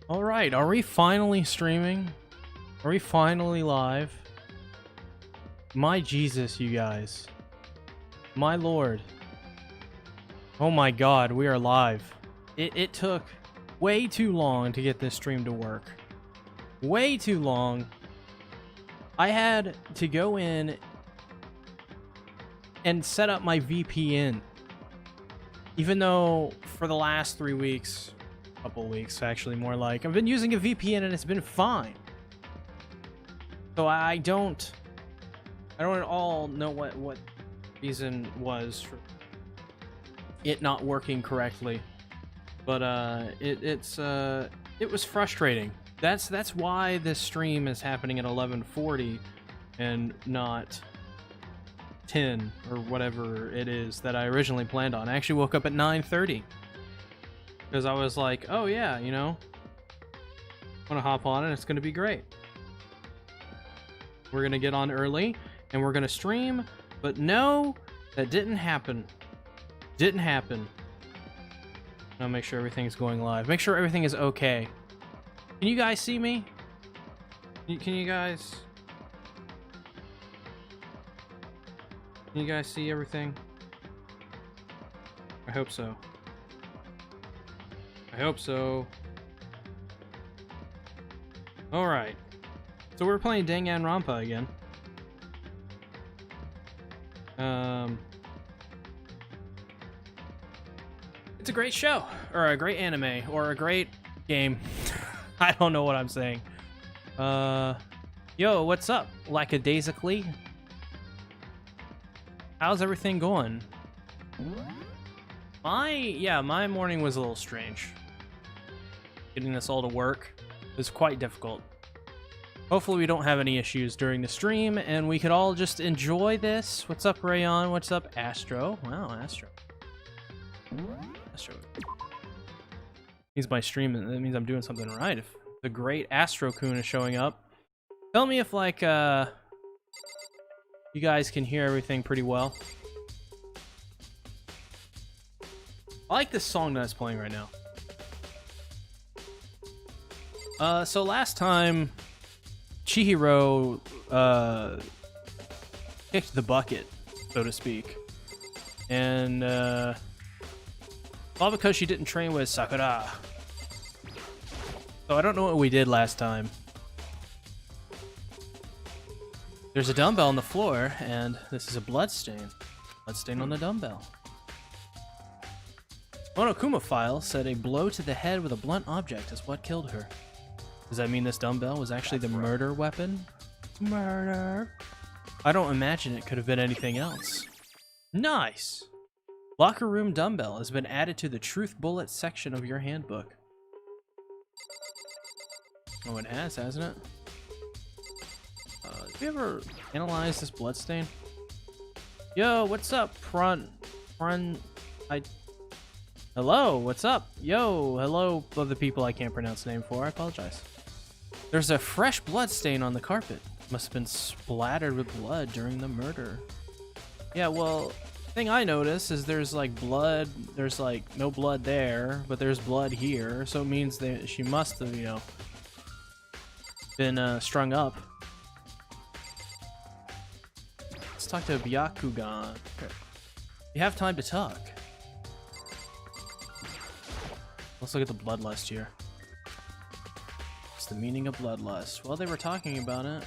All right, are we finally streaming? Are we finally live? My Jesus, you guys. My Lord. Oh my God, we are live. It took way too long to get this stream to work. Way too long. I had to go in and set up my VPN. Even though for the last 3 weeks, couple weeks actually more like, I've been using a VPN and it's been fine. So I don't at all know what reason was for it not working correctly. But it was frustrating. That's why this stream is happening at 11:40 and not 10 or whatever it is that I originally planned on. I actually woke up at 9:30 because I was like, oh yeah, you know, I'm gonna hop on and it's gonna be great. We're gonna get on early and we're gonna stream, but no, that didn't happen. Didn't happen. I'll make sure everything's going live. Make sure everything is okay. Can you guys see me? Can you guys see everything? I hope so. I hope so. Alright. So we're playing Danganronpa again. It's a great show, or a great anime, or a great game. I don't know what I'm saying. Yo, what's up? Lackadaisically? How's everything going? My morning was a little strange. Getting this all to work was quite difficult. Hopefully we don't have any issues during the stream, and we could all just enjoy this. What's up, Rayon? What's up, Astro? Wow, Astro. Astro. Means my stream, that means I'm doing something right. If the great Astro-kun is showing up. Tell me if, like, you guys can hear everything pretty well. I like this song that's playing right now. So last time, Chihiro, kicked the bucket, so to speak. And, all because she didn't train with Sakura. So I don't know what we did last time. There's a dumbbell on the floor, and this is a bloodstain. Bloodstain on the dumbbell. Monokuma file said a blow to the head with a blunt object is what killed her. Does that mean this dumbbell was actually the murder weapon? Murder. I don't imagine it could have been anything else. Nice! Locker room dumbbell has been added to the Truth Bullet section of your handbook. Oh, it has, hasn't it? Did we ever analyze this bloodstain? Yo, what's up, Hello, what's up? Yo, hello, other people I can't pronounce the name for. I apologize. There's a fresh blood stain on the carpet. Must have been splattered with blood during the murder. Yeah, well, the thing I notice is there's like blood. There's like no blood there, but there's blood here. So it means that she must have, you know, been strung up. Let's talk to Byakugan. Okay. You have time to talk. Let's look at the bloodlust here. What's the meaning of bloodlust? Well, they were talking about it.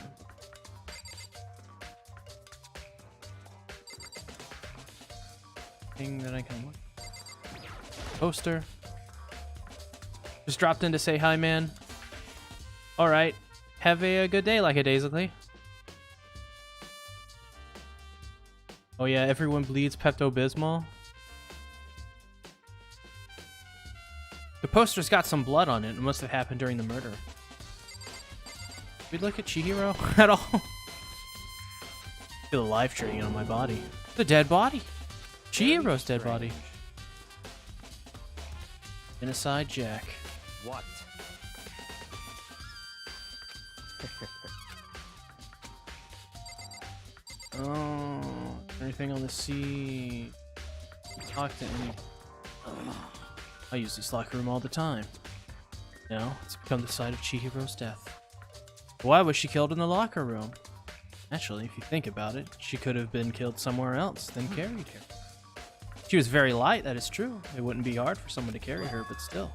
Thing that I can look. Poster. Just dropped in to say hi, man. Alright. Have a good day, lackadaisically. Oh yeah, everyone bleeds Pepto-Bismol. The poster's got some blood on it. It must have happened during the murder. Did we look at Chihiro at all? I feel a life draining on my body. The dead body. Chihiro's dead body. Genocide Jack. What? Oh, anything on the sea? Talk to any. I use this locker room all the time. Now, it's become the site of Chihiro's death. Why was she killed in the locker room? Naturally, if you think about it, she could have been killed somewhere else, then carried here. She was very light, that is true. It wouldn't be hard for someone to carry her, but still.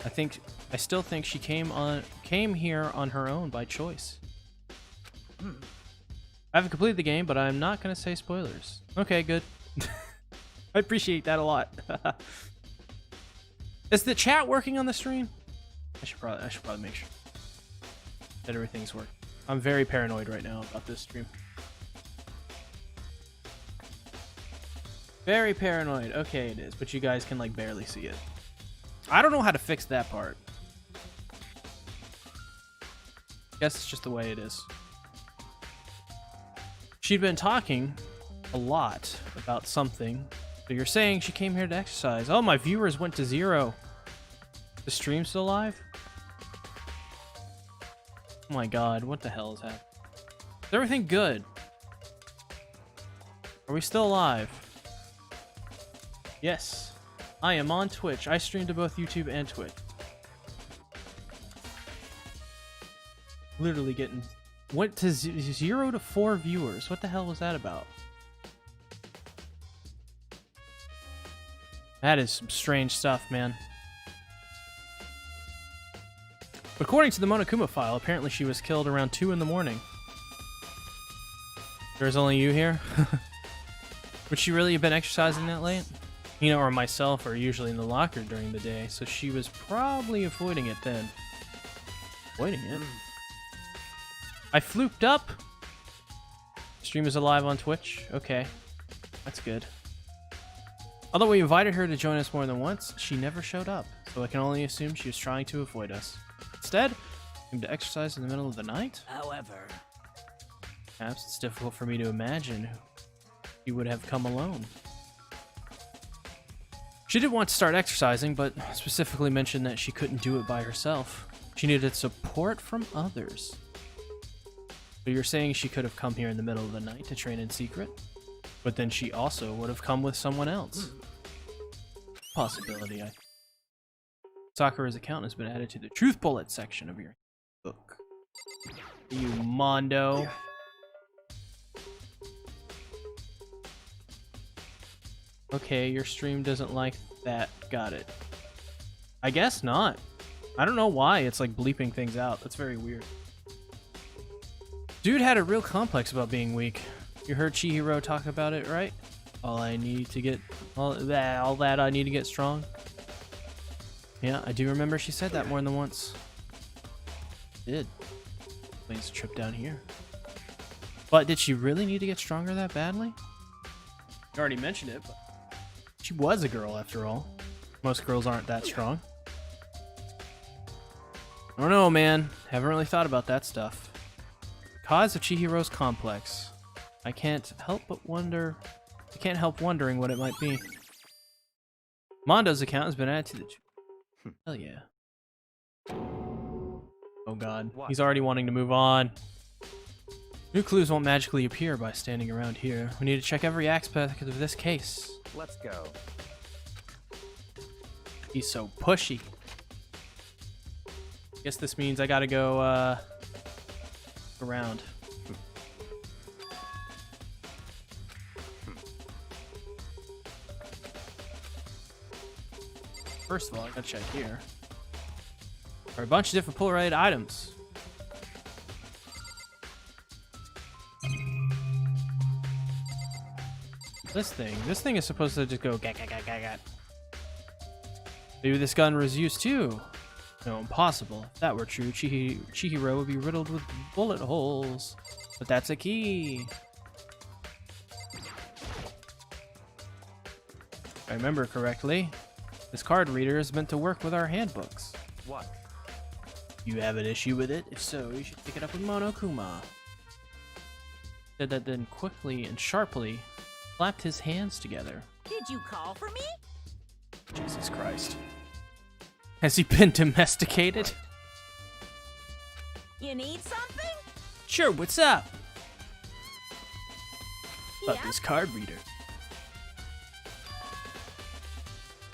I still think she came here on her own by choice. I haven't completed the game, but I'm not going to say spoilers. Okay, good. I appreciate that a lot. Is the chat working on the stream? I should probably make sure that everything's working. I'm very paranoid right now about this stream. Very paranoid. Okay, it is, but you guys can like barely see it. I don't know how to fix that part. Guess it's just the way it is. She'd been talking a lot about something. So you're saying she came here to exercise. Oh, my viewers went to 0. The stream's still live? Oh my god, what the hell is happening? Is everything good? Are we still alive? Yes. I am on Twitch. I stream to both YouTube and Twitch. Literally went to 0 to 4 viewers. What the hell was that about? That is some strange stuff, man. But according to the Monokuma file, apparently she was killed around 2 in the morning. There's only you here? Would she really have been exercising that late? You know, or myself are usually in the locker during the day, so she was probably avoiding it then. Avoiding it? I flooped up! Stream is alive on Twitch? Okay. That's good. Although we invited her to join us more than once, she never showed up, so I can only assume she was trying to avoid us. Instead, came to exercise in the middle of the night? However, perhaps it's difficult for me to imagine she would have come alone. She did want to start exercising, but specifically mentioned that she couldn't do it by herself. She needed support from others. So you're saying she could have come here in the middle of the night to train in secret? But then she also would have come with someone else. Possibility, Sakura's account has been added to the Truth Bullet section of your book. You mondo. Okay, your stream doesn't like that. Got it. I guess not. I don't know why it's like bleeping things out. That's very weird. Dude had a real complex about being weak. You heard Chihiro talk about it, right? All that I need to get strong. Yeah, I do remember she said that more than once. Did. Please trip down here. But did she really need to get stronger that badly? You already mentioned it, but she was a girl after all. Most girls aren't that strong. I don't know, man. Haven't really thought about that stuff. Cause of Chihiro's complex. I can't help wondering what it might be. Mondo's account has been added to the... Hell yeah. Oh god. He's already wanting to move on. New clues won't magically appear by standing around here. We need to check every aspect of this case. Let's go. He's so pushy. Guess this means I gotta go, around. First of all, I gotta check here. There are a bunch of different Polaroid items. This thing is supposed to just go gat, gat, gat, gat, gat. Maybe this gun was used too. No, impossible. If that were true, Chihiro would be riddled with bullet holes. But that's a key. If I remember correctly, this card reader is meant to work with our handbooks. What? You have an issue with it? If so, you should pick it up with Monokuma. Said that then quickly and sharply clapped his hands together. Did you call for me? Jesus Christ. Has he been domesticated? You need something? Sure, what's up? Yeah. About this card reader.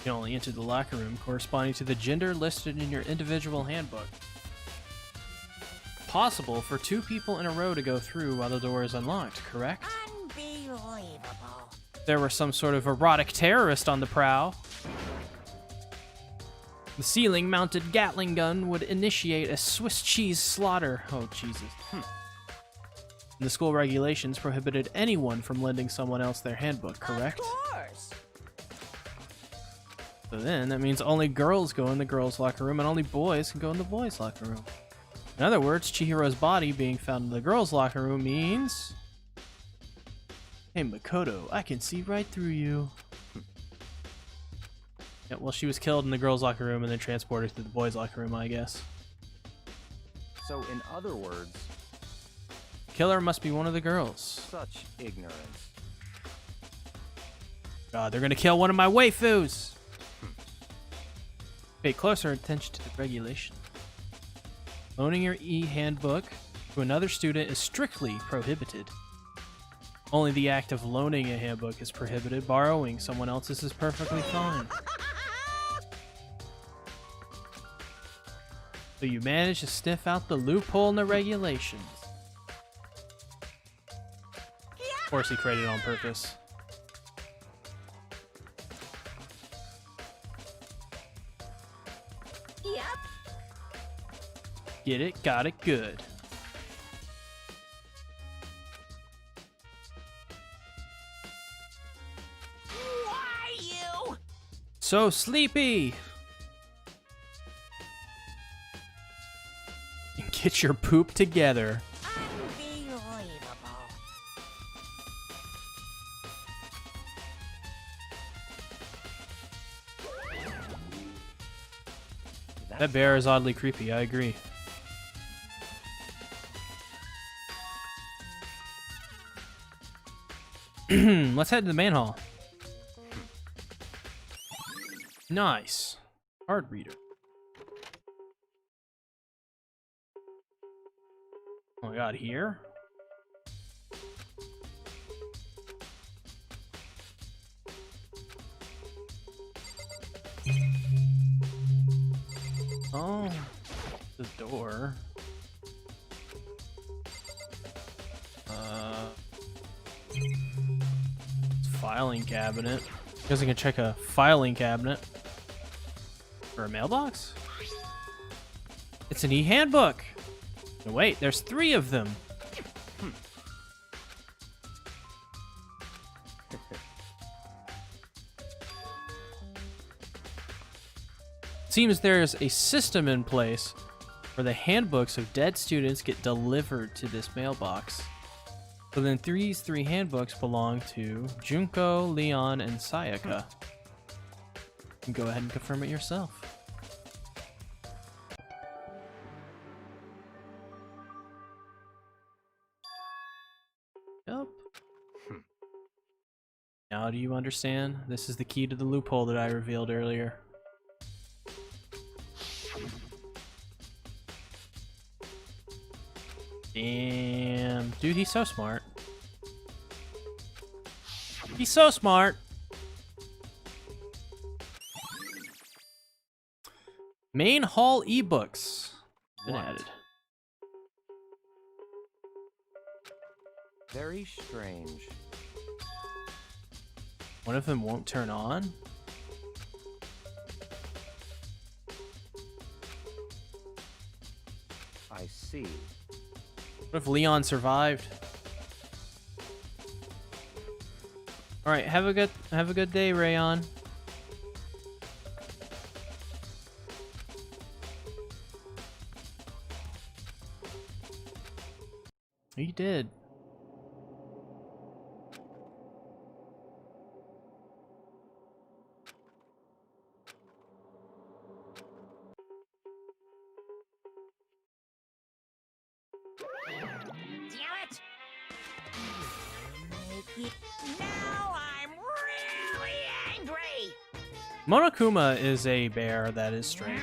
You only enter the locker room corresponding to the gender listed in your individual handbook. Possible for 2 people in a row to go through while the door is unlocked, correct? Unbelievable. There was some sort of erotic terrorist on the prowl. The ceiling-mounted Gatling gun would initiate a Swiss cheese slaughter. Oh, Jesus. The school regulations prohibited anyone from lending someone else their handbook, correct? Of course. So then, that means only girls go in the girls' locker room and only boys can go in the boys' locker room. In other words, Chihiro's body being found in the girls' locker room means... Hey, Makoto, I can see right through you. Yeah, well, she was killed in the girls' locker room and then transported to the boys' locker room, I guess. So, in other words, Killer must be one of the girls. such ignorance. God, they're gonna kill one of my waifus! Pay closer attention to the regulation. Loaning your e-handbook to another student is strictly prohibited. Only the act of loaning a handbook is prohibited. Borrowing someone else's is perfectly fine. So you managed to sniff out the loophole in the regulations. Of course he created it on purpose. Yep. Get it, got it, good. Why you? So sleepy! Get your poop together. Unbelievable. That bear is oddly creepy, I agree. Let's head to the main hall. Nice. Card reader. Oh my god, here? Oh, the door. Filing cabinet. Guess I can check a filing cabinet. For a mailbox? It's an e-handbook! No, wait, there's 3 of them. Seems there's a system in place where the handbooks of dead students get delivered to this mailbox. So then these 3 handbooks belong to Junko, Leon, and Sayaka. You can go ahead and confirm it yourself. Yep. Now do you understand? This is the key to the loophole that I revealed earlier. Damn. Dude, he's so smart. He's so smart. Main hall ebooks. Been What? added. Very strange. One of them won't turn on? I see. What if Leon survived? All right, have a good day, Rayon. He did. Damn it! Now I'm really angry! Monokuma is a bear that is strange.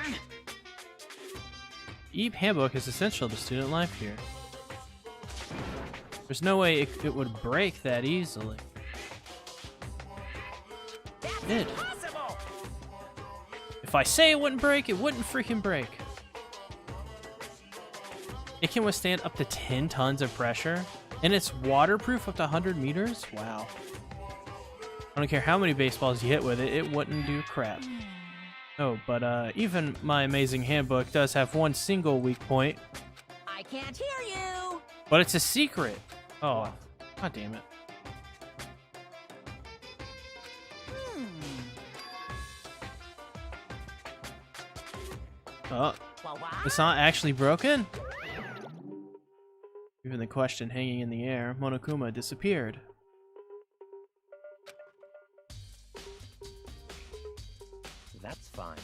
Eep handbook is essential to student life here. There's no way it would break that easily. That's Did. impossible! I say it wouldn't break, it wouldn't freaking break. It can withstand up to 10 tons of pressure, and it's waterproof up to 100 meters? Wow. I don't care how many baseballs you hit with it, it wouldn't do crap. Oh, but even my amazing handbook does have one single weak point. I can't hear you. But it's a secret. Oh, god damn it. Oh, What? it's not actually broken? Even the question hanging in the air, Monokuma disappeared. That's fine.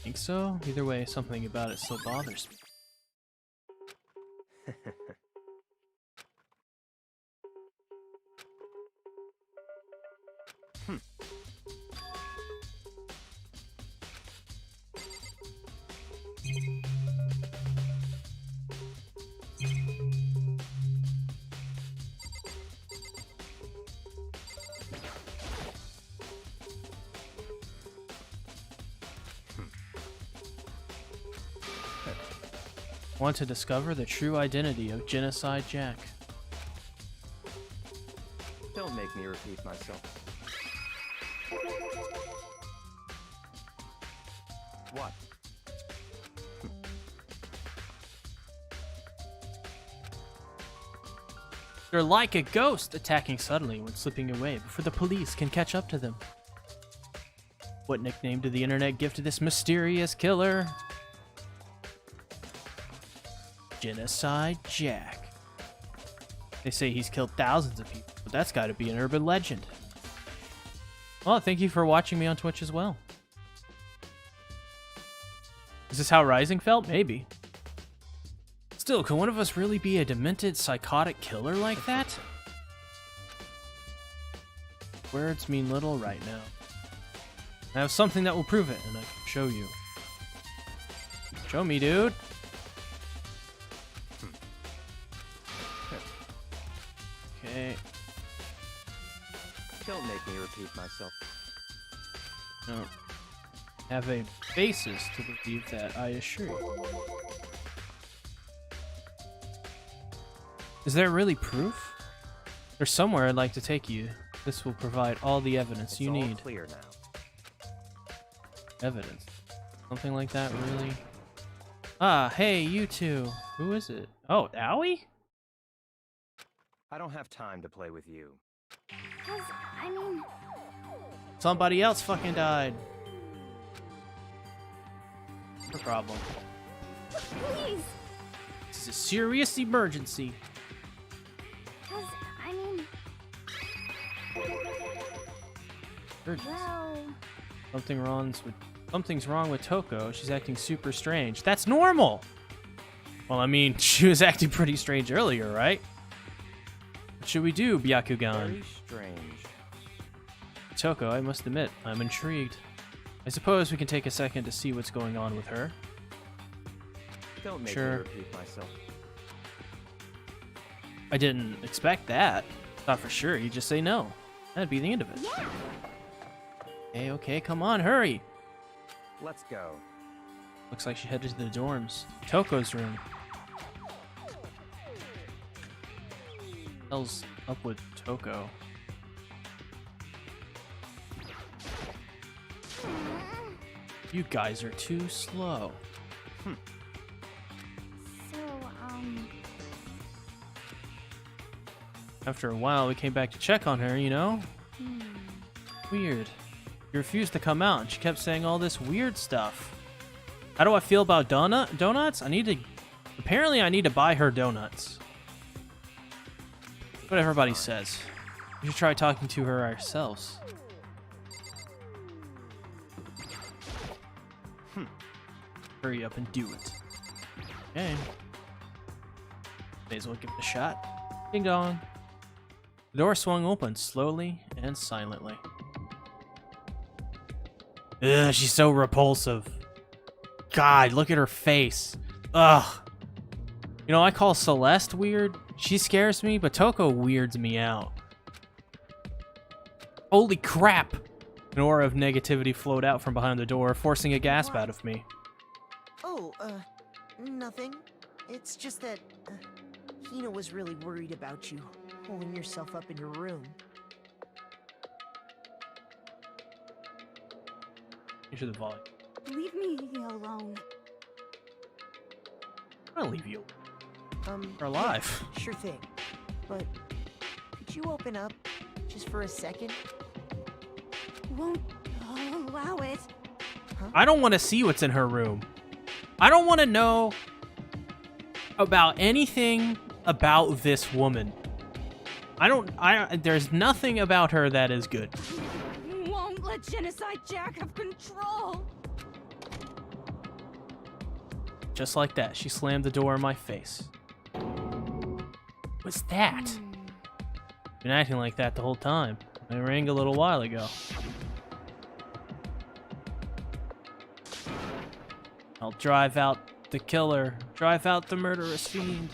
Think so? Either way, something about it still bothers me. Want to discover the true identity of Genocide Jack. Don't make me repeat myself. What? They're like a ghost, attacking suddenly when slipping away before the police can catch up to them. What nickname did the internet give to this mysterious killer? Genocide Jack. They say he's killed thousands of people, but that's got to be an urban legend. Well, thank you for watching me on Twitch as well. Is this how Rising felt? Maybe. Still, can one of us really be a demented, psychotic killer like that? Words mean little right now. I have something that will prove it, and I can show you. Show me, dude. Okay. Don't make me repeat myself. No. Have a basis to believe that, I assure you. Is there really proof? There's somewhere I'd like to take you. This will provide all the evidence you It's all need. clear now. Evidence? Something like that, really? Ah, hey, you two. Who is it? Oh, Owie? I don't have time to play with you. I mean, Somebody else fucking died. No problem. please. This is a serious emergency. I mean, Emergency. well, Something's wrong with Toko. She's acting super strange. That's normal. Well, I mean, she was acting pretty strange earlier, right? What should we do, Byakugan? Very strange. Toko, I must admit, I'm intrigued. I suppose we can take a second to see what's going on with her. Don't make Sure. me repeat myself. I didn't expect that. Thought for sure you'd just say no. That'd be the end of it. yeah. Okay, come on, hurry. Let's go. Looks like she headed to the dorms. Toko's room. Hell's up with Toko? You guys are too slow. So, After a while, we came back to check on her, you know? hmm. Weird. She refused to come out, and she kept saying all this weird stuff. How do I feel about donuts? Apparently I need to buy her donuts. What everybody says. We should try talking to her ourselves. Hurry up and do it. Okay. May as well give it a shot. Ding dong. The door swung open slowly and silently. Ugh, she's so repulsive. God, look at her face. Ugh. You know, I call Celeste weird. She scares me, but Toko weirds me out. Holy crap! An aura of negativity flowed out from behind the door, forcing a gasp out of me. Oh, nothing. It's just that, Hina was really worried about you, holding yourself up in your room. Into the volume. Leave me alone. I'll leave you. You're alive. Yeah, sure thing. But, could you open up, just for a second? Won't allow it. I don't want to see what's in her room. I don't want to know about anything about this woman. There's nothing about her that is good. Won't let Genocide Jack have control. Just like that, she slammed the door in my face. What's that? Been acting like that the whole time. I rang a little while ago. I'll drive out the killer. Drive out the murderous fiend.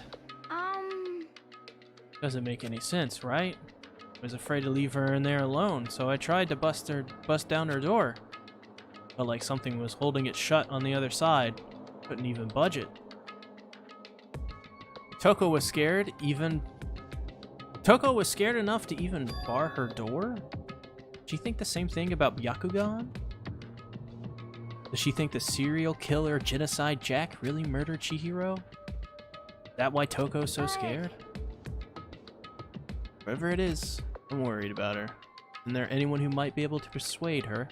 Doesn't make any sense, right? I was afraid to leave her in there alone, so I tried to bust down her door. Felt like something was holding it shut on the other side. Couldn't even budge it. Toko was scared enough to even bar her door? Do you think the same thing about Byakugan? Does she think the serial killer Genocide Jack really murdered Chihiro? Is that why Toko's so scared? Whatever it is, I'm worried about her. Isn't there anyone who might be able to persuade her?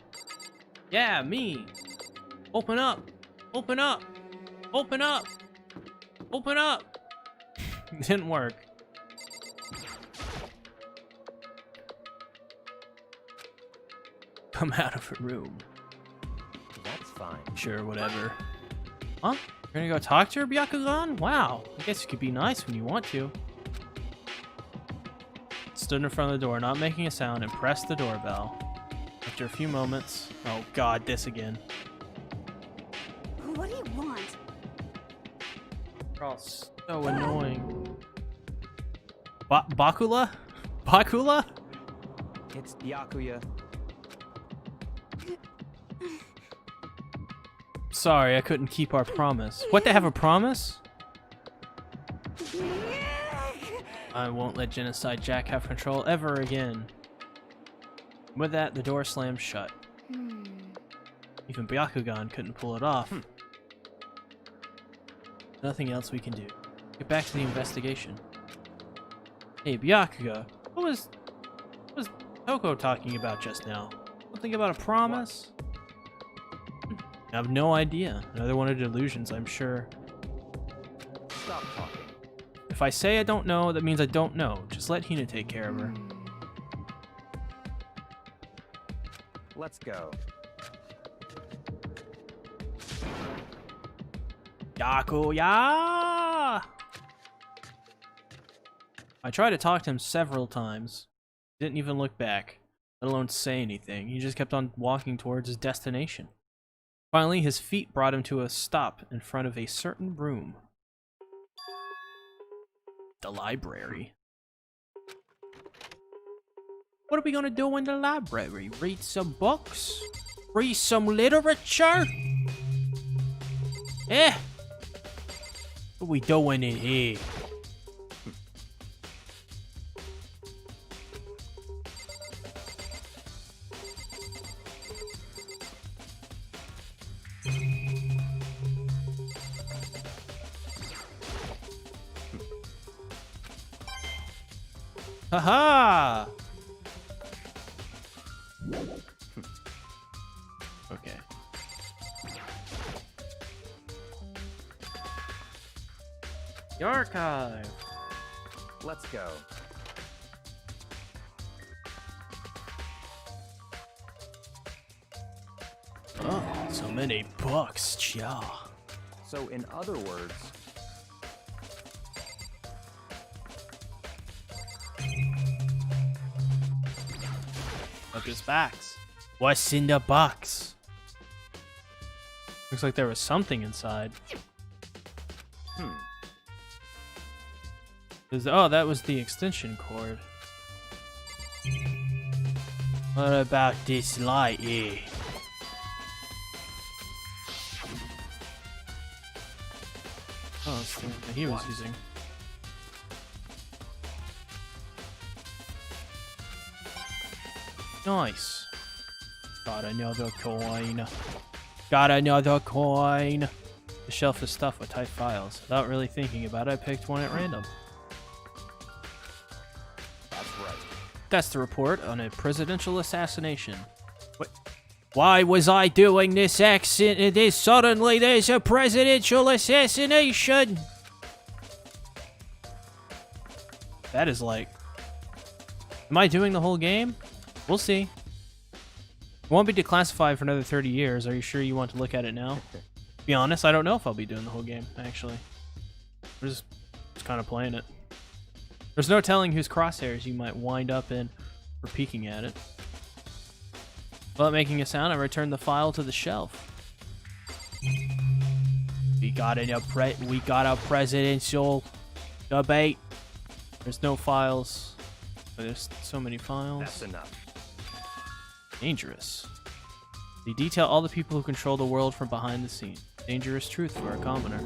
Yeah, me! Open up! Open up! Open up! Open up! Didn't work. Come out of her room. That's fine. Sure, whatever. Huh? You're gonna go talk to her, Byakugan? Wow. I guess you could be nice when you want to. Stood in front of the door, not making a sound, and pressed the doorbell. After a few moments... Oh god, this again. What do you want? They're all so annoying. Bakula? Bakula? It's Byakuya. Sorry, I couldn't keep our promise. What, they have a promise? I won't let Genocide Jack have control ever again. With that, the door slammed shut. Even Byakugan couldn't pull it off. Nothing else we can do. Get back to the investigation. Hey, Byakuga, what was Toko talking about just now? Something about a promise? I have no idea. Another one of delusions, I'm sure. Stop talking. If I say I don't know, that means I don't know. Just let Hina take care of her. Let's go. Yakuya! I tried to talk to him several times. He didn't even look back, let alone say anything. He just kept on walking towards his destination. Finally, his feet brought him to a stop in front of a certain room. The library. What are we gonna do in the library? Read some books? Read some literature? Eh? What are we doing in here? Haha! Okay. The archive. Let's go. Oh, so many books, chia. So, in other words, Look at his box. What's in the box? Looks like there was something inside. Oh, that was the extension cord. What about this light here? Oh, that's the one that he was using. Nice. Got another coin. Got another coin. The shelf is stuffed with typed files. Without really thinking about it, I picked one at random. That's right. That's the report on a presidential assassination. What? Why was I doing this accent? Suddenly there's a presidential assassination. That is like... Am I doing the whole game? We'll see. It won't be declassified for another 30 years. Are you sure you want to look at it now? To be honest, I don't know if I'll be doing the whole game, actually. We're just kind of playing it. There's no telling whose crosshairs you might wind up in for peeking at it. Without making a sound, I returned the file to the shelf. We got a presidential debate. There's no files. There's so many files. That's enough. Dangerous. They detail all the people who control the world from behind the scenes. Dangerous truth for a commoner.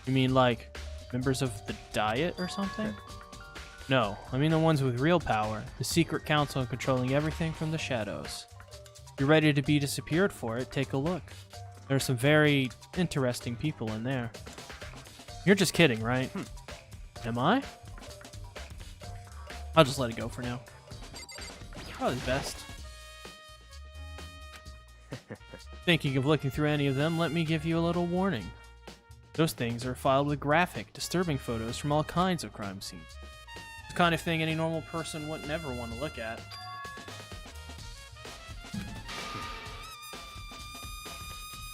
You mean like members of the Diet or something? No, I mean the ones with real power. The secret council controlling everything from the shadows. If you're ready to be disappeared for it, take a look. There are some very interesting people in there. You're just kidding, right? Am I? I'll just let it go for now. Probably best. Thinking of looking through any of them, let me give you a little warning. Those things are filed with graphic, disturbing photos from all kinds of crime scenes. It's the kind of thing any normal person wouldn't ever want to look at.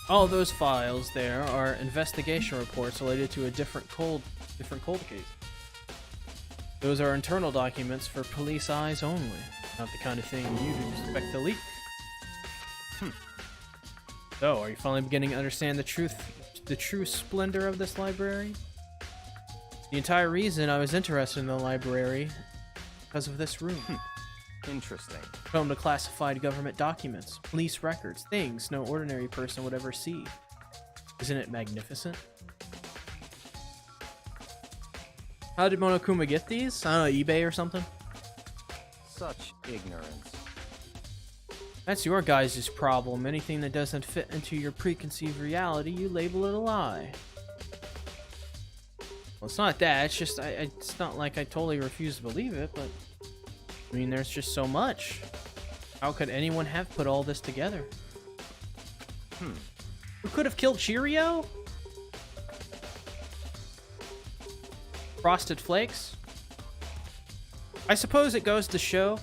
All those files there are investigation reports related to a different cold case. Those are internal documents for police eyes only, not the kind of thing you'd expect to leak. So, are you finally beginning to understand the true splendor of this library? The entire reason I was interested in the library because of this room. Interesting. Home to classified government documents, police records, things no ordinary person would ever see. Isn't it magnificent? How did Monokuma get these? I don't know, eBay or something? Such ignorance. That's your guys' problem. Anything that doesn't fit into your preconceived reality, you label it a lie. Well, it's not that. It's just, it's not like I totally refuse to believe it, but... I mean, there's just so much. How could anyone have put all this together? Who could have killed Cheerio? Frosted Flakes? I suppose it goes to show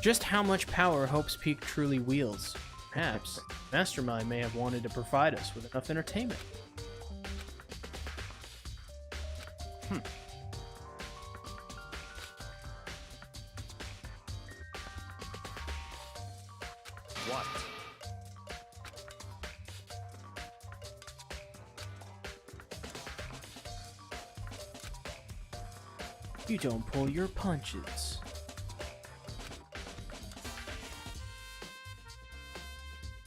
just how much power Hope's Peak truly wields. Perhaps Mastermind may have wanted to provide us with enough entertainment. What? You don't pull your punches.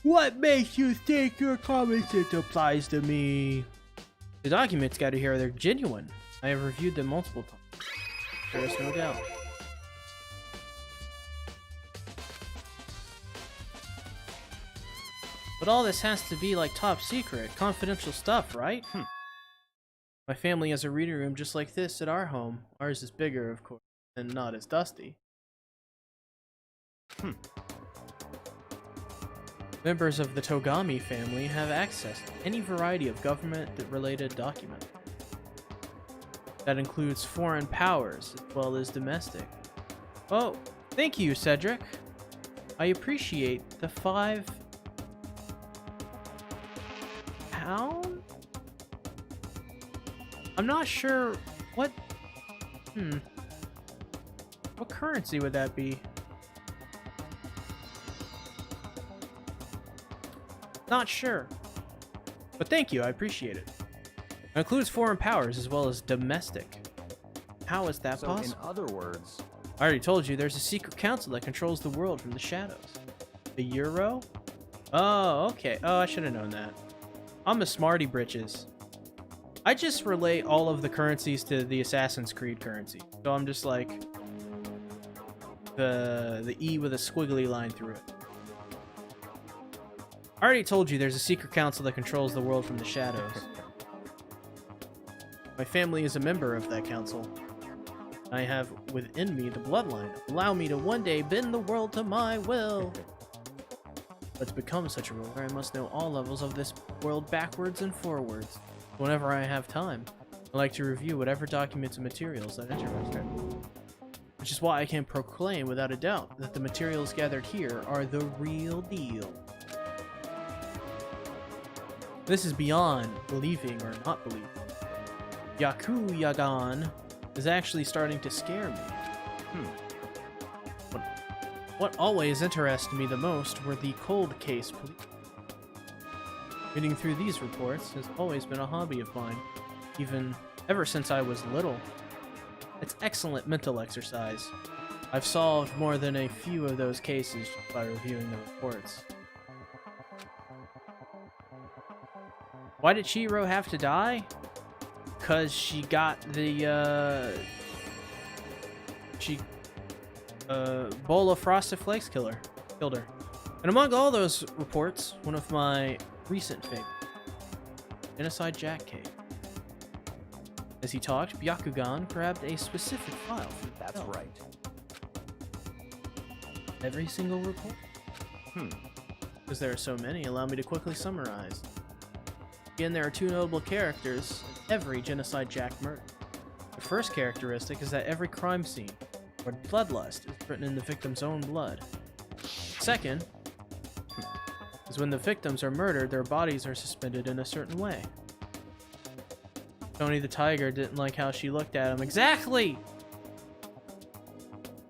What makes you think your common sense applies to me? The documents got to hear they're genuine. I have reviewed them multiple times. There's no doubt. But all this has to be like top secret, confidential stuff, right? My family has a reading room just like this at our home. Ours is bigger, of course, and not as dusty. Members of the Togami family have access to any variety of government-related documents. That includes foreign powers as well as domestic. Oh, thank you, Cedric. I appreciate the £5. I'm not sure what... What currency would that be? Not sure. But thank you, I appreciate it. It includes foreign powers as well as domestic. How is that possible? So in other words, I already told you there's a secret council that controls the world from the shadows. The Euro? Oh, okay. Oh, I should have known that. I'm a smarty britches. I just relate all of the currencies to the Assassin's Creed currency. So I'm just like the E with a squiggly line through it. I already told you there's a secret council that controls the world from the shadows. My family is a member of that council. I have within me the bloodline. Allow me to one day bend the world to my will. But to become such a ruler, I must know all levels of this world backwards and forwards. Whenever I have time, I like to review whatever documents and materials that interest me. Which is why I can proclaim without a doubt that the materials gathered here are the real deal. This is beyond believing or not believing. Yaku Yagan is actually starting to scare me. What always interested me the most were the cold case police. Reading through these reports has always been a hobby of mine, ever since I was little. It's excellent mental exercise. I've solved more than a few of those cases just by reviewing the reports. Why did Chihiro have to die? Because she got the, bowl of Frosted Flakes killed her. And among all those reports, one of my recent favorites, Genocide Jack cave. As he talked, Byakugan grabbed a specific file from the That's belt. right. Every single report? Because there are so many, allow me to quickly summarize. Again, there are two notable characters in every Genocide Jack murder. The first characteristic is that every crime scene where bloodlust is written in the victim's own blood. Second is when the victims are murdered, their bodies are suspended in a certain way. Tony the Tiger didn't like how she looked at him. Exactly!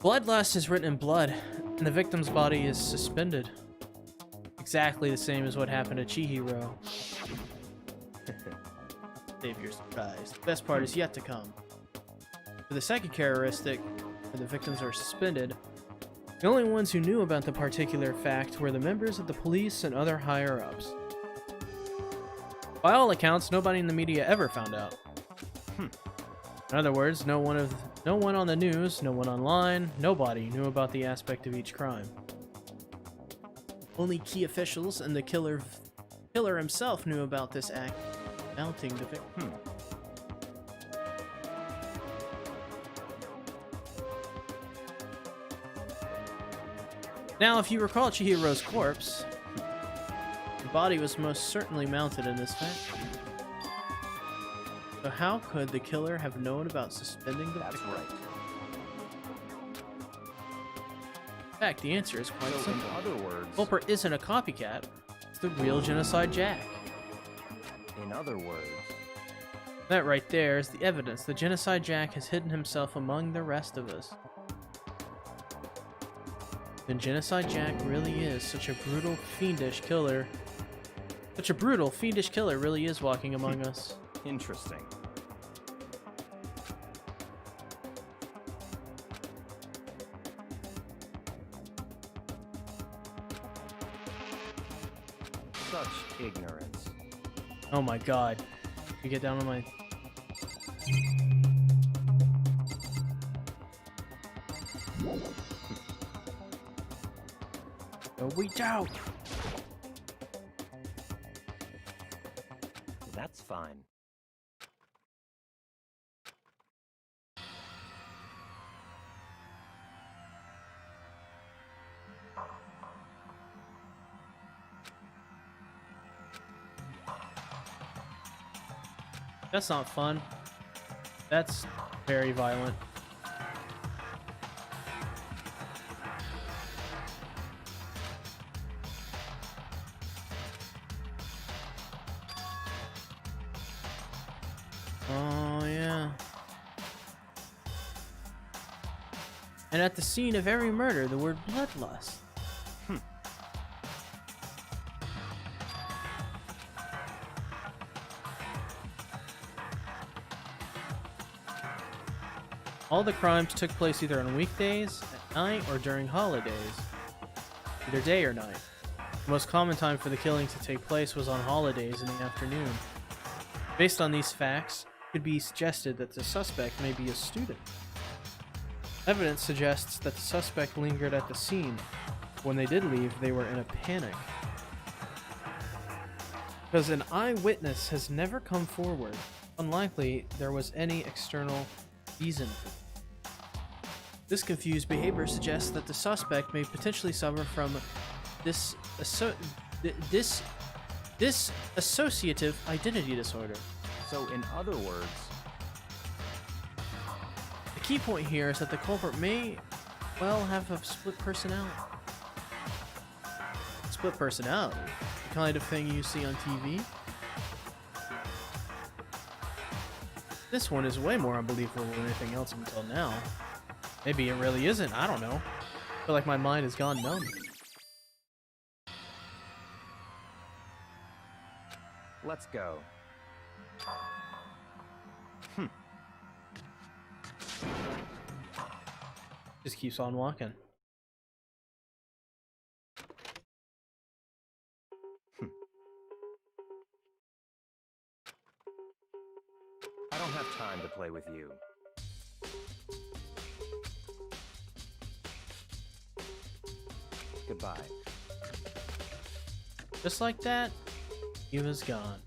Bloodlust is written in blood, and the victim's body is suspended. Exactly the same as what happened to Chihiro. Save your surprise. The best part is yet to come. For the second characteristic, where the victims are suspended, the only ones who knew about the particular fact were the members of the police and other higher-ups. By all accounts, nobody in the media ever found out. In other words, no one on the news, no one online, nobody knew about the aspect of each crime. Only key officials and the killer himself knew about this act, mounting the victim. Now, if you recall Chihiro's corpse, the body was most certainly mounted in this fashion. So how could the killer have known about suspending the victim? That's right. In fact, the answer is quite So, in simple. other words, Culper isn't a copycat, it's the real Genocide Jack. in other words, That right there is the evidence the Genocide Jack has hidden himself among the rest of us. Then Genocide Jack really is such a brutal, fiendish killer. Such a brutal, fiendish killer really is walking among us. interesting. Such ignorance. Oh my god. You get down on my... Go reach out! That's fine. That's not fun. That's very violent. Oh, yeah. And at the scene of every murder, the word bloodlust. All the crimes took place either on weekdays, at night, or during holidays, either day or night. The most common time for the killings to take place was on holidays in the afternoon. Based on these facts, it could be suggested that the suspect may be a student. Evidence suggests that the suspect lingered at the scene. When they did leave, they were in a panic. Because an eyewitness has never come forward, unlikely there was any external reason. This confused behavior suggests that the suspect may potentially suffer from this associative identity disorder. So, in other words, The key point here is that the culprit may well have a split personality. Split personality? The kind of thing you see on TV? This one is way more unbelievable than anything else until now. Maybe it really isn't, I don't know. I feel like my mind has gone numb. let's go. Just keeps on walking. I don't have time to play with you. Goodbye. Just like that, he was gone.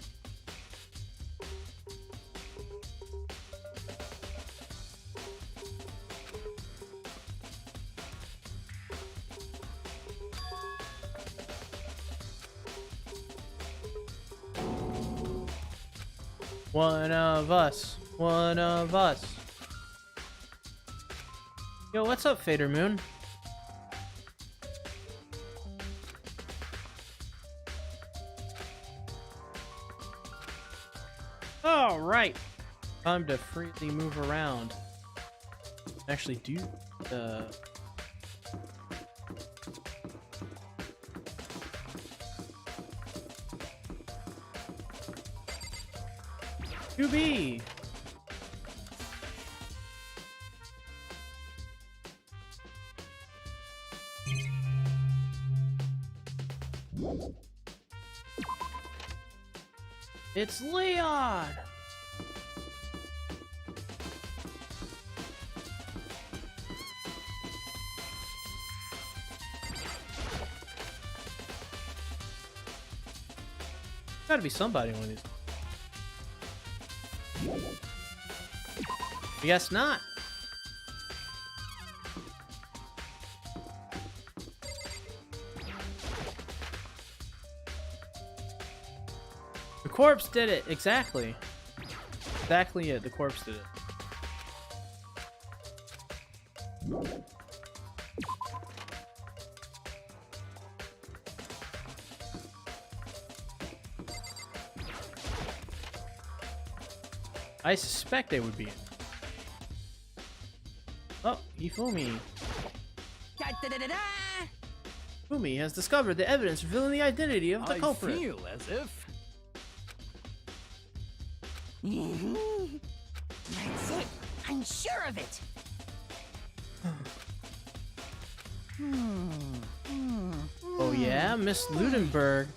One of us. One of us. Yo, what's up, Fader Moon? All right, time to freely move around. Actually, do the. QB. It's Leon! Gotta be somebody one of these. I guess not. The corpse did it, exactly. Exactly it, the corpse did it. I suspect they would be. Oh, Ifumi. Ifumi has discovered the evidence revealing the identity of the culprit. I feel as if... That's it. I'm sure of it. Oh yeah, Miss Ludenberg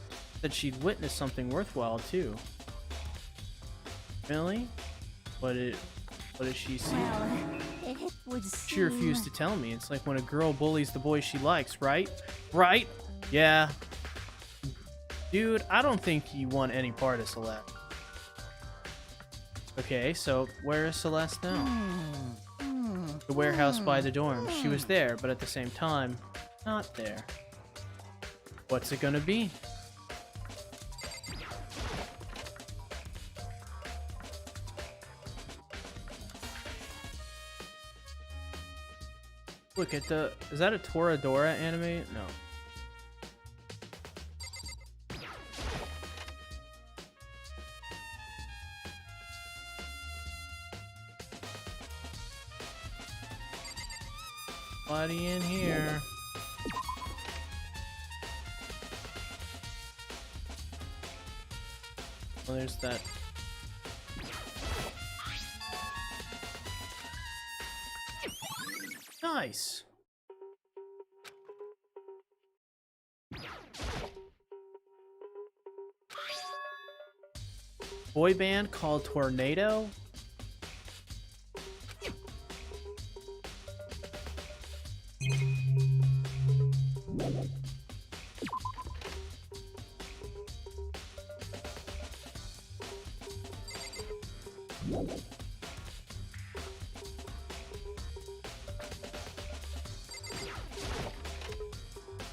said she'd witnessed something worthwhile too. Really? What did she see? Well, it would She refused to tell me. It's like when a girl bullies the boy she likes, right? Right? Yeah. Dude, I don't think you want any part of Celeste. Okay, so where is Celeste now? The warehouse by the dorm. She was there, but at the same time, not there. What's it gonna be? Look at the... Is that a Toradora anime? No. Body in here. Well, there's that. Nice. Boy band called Tornado?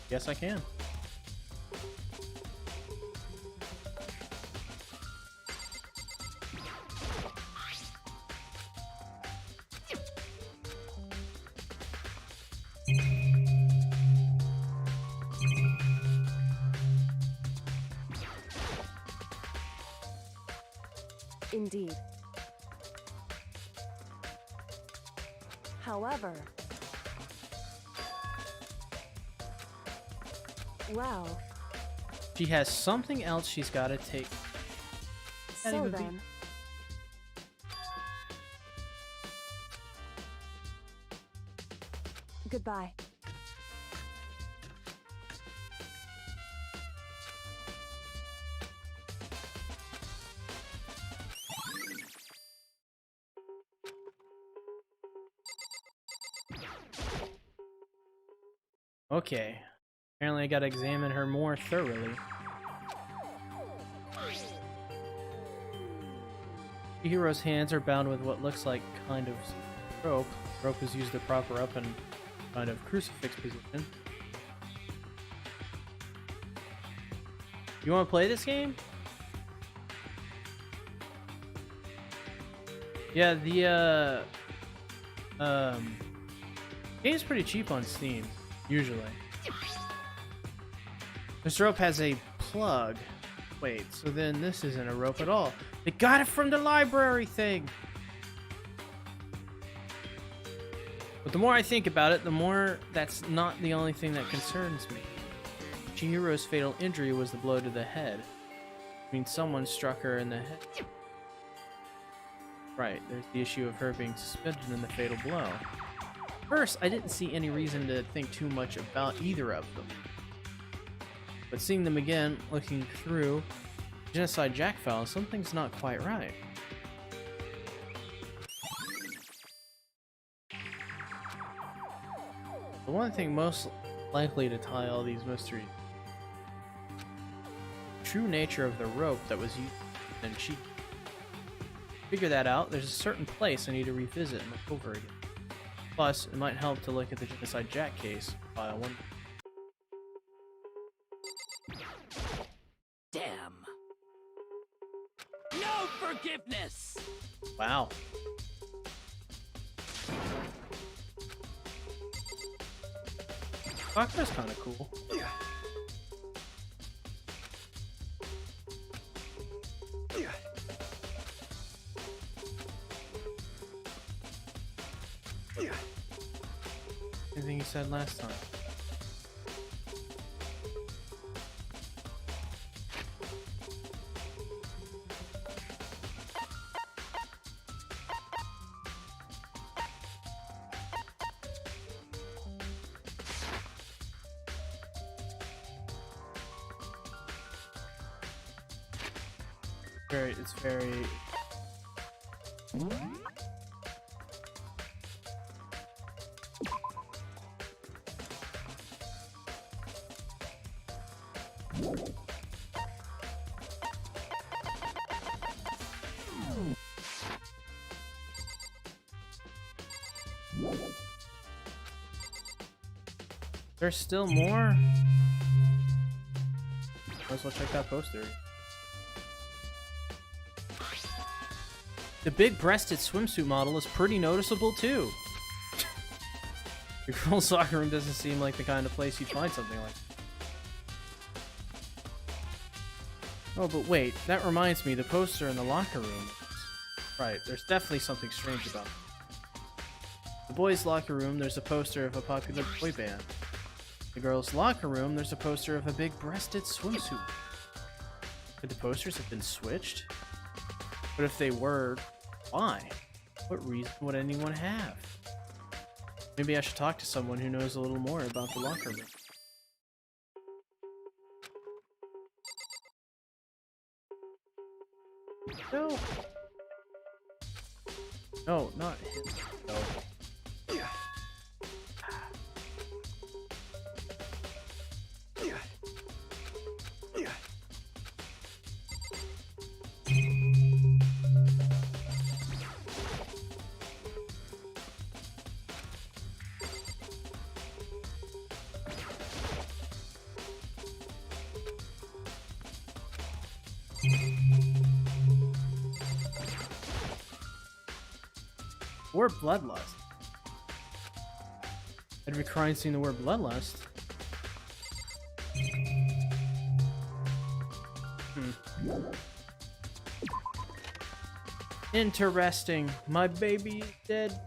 Yes, I can. Indeed. However, well, She has something else she's got to take. Can't so even then, goodbye. Okay. Apparently I gotta examine her more thoroughly. The hero's hands are bound with what looks like kind of rope. Rope is used to prop her up in kind of crucifix position. You want to play this game? Yeah, the game's pretty cheap on Steam, usually. This rope has a plug. Wait, so then this isn't a rope at all. They got it from the library thing! But the more I think about it, the more that's not the only thing that concerns me. Chihiro's fatal injury was the blow to the head. I mean, someone struck her in the head. Right, there's the issue of her being suspended in the fatal blow. First, I didn't see any reason to think too much about either of them. But seeing them again, looking through Genocide Jack files, something's not quite right. The one thing most likely to tie all these mysteries, the true nature of the rope that was used and she figure that out, there's a certain place I need to revisit and look over again. Plus, it might help to look at the Genocide Jack case file one. Damn. No forgiveness! Wow. Sakura's kind of cool. Anything you said last time. It's very There's still more? Might as well check that poster. The big-breasted swimsuit model is pretty noticeable too. Your girls' locker room doesn't seem like the kind of place you'd find something like that. Oh, but wait, that reminds me, the poster in the locker room. Right, there's definitely something strange about it. The boys' locker room, there's a poster of a popular boy band. The girls' locker room, there's a poster of a big-breasted swimsuit. Could the posters have been switched? But if they were, why? What reason would anyone have? Maybe I should talk to someone who knows a little more about the locker room. No. No, not him. No. Or bloodlust. I'd be crying seeing the word bloodlust. Interesting. My baby is dead.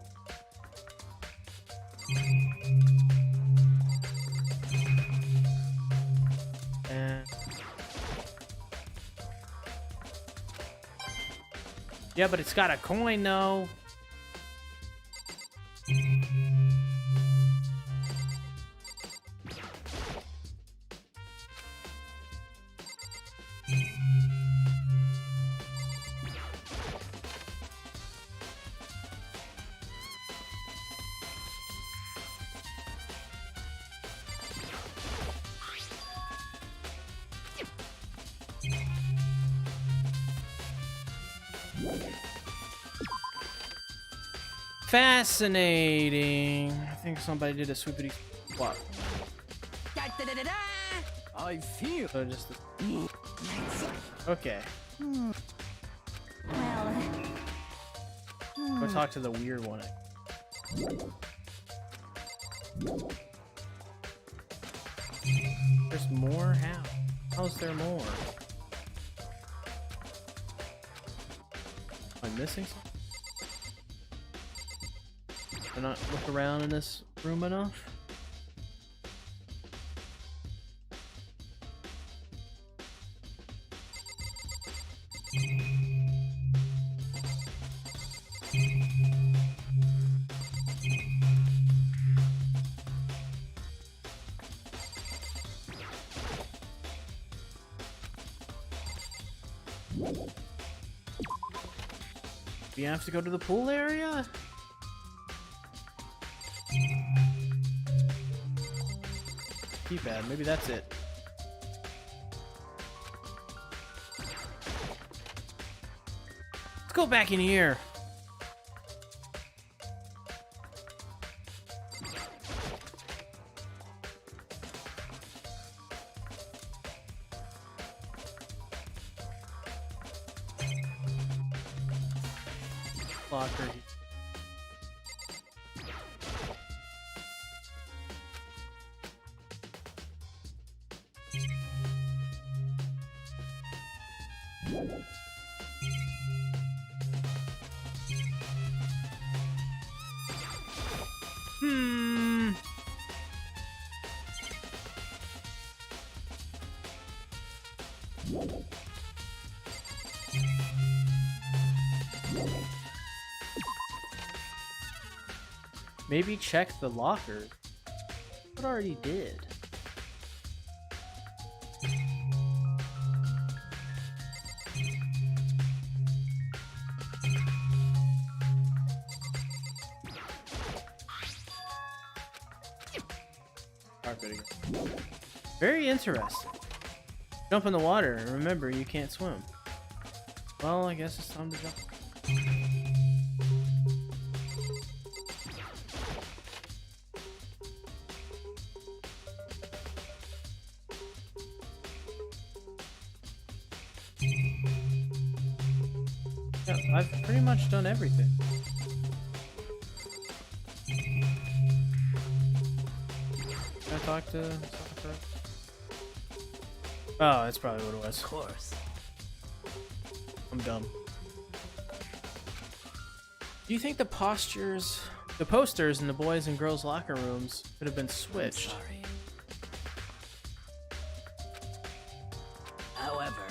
And yeah, but it's got a coin though. Fascinating. I think somebody did a sweepity swap. I feel. So just okay. Well, Go talk to the weird one. There's more? How? How's there more? Am I missing something? Did I not look around in this room enough? Do you have to go to the pool area? Keypad, maybe that's it. Let's go back in here. Locker. Maybe check the locker. What already did? Carpet again. Very interesting. Jump in the water and remember you can't swim. Well, I guess it's time to jump. Yeah, I've pretty much done everything. Can I talk to someone? Oh, that's probably what it was. Of course. I'm dumb. Do you think the posters in the boys and girls locker rooms could have been switched? I'm sorry. However,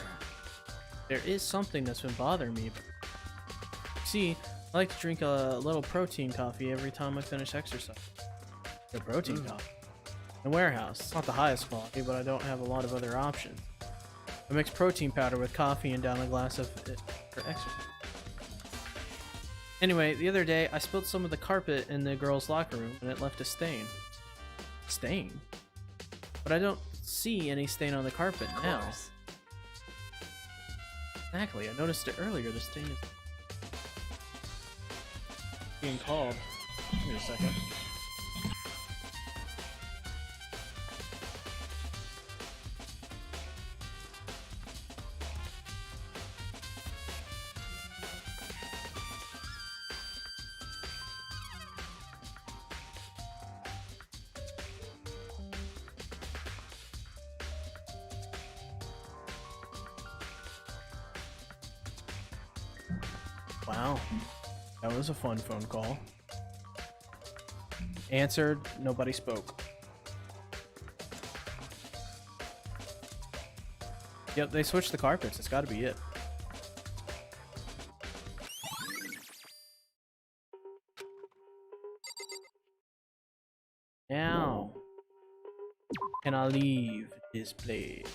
There is something that's been bothering me. See, I like to drink a little protein coffee every time I finish exercise. The protein powder. The warehouse. It's not the highest quality, but I don't have a lot of other options. I mix protein powder with coffee and down a glass of it for exercise. Anyway, the other day I spilled some of the carpet in the girls' locker room and it left a stain. Stain? But I don't see any stain on the carpet now. Exactly, I noticed it earlier. The stain is being called. Give me a second. Wow, that was a fun phone call. Answered, nobody spoke. Yep, they switched the carpets. It's gotta be it. Now, can I leave this place?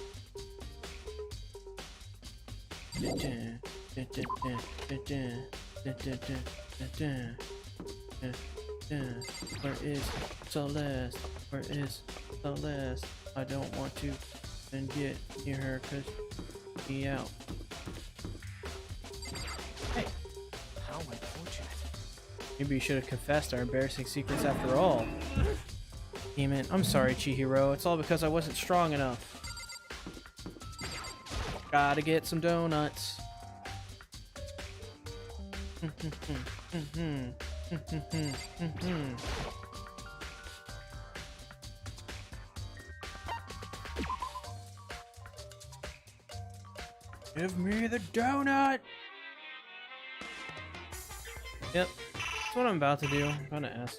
Where is Celeste? Where is Celeste? I don't want to then get near her cause she out. Hey, How unfortunate. maybe you should have confessed our embarrassing secrets after all. Damn it, I'm sorry, Chihiro. It's all because I wasn't strong enough. Gotta get some donuts. Give me the donut! Yep, that's what I'm about to do. I'm gonna ask.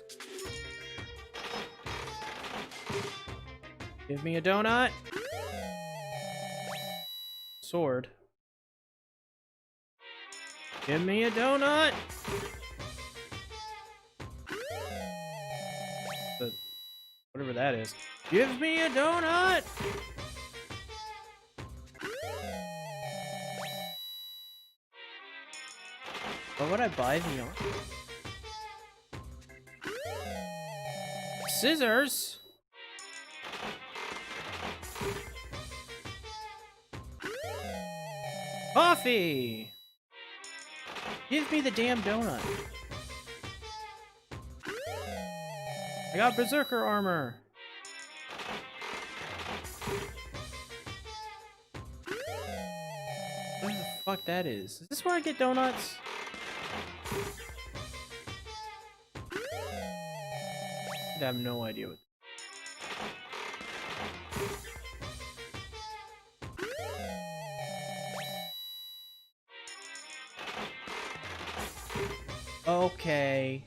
Give me a donut! Sword. Give me a donut! Whatever that is. Give me a donut! What would I buy the scissors? Coffee! Give me the damn donut. I got berserker armor. What the fuck that is? Is this where I get donuts? I have no idea what. Okay.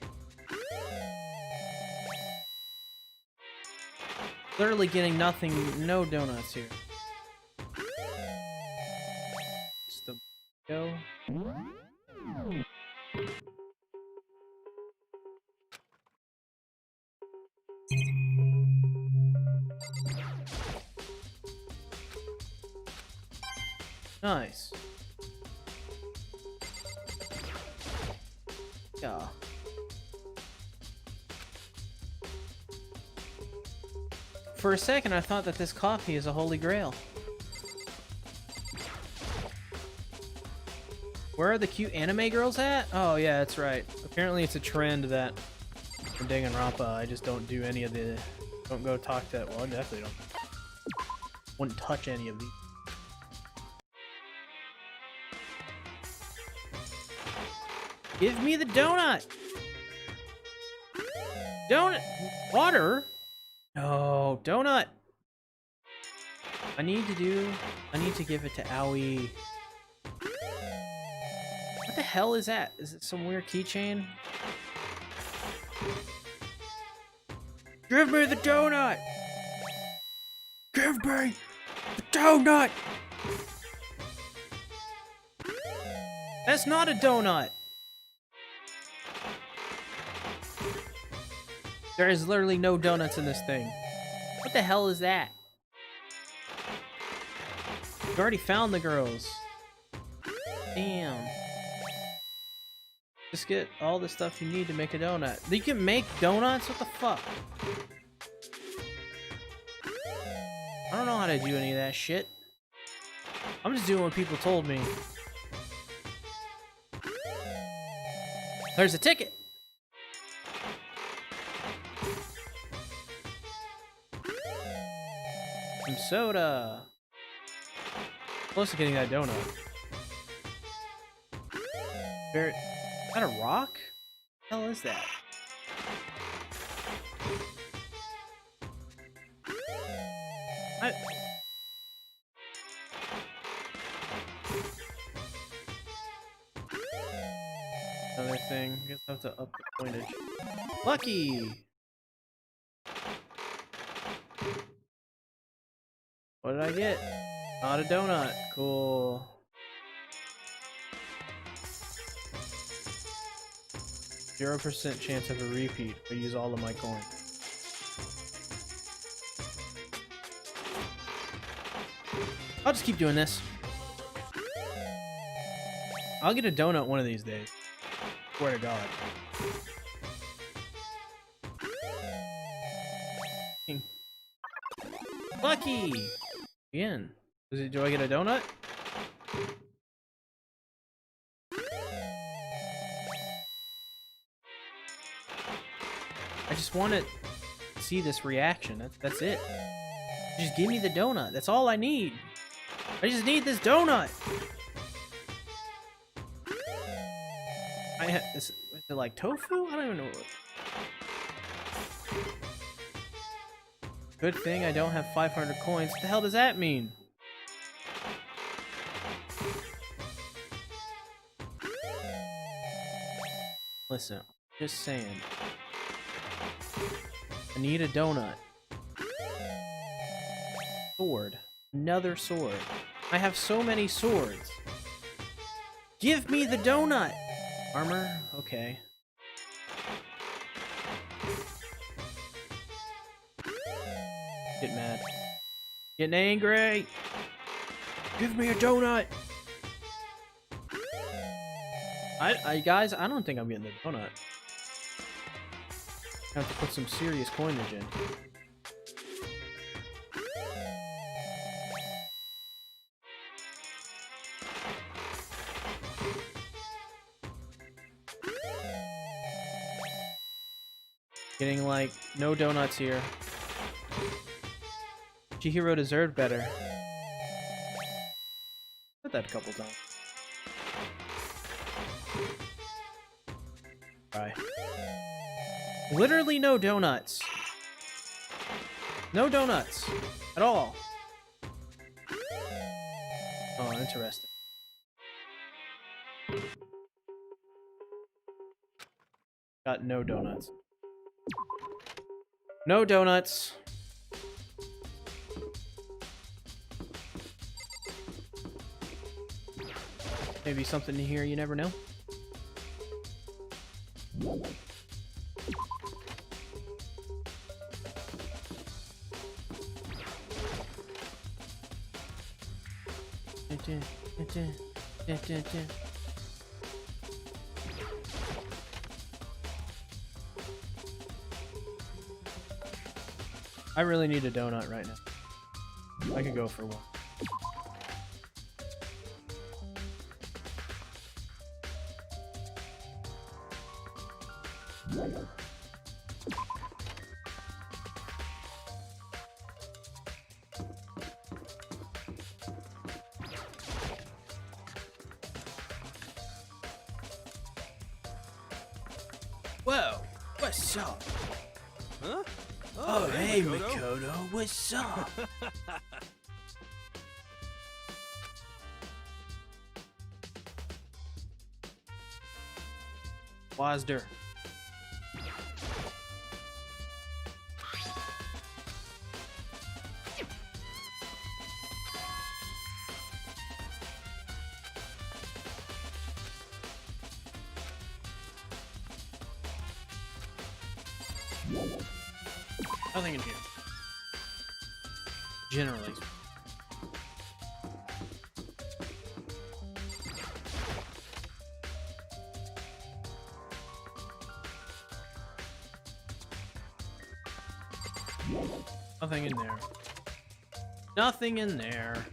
Literally getting nothing, no donuts here. Just a go. Nice. Yeah. For a second, I thought that this coffee is a holy grail. Where are the cute anime girls at? Oh yeah, that's right. Apparently it's a trend that in Danganronpa, I just don't do any of the... Don't go talk to... Well, I definitely don't. Wouldn't touch any of these. Give me the donut! Donut! Water? No, donut! I need to give it to Owie. What the hell is that? Is it some weird keychain? Give me the donut! Give me the donut! That's not a donut! There is literally no donuts in this thing. What the hell is that? You already found the girls. Damn. Just get all the stuff you need to make a donut. You can make donuts? What the fuck? I don't know how to do any of that shit. I'm just doing what people told me. There's a ticket. Some soda. Close to getting that donut. Is that a rock? What the hell is that? Another thing. I guess I have to up the pointage. Lucky! What did I get? Not a donut. Cool. %0 chance of a repeat if I use all of my coins. I'll just keep doing this. I'll get a donut one of these days. Swear to God. Lucky! Again. Do I get a donut? I just want to see this reaction. That's it. Just give me the donut. That's all I need. I just need this donut. Is it like tofu? I don't even know. Good thing I don't have 500 coins. What the hell does that mean? Listen, just saying. I need a donut. Sword. Another sword. I have so many swords. Give me the donut! Armor? Okay. Get mad. Getting angry! Give me a donut! Guys, I don't think I'm getting the donut. I have to put some serious coinage in. Getting like no donuts here. Chihiro deserved better. Said that a couple times. Try. Literally no donuts. No donuts at all. Oh, interesting. Got no donuts. No donuts. Maybe something in here, you never know. I really need a donut right now. I could go for one. Whoa, what's up? Huh? Oh, hey, Mikoto, what's up? Wazder. Nothing in here. Generally. Nothing in there. Nothing in there.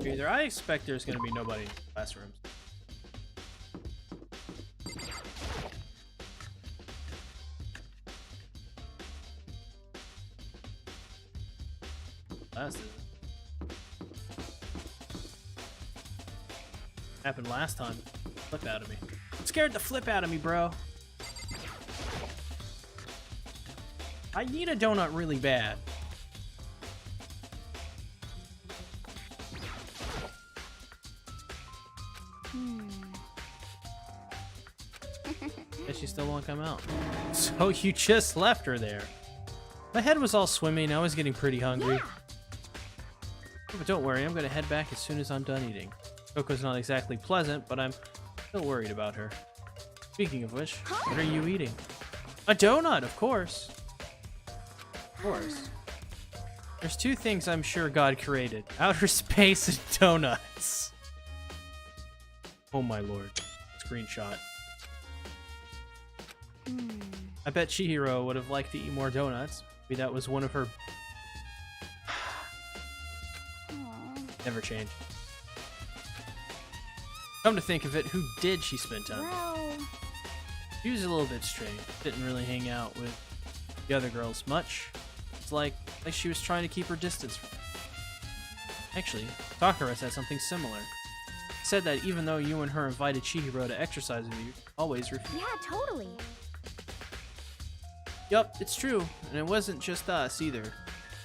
Either I expect there's gonna be nobody in the classrooms. Last isn't. Happened last time. Flip out of me. Scared the flip out of me, bro. I need a donut really bad. Guess she still won't come out. So you just left her there. My head was all swimming. I was getting pretty hungry. But don't worry, I'm gonna head back as soon as I'm done eating. Coco's not exactly pleasant, but I'm still worried about her. Speaking of which, what are you eating? A donut, of course. Of course. There's two things I'm sure God created. Outer space and donuts. Oh my lord. Screenshot. I bet Chihiro would have liked to eat more donuts. Maybe that was one of her... Never changed. Come to think of it, who did she spend time with? She was a little bit strange. Didn't really hang out with the other girls much. It's like she was trying to keep her distance from them. Actually, Sakura said something similar. Said that even though you and her invited Chihiro to exercise with you, always refused. Yeah, totally. Yup, it's true. And it wasn't just us either.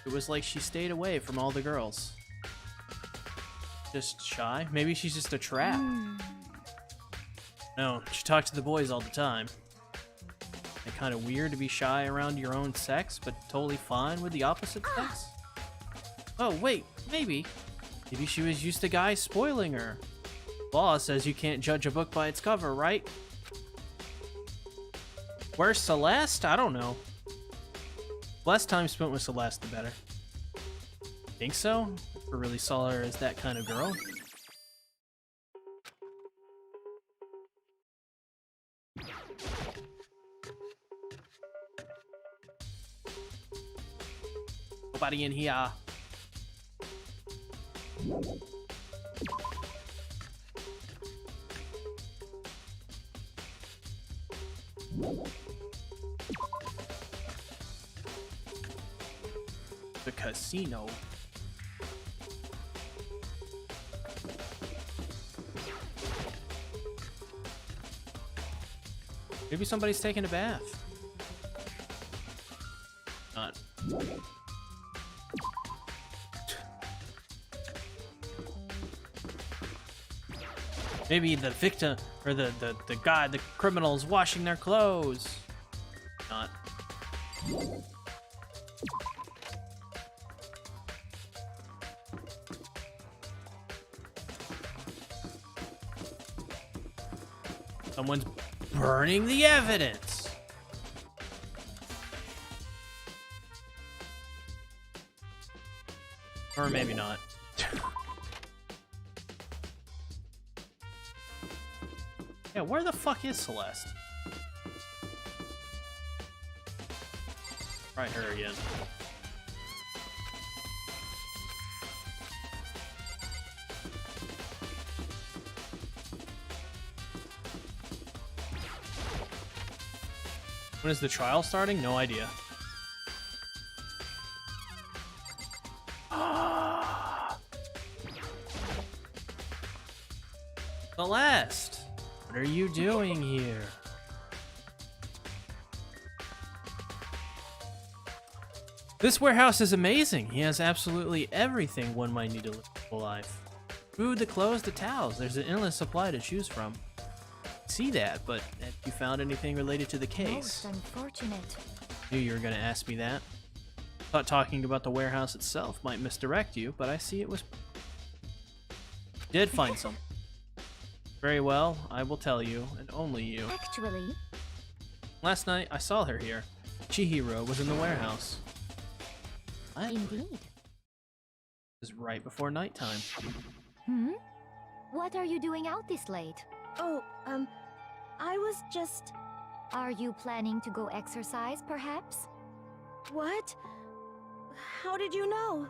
It was like she stayed away from all the girls. Just shy? Maybe she's just a trap. No, she talked to the boys all the time. And kind of weird to be shy around your own sex, but totally fine with the opposite sex? Oh, wait, maybe. Maybe she was used to guys spoiling her. Law says you can't judge a book by its cover, right? Where's Celeste? I don't know. Less time spent with Celeste, the better. Think so? I really saw her as that kind of girl. Nobody in here. The casino. Maybe somebody's taking a bath. Not. Maybe the victim or the guy, the criminal's washing their clothes. Not. Someone's burning the evidence. Or maybe not. Yeah, where the fuck is Celeste? Try her again. When is the trial starting? No idea. Celeste, what are you doing here? This warehouse is amazing. He has absolutely everything one might need to live a life. Food, the clothes, the towels. There's an endless supply to choose from. See that, but have you found anything related to the case? Most unfortunate. Knew you were gonna ask me that. Thought talking about the warehouse itself might misdirect you, but I see it was... Did find some. Very well, I will tell you, and only you. Actually, Last night, I saw her here. Chihiro was in the warehouse. What? indeed. It was right before nighttime. Hmm? What are you doing out this late? Oh, I was just... Are you planning to go exercise, perhaps? What? How did you know?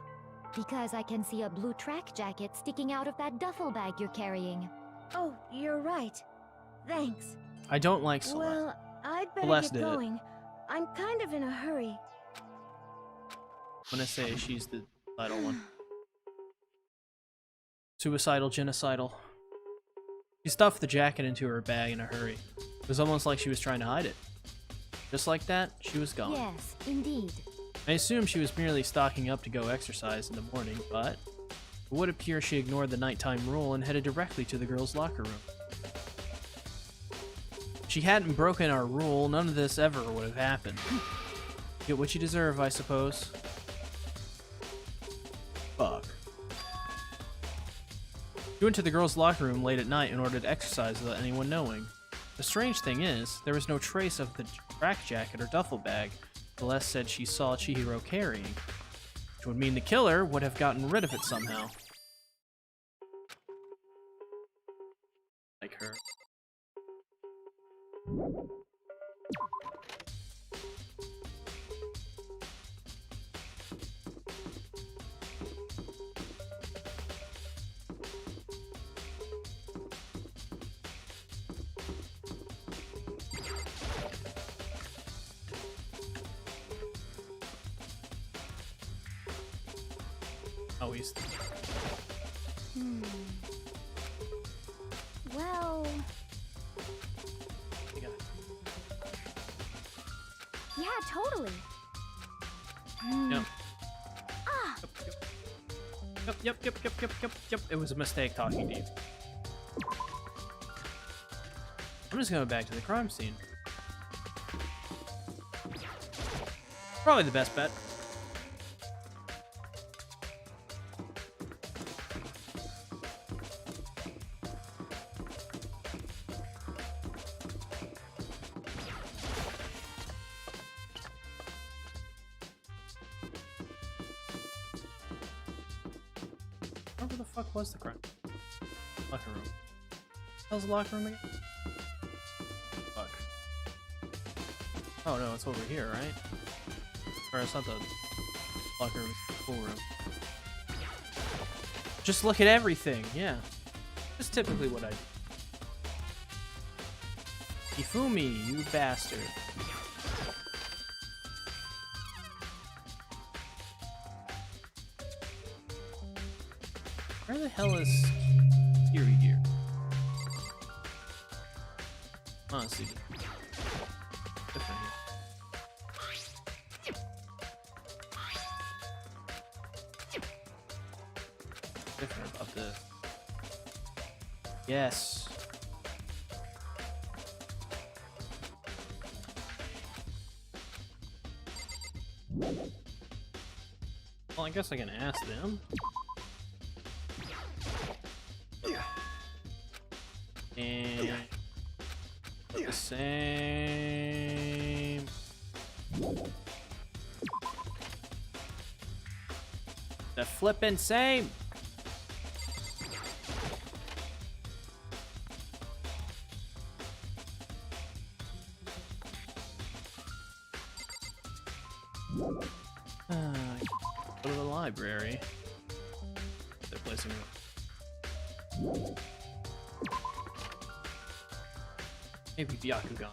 Because I can see a blue track jacket sticking out of that duffel bag you're carrying. Oh, you're right. Thanks. I don't like Celeste. Well, I'd better Celeste get did it. going. I'm kind of in a hurry. I'm gonna say she's the title one. Suicidal, genocidal. She stuffed the jacket into her bag in a hurry. It was almost like she was trying to hide it. Just like that, she was gone. Yes, indeed. I assumed she was merely stocking up to go exercise in the morning, but it would appear she ignored the nighttime rule and headed directly to the girls' locker room. If she hadn't broken our rule, none of this ever would have happened. Get what you deserve, I suppose. Fuck. She went to the girls' locker room late at night in order to exercise without anyone knowing. The strange thing is, there was no trace of the track jacket or duffel bag Celeste said she saw Chihiro carrying, which would mean the killer would have gotten rid of it somehow. Like her. Oh, he's... Well, he got it. yeah, totally. Yep. Ah, Yep. It was a mistake talking to you. I'm just going back to the crime scene. Probably the best bet. Where the fuck was the crime? Locker room. How's the locker room again? Fuck. Oh no, it's over here, right? Or it's not the locker room, it's the pool room. Just look at everything, yeah. That's typically what I do. Ifumi, you bastard. Where the hell is Kiri gear? Honestly, different here. Different about this. Yes. Well, I guess I can ask them. And the same. The flippin' same. Go to the library. They're placing it. Maybe Byakugan.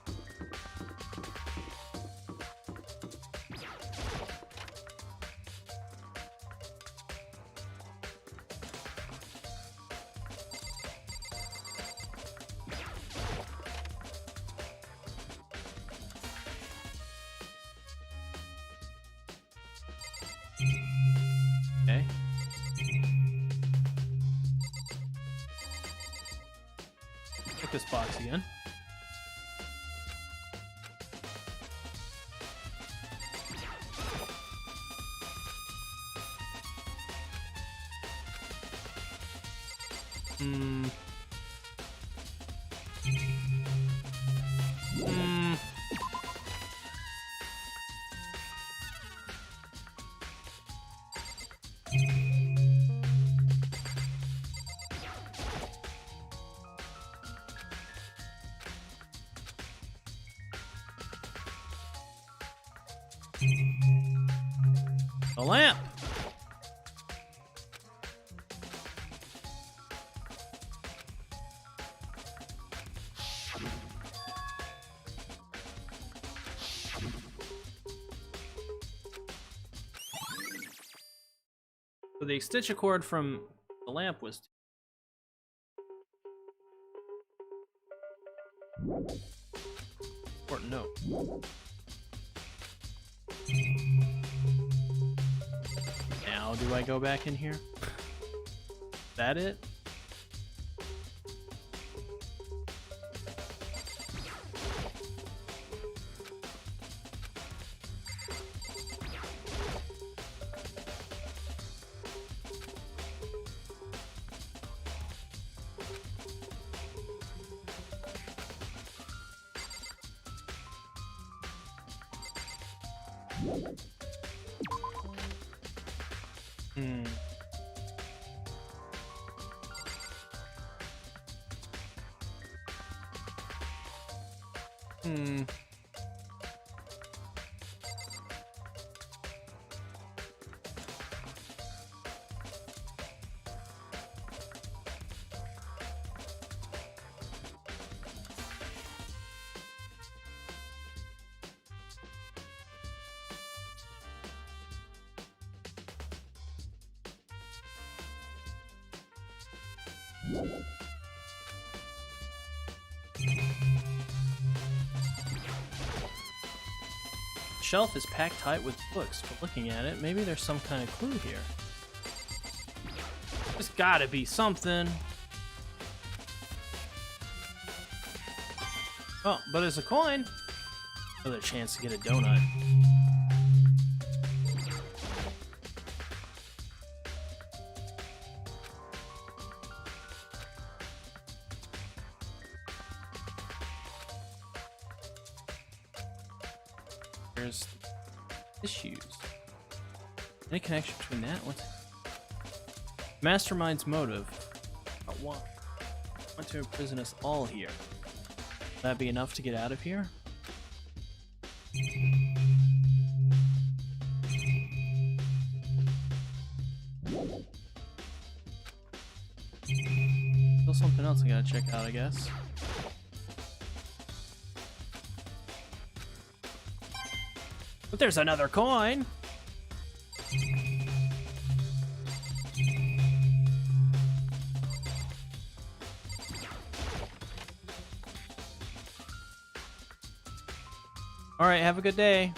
Okay. Check this box again. The lamp! So the extension cord from the lamp was... Important note. Now, do I go back in here? Is that it? Hmm. Hmm. Shelf is packed tight with books, but looking at it, maybe there's some kind of clue here. There's gotta be something. Oh, but there's a coin. Another chance to get a donut. There's issues. Any connection between that? What's Mastermind's motive? Want to imprison us all here. Will that be enough to get out of here? Still something else I gotta check out, I guess. But there's another coin! Alright, have a good day.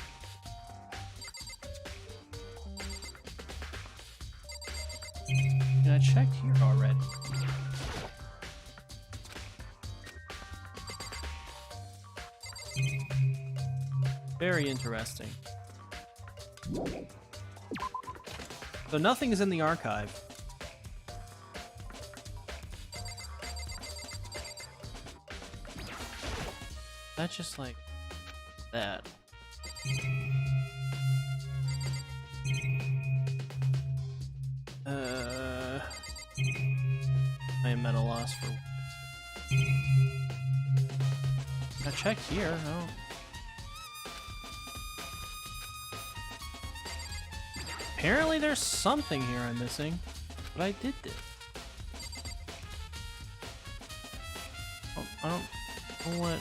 And I checked here already. Very interesting. So nothing is in the archive. That's just like that. I am at a loss for. I checked here. Oh. Apparently there's something here I'm missing, but I did this. Oh, I don't know what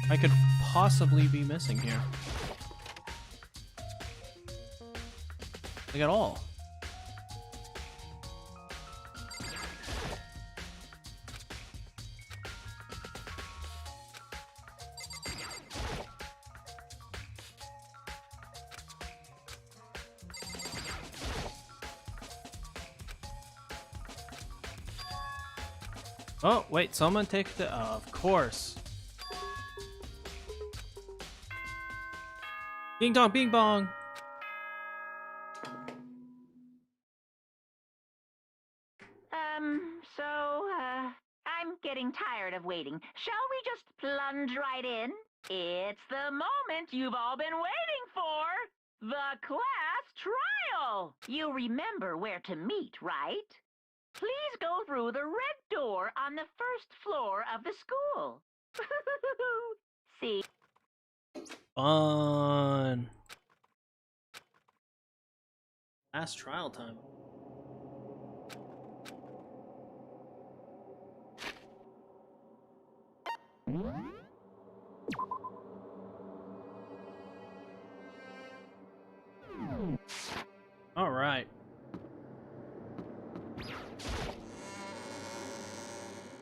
I could possibly be missing here. Like at all. Oh, wait, someone take the... of course. Ding dong, bing bong. I'm getting tired of waiting. Shall we just plunge right in? It's the moment you've all been waiting for. The class trial. You remember where to meet, right? Please go through the red door on the first floor of the school. See? Fun. Last trial time. All right.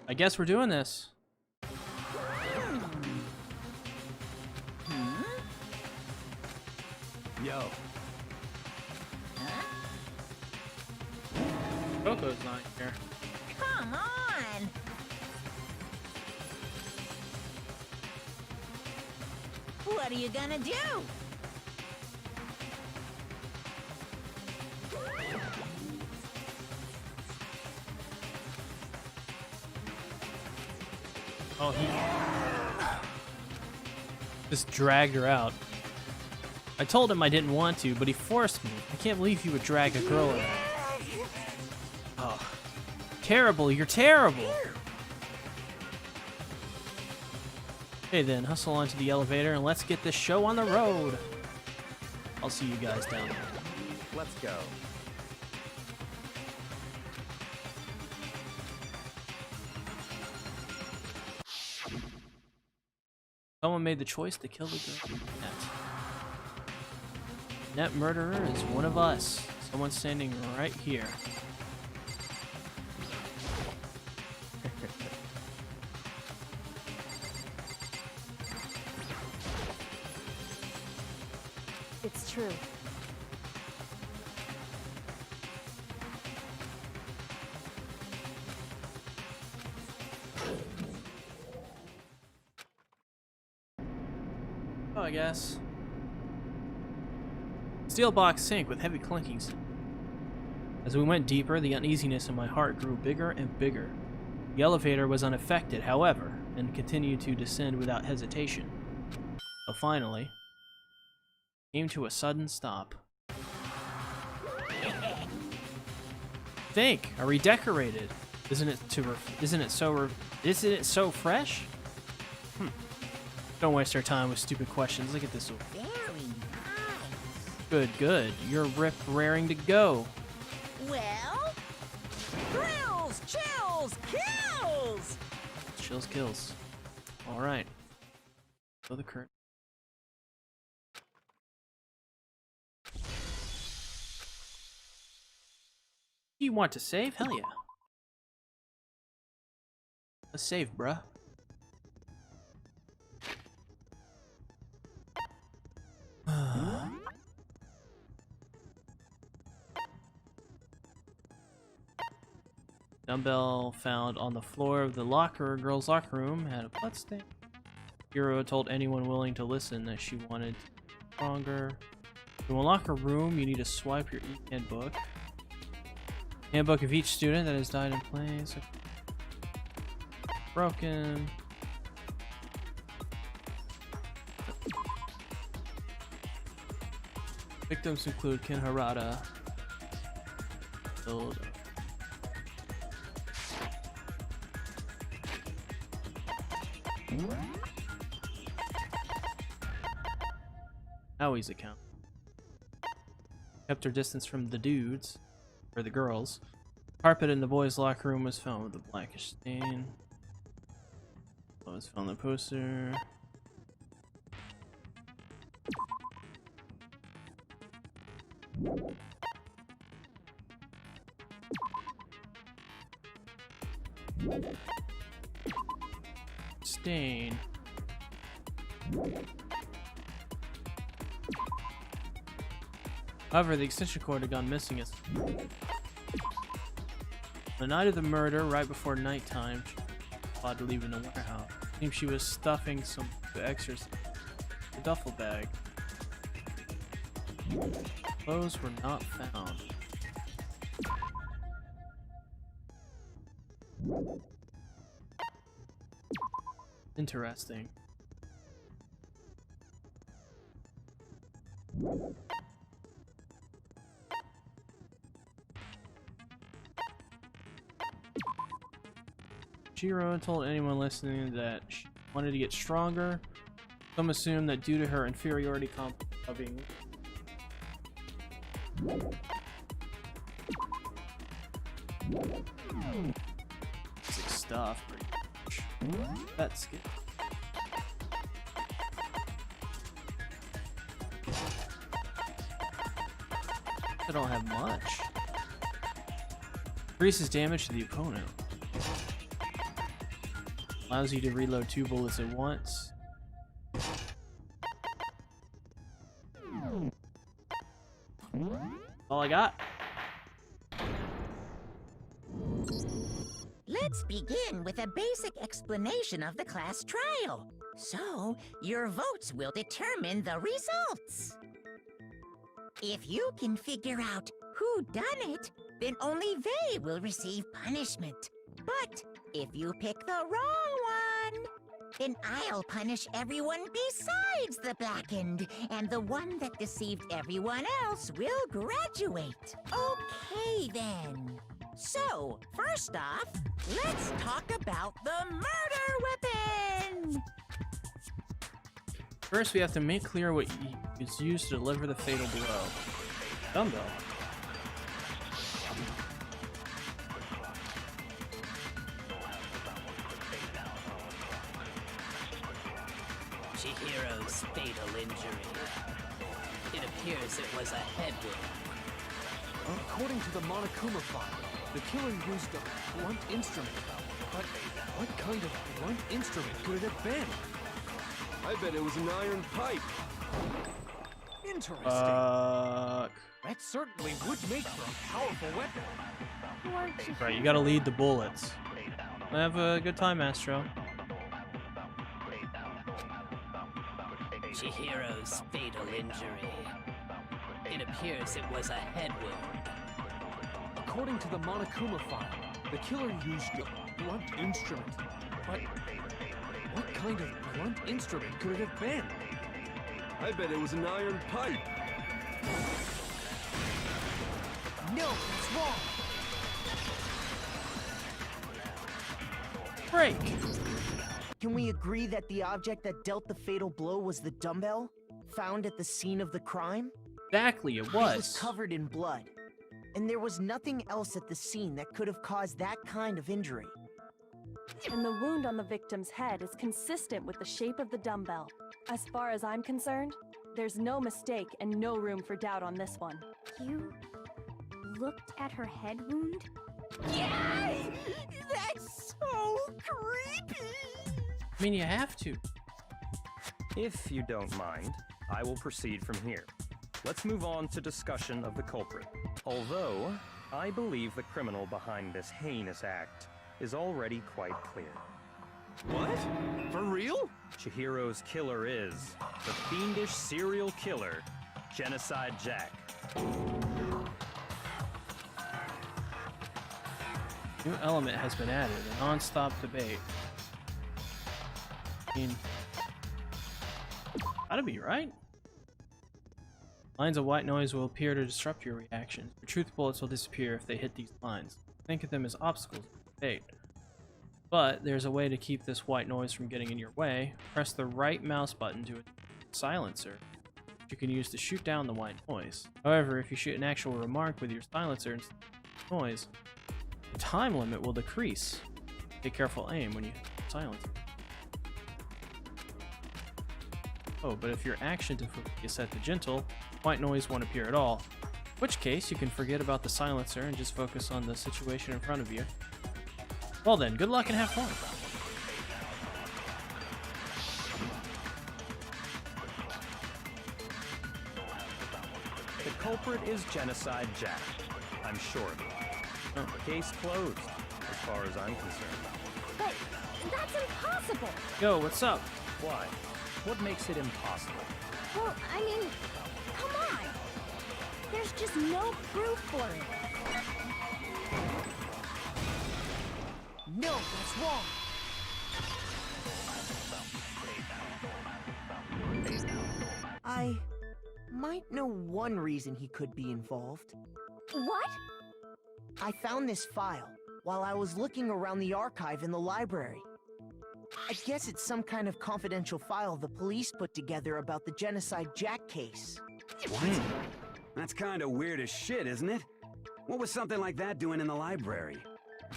I guess we're doing this. Yo. Coco's not here. Come on! What are you gonna do? Oh, he just dragged her out. I told him I didn't want to, but he forced me. I can't believe you would drag a girl around. Oh, terrible! You're terrible. Okay then, hustle onto the elevator and let's get this show on the road. I'll see you guys down there. Let's go. Someone made the choice to kill the girl. Net murderer is one of us. Someone standing right here. It's true. Oh, I guess. Steel box sink with heavy clinking sound. As we went deeper, the uneasiness in my heart grew bigger and bigger. The elevator was unaffected, however, and continued to descend without hesitation. So finally, came to a sudden stop. Think, are redecorated? Isn't it so fresh? Don't waste our time with stupid questions. Look at this one. Very nice. Good. You're raring to go. Well, thrills, chills, kills! Chills kills. Alright. Go the curtain. You want to save? Hell yeah. Let's save, bruh. Dumbbell found on the floor of the girls' locker room had a blood stain. Hero told anyone willing to listen that she wanted stronger. To unlock a room, you need to swipe your handbook. Handbook of each student that has died in place. Broken. Victims include Ken Harada. Killed. Howie's account. Kept her distance from the dudes, or the girls. Carpet in the boys' locker room was found with a blackish stain. Was found the poster. Stain. However, the extension cord had gone missing. The night of the murder, right before nighttime, she was to leave in the warehouse. Seems she was stuffing some extras in a duffel bag. Clothes were not found. Interesting. Jiro told anyone listening that she wanted to get stronger. Some assume that due to her inferiority complex of being Basic stuff, pretty much. That's good. I don't have much. Increases damage to the opponent. Allows you to reload 2 bullets at once. All I got. Let's begin with a basic explanation of the class trial. So, your votes will determine the results. If you can figure out who done it, then only they will receive punishment. But if you pick the wrong one, then I'll punish everyone besides the blackened, and the one that deceived everyone else will graduate. Okay, then. So, first off, let's talk about the murder weapon! First, we have to make clear what is used to deliver the fatal blow. Dumbbell. Chihiro's fatal injury. It appears it was a head wound. According to the Monokuma file, the killer used a blunt instrument. But what kind of blunt instrument could it have been? I bet it was an iron pipe. Interesting. That certainly would make for a powerful weapon. Right, you gotta lead the bullets. Have a good time, Astro. Chihiro's fatal injury. It appears it was a head wound. According to the Monokuma file, the killer used a blunt instrument. But what kind of blunt instrument could it have been? I bet it was an iron pipe. No, that's wrong. Break. Can we agree that the object that dealt the fatal blow was the dumbbell found at the scene of the crime? Exactly, it It was. was covered in blood, and there was nothing else at the scene that could have caused that kind of injury. And the wound on the victim's head is consistent with the shape of the dumbbell. As far as I'm concerned, there's no mistake and no room for doubt on this one. You looked at her head wound? Yay! That's so creepy! I mean, you have to. If you don't mind, I will proceed from here. Let's move on to discussion of the culprit. Although, I believe the criminal behind this heinous act is already quite clear. What? For real? Chihiro's killer is the fiendish serial killer, Genocide Jack. New element has been added, a non-stop debate. I mean, gotta be right. Lines of white noise will appear to disrupt your reactions. Your truth bullets will disappear if they hit these lines. Think of them as obstacles in the debate. But there's a way to keep this white noise from getting in your way. Press the right mouse button to a silencer, which you can use to shoot down the white noise. However, if you shoot an actual remark with your silencer instead of noise, the time limit will decrease. Take careful aim when you silence. Oh, but if your action difficulty is set to gentle, white noise won't appear at all. In which case, you can forget about the silencer and just focus on the situation in front of you. Well then, good luck and have fun. The culprit is Genocide Jack. I'm sure of it. Oh. Case closed, as far as I'm concerned. But that's impossible! Yo, what's up? Why? What makes it impossible? Well, I mean, come on! There's just no proof for it. No, that's wrong! I might know one reason he could be involved. What? I found this file while I was looking around the archive in the library. I guess it's some kind of confidential file the police put together about the Genocide Jack case. What? That's kind of weird as shit, isn't it? What was something like that doing in the library?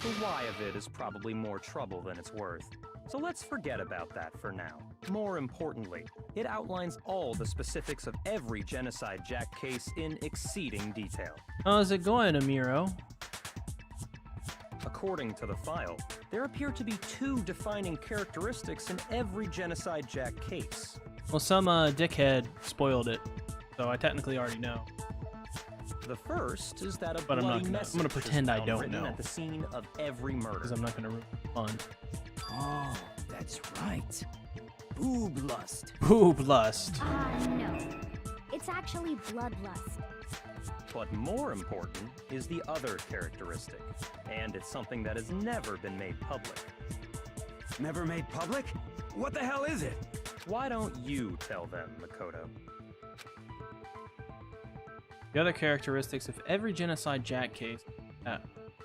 The why of it is probably more trouble than it's worth. So let's forget about that for now. More importantly, it outlines all the specifics of every Genocide Jack case in exceeding detail. How's it going, Amiro? According to the file, there appear to be 2 defining characteristics in every Genocide Jack case. Well, some dickhead spoiled it, so I technically already know. The first is that a But I'm bloody not message gonna pretend is I found don't written know. at the scene of every murder. Because I'm not gonna ruin the fun. Oh, that's right. Boob lust. Boob lust. No. It's actually bloodlust. But more important is the other characteristic, and it's something that has never been made public. Never made public? What the hell is it? Why don't you tell them, Makoto? The other characteristics of every Genocide Jack case,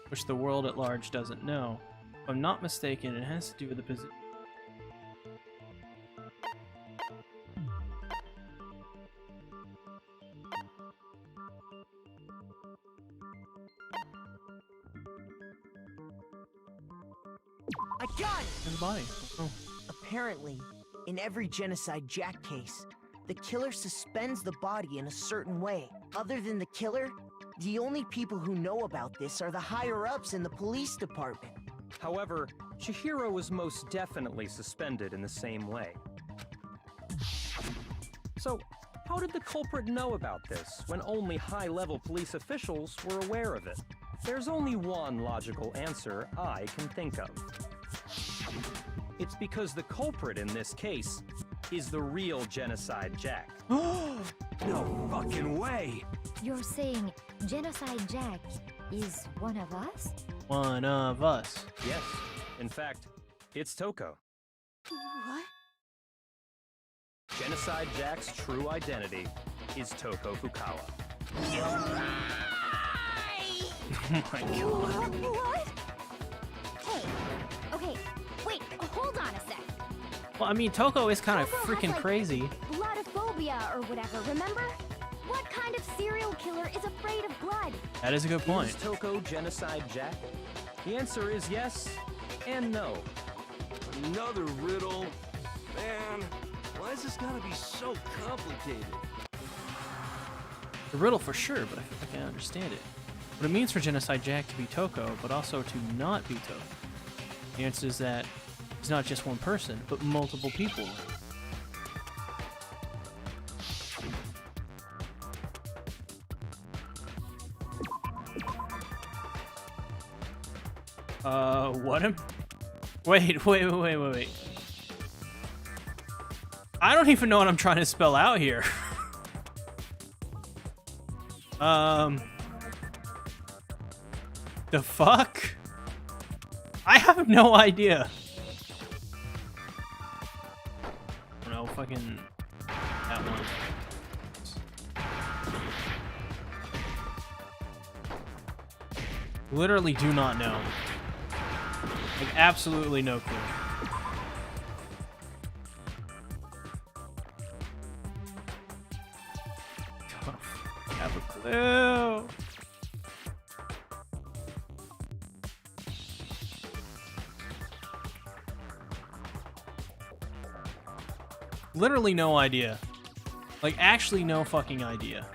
which the world at large doesn't know. If I'm not mistaken, it has to do with the position. I got it! His body. Oh. Apparently, in every Genocide Jack case, the killer suspends the body in a certain way. Other than the killer, the only people who know about this are the higher-ups in the police department. However, Chihiro was most definitely suspended in the same way. So, how did the culprit know about this when only high-level police officials were aware of it? There's only one logical answer I can think of. It's because the culprit in this case is the real Genocide Jack. No fucking way! You're saying Genocide Jack is one of us? One of us. Yes, in fact, it's Toko. What? Genocide Jack's true identity is Toko Fukawa. Oh my god. What? Hey, okay, wait, hold on a sec. Well, I mean, Toko is kind of Toko has, freaking like, crazy. Bloodophobia or whatever, remember? What kind of serial killer is afraid of blood? That is a good point. Is Toko Genocide Jack? The answer is yes and no. Another riddle? Man, why is this gotta be so complicated? The riddle for sure, but I feel like I understand it. What it means for Genocide Jack to be Toko, but also to not be Toko. The answer is that he's not just one person, but multiple people. What am... Wait. I don't even know what I'm trying to spell out here. The fuck? I have no idea. No, fucking... that one. Literally do not know. Like, absolutely no clue. Don't have a clue. Literally no idea. Like, actually no fucking idea.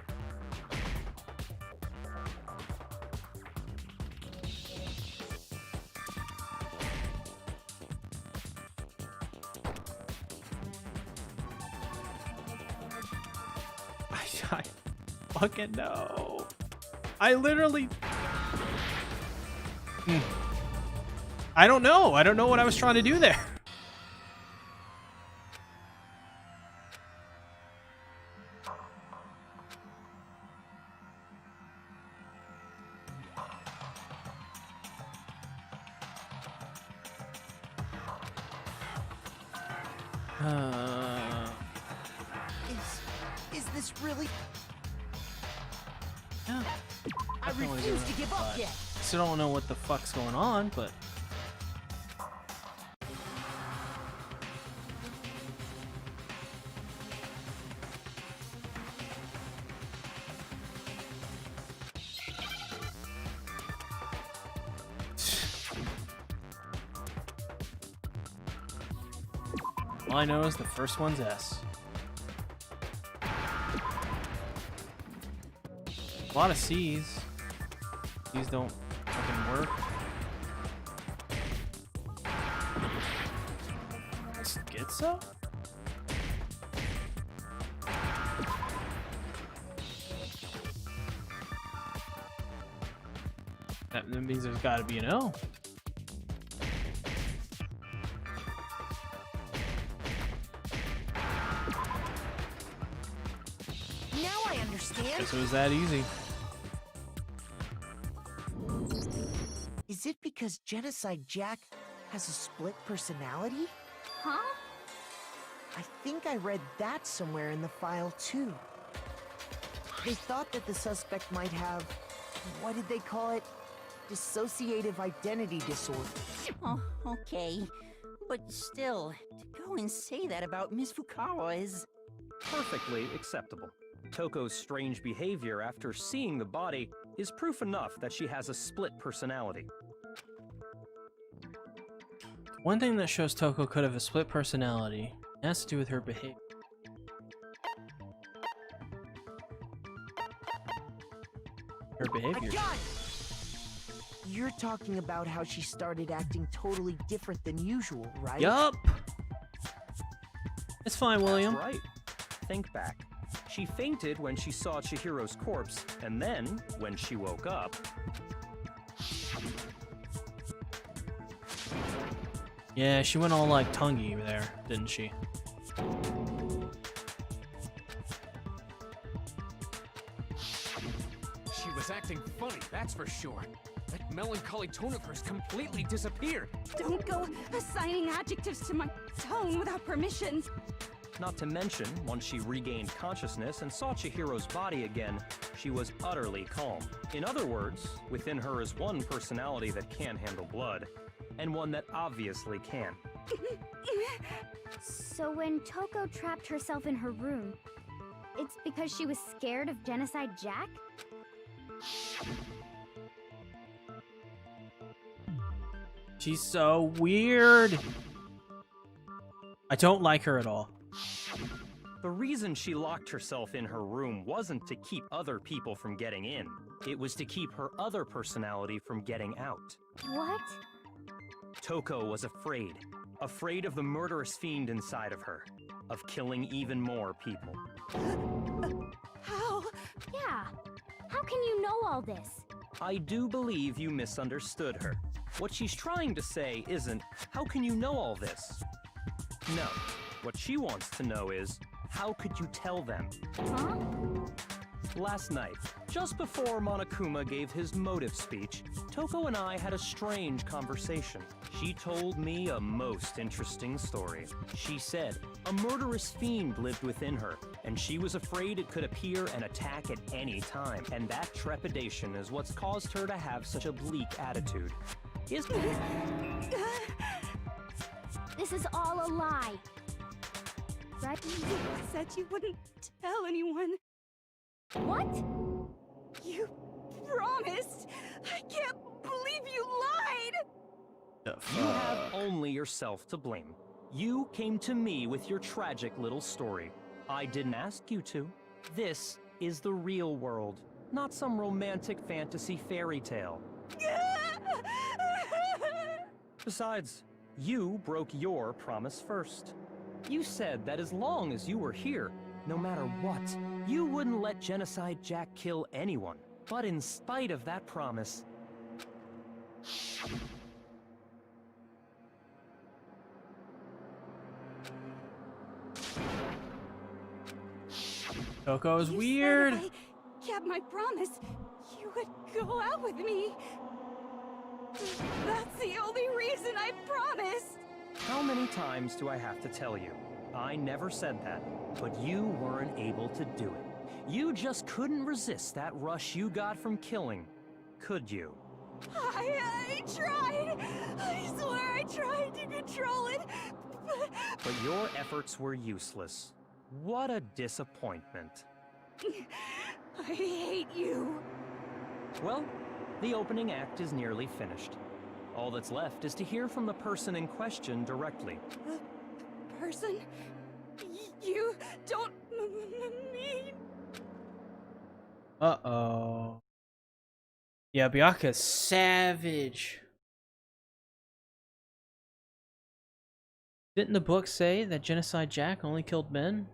I fucking know. I literally... I don't know. I don't know what I was trying to do there. Is this really? Yeah. I Definitely refuse doing to give it, up but yet. Still don't know what the fuck's going on, but... All I know is the first one's S. A lot of C's. These don't fucking work. Schizo? That means there's gotta be an L. Now I understand. Guess it was that easy. Is it because Genocide Jack has a split personality? Huh? I think I read that somewhere in the file, too. They thought that the suspect might have, what did they call it? Dissociative identity disorder. Oh, okay. But still, to go and say that about Miss Fukawa is... Perfectly acceptable. Toko's strange behavior after seeing the body is proof enough that she has a split personality. One thing that shows Toko could have a split personality has to do with her behavior. Her behavior. You're talking about how she started acting totally different than usual, right? Yup. It's fine, William. That's right. Think back. She fainted when she saw Chihiro's corpse, and then, when she woke up... Yeah, she went all like tonguey there, didn't she? She was acting funny, that's for sure. That melancholy tone of hers completely disappeared. Don't go assigning adjectives to my tone without permission. Not to mention, once she regained consciousness and saw Chihiro's body again, she was utterly calm. In other words, within her is one personality that can handle blood, and one that obviously can. So when Toko trapped herself in her room, it's because she was scared of Genocide Jack? She's so weird. I don't like her at all. The reason she locked herself in her room wasn't to keep other people from getting in. It was to keep her other personality from getting out. What? Toko was afraid. Afraid of the murderous fiend inside of her. Of killing even more people. How? Yeah. How can you know all this? I do believe you misunderstood her. What she's trying to say isn't, how can you know all this? No. What she wants to know is, how could you tell them? Huh? Last night, just before Monokuma gave his motive speech, Toko and I had a strange conversation. She told me a most interesting story. She said a murderous fiend lived within her, and she was afraid it could appear and attack at any time. And that trepidation is what's caused her to have such a bleak attitude. Isn't it? This is all a lie. Right? You said you wouldn't tell anyone. What? You promised! I can't believe you lied! You have only yourself to blame. You came to me with your tragic little story. I didn't ask you to. This is the real world, not some romantic fantasy fairy tale. Besides, you broke your promise first. You said that as long as you were here, no matter what, you wouldn't let Genocide Jack kill anyone. But in spite of that promise... Toko is You weird. said if I kept my promise, you would go out with me. That's the only reason I promised. How many times do I have to tell you? I never said that, but you weren't able to do it. You just couldn't resist that rush you got from killing, could you? I tried. I swear I tried to control it. But your efforts were useless. What a disappointment. I hate you. Well, the opening act is nearly finished. All that's left is to hear from the person in question directly. The person? You don't mean... Uh-oh. Yeah, Byaku's savage. Didn't the book say that Genocide Jack only killed men?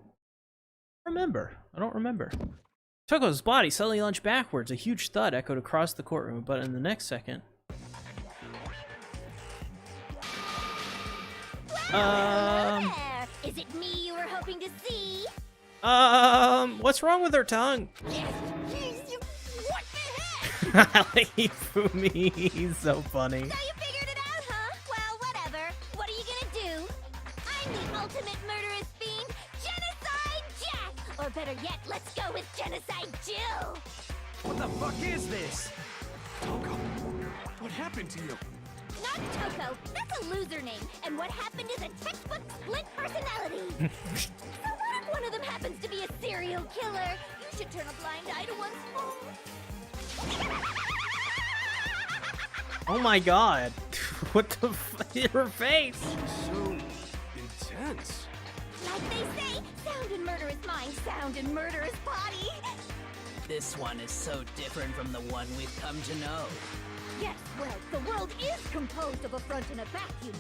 I don't remember. Toko's body suddenly lunged backwards. A huge thud echoed across the courtroom, but in the next second... Is it me you were hoping to see? What's wrong with her tongue? What the heck? Fumi, he's so funny. So you figured it out, huh? Well, whatever. What are you gonna do? I'm the ultimate murderous fiend, Genocide Jack! Or better yet, let's go with Genocide Jill! What the fuck is this? Toko, what happened to you? Not Toko, that's a loser name, and what happened is a textbook split personality. So what if one of them happens to be a serial killer? You should turn a blind eye to one's faults. Oh my god. What the f- her face? So intense. Like they say, sound in murderous mind, sound in murderous body. This one is so different from the one we've come to know. Yes, well, the world is composed of a front and a back, you know.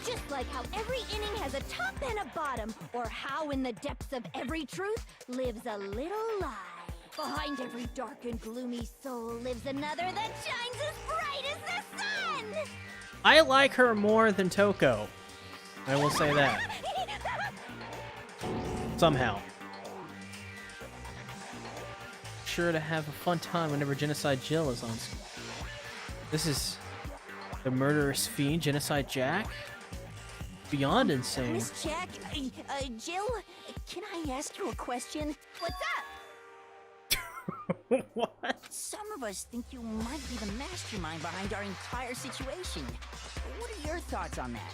Just like how every inning has a top and a bottom, or how in the depths of every truth lives a little lie. Behind every dark and gloomy soul lives another that shines as bright as the sun! I like her more than Toko. I will say that. Somehow. Sure to have a fun time whenever Genocide Jill is on screen. This is the murderous fiend, Genocide Jack? Beyond insane. Miss Jack, Jill, can I ask you a question? What's up? What? Some of us think you might be the mastermind behind our entire situation. What are your thoughts on that?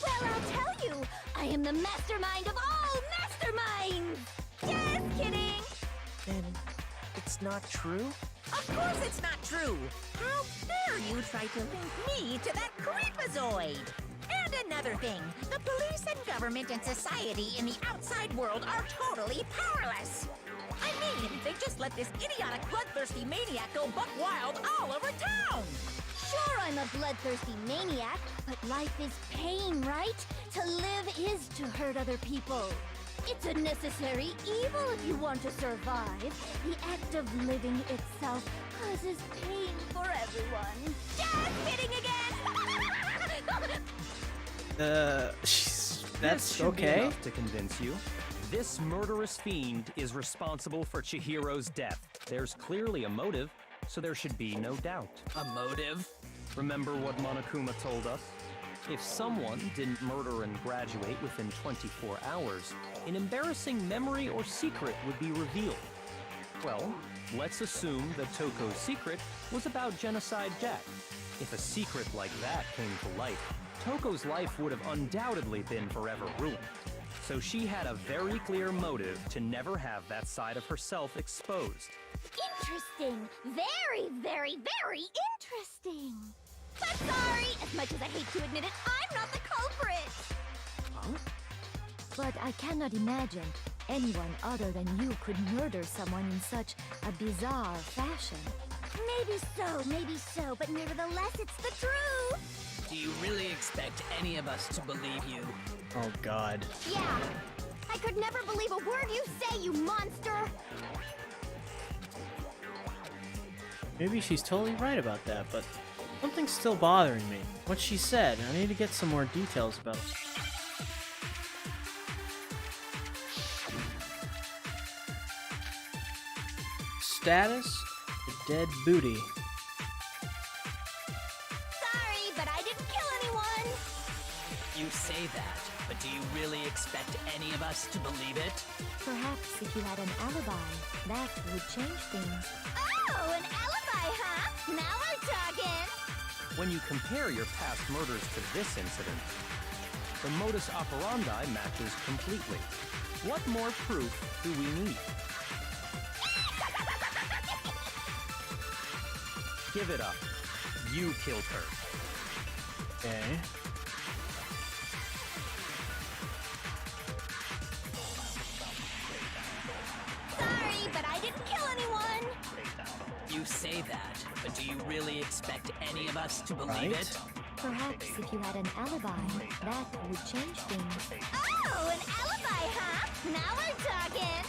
Well, I'll tell you, I am the mastermind of all masterminds! Just kidding! Then it's not true? Of course it's not true! How dare you try to link me to that creepazoid! And another thing, the police and government and society in the outside world are totally powerless! I mean, they just let this idiotic bloodthirsty maniac go buck wild all over town! Sure, I'm a bloodthirsty maniac, but life is pain, right? To live is to hurt other people. It's a necessary evil if you want to survive. The act of living itself causes pain for everyone. Just kidding again! This That's should be okay. enough to convince you. This murderous fiend is responsible for Chihiro's death. There's clearly a motive, so there should be no doubt. A motive? Remember what Monokuma told us? If someone didn't murder and graduate within 24 hours, an embarrassing memory or secret would be revealed. Well, let's assume that Toko's secret was about Genocide Jack. If a secret like that came to light, Toko's life would have undoubtedly been forever ruined. So she had a very clear motive to never have that side of herself exposed. Interesting. Very, very, very interesting. But sorry, as much as I hate to admit it, I'm not the culprit. Huh? But I cannot imagine anyone other than you could murder someone in such a bizarre fashion. Maybe so, but nevertheless, it's the truth. Do you really expect any of us to believe you? Oh god. Yeah. I could never believe a word you say, you monster. Maybe she's totally right about that, but something's still bothering me. What she said, I need to get some more details about it. Status? The dead booty. Sorry, but I didn't kill anyone. You say that, but do you really expect any of us to believe it? Perhaps if you had an alibi, that would change things. Oh, an alibi, huh? Now we're talking. When you compare your past murders to this incident, the modus operandi matches completely. What more proof do we need? Give it up. You killed her. Okay. You say that, but do you really expect any of us to believe Right. it? Perhaps if you had an alibi, that would change things. Oh, an alibi, huh? Now we're talking.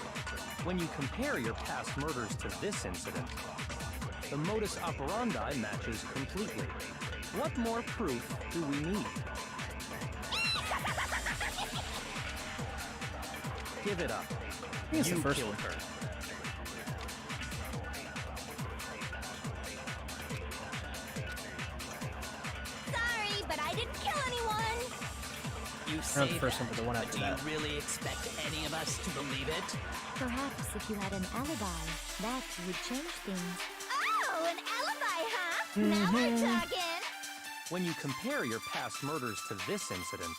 When you compare your past murders to this incident, the modus operandi matches completely. What more proof do we need? Give it up. I think it's the first killed one. her. Sorry, but I didn't kill anyone. You Not say the first one, that, but the one but after do that. you really expect any of us to believe it? Perhaps if you had an alibi, that would change things. Oh, an alibi, huh? Now we're talking. When you compare your past murders to this incident,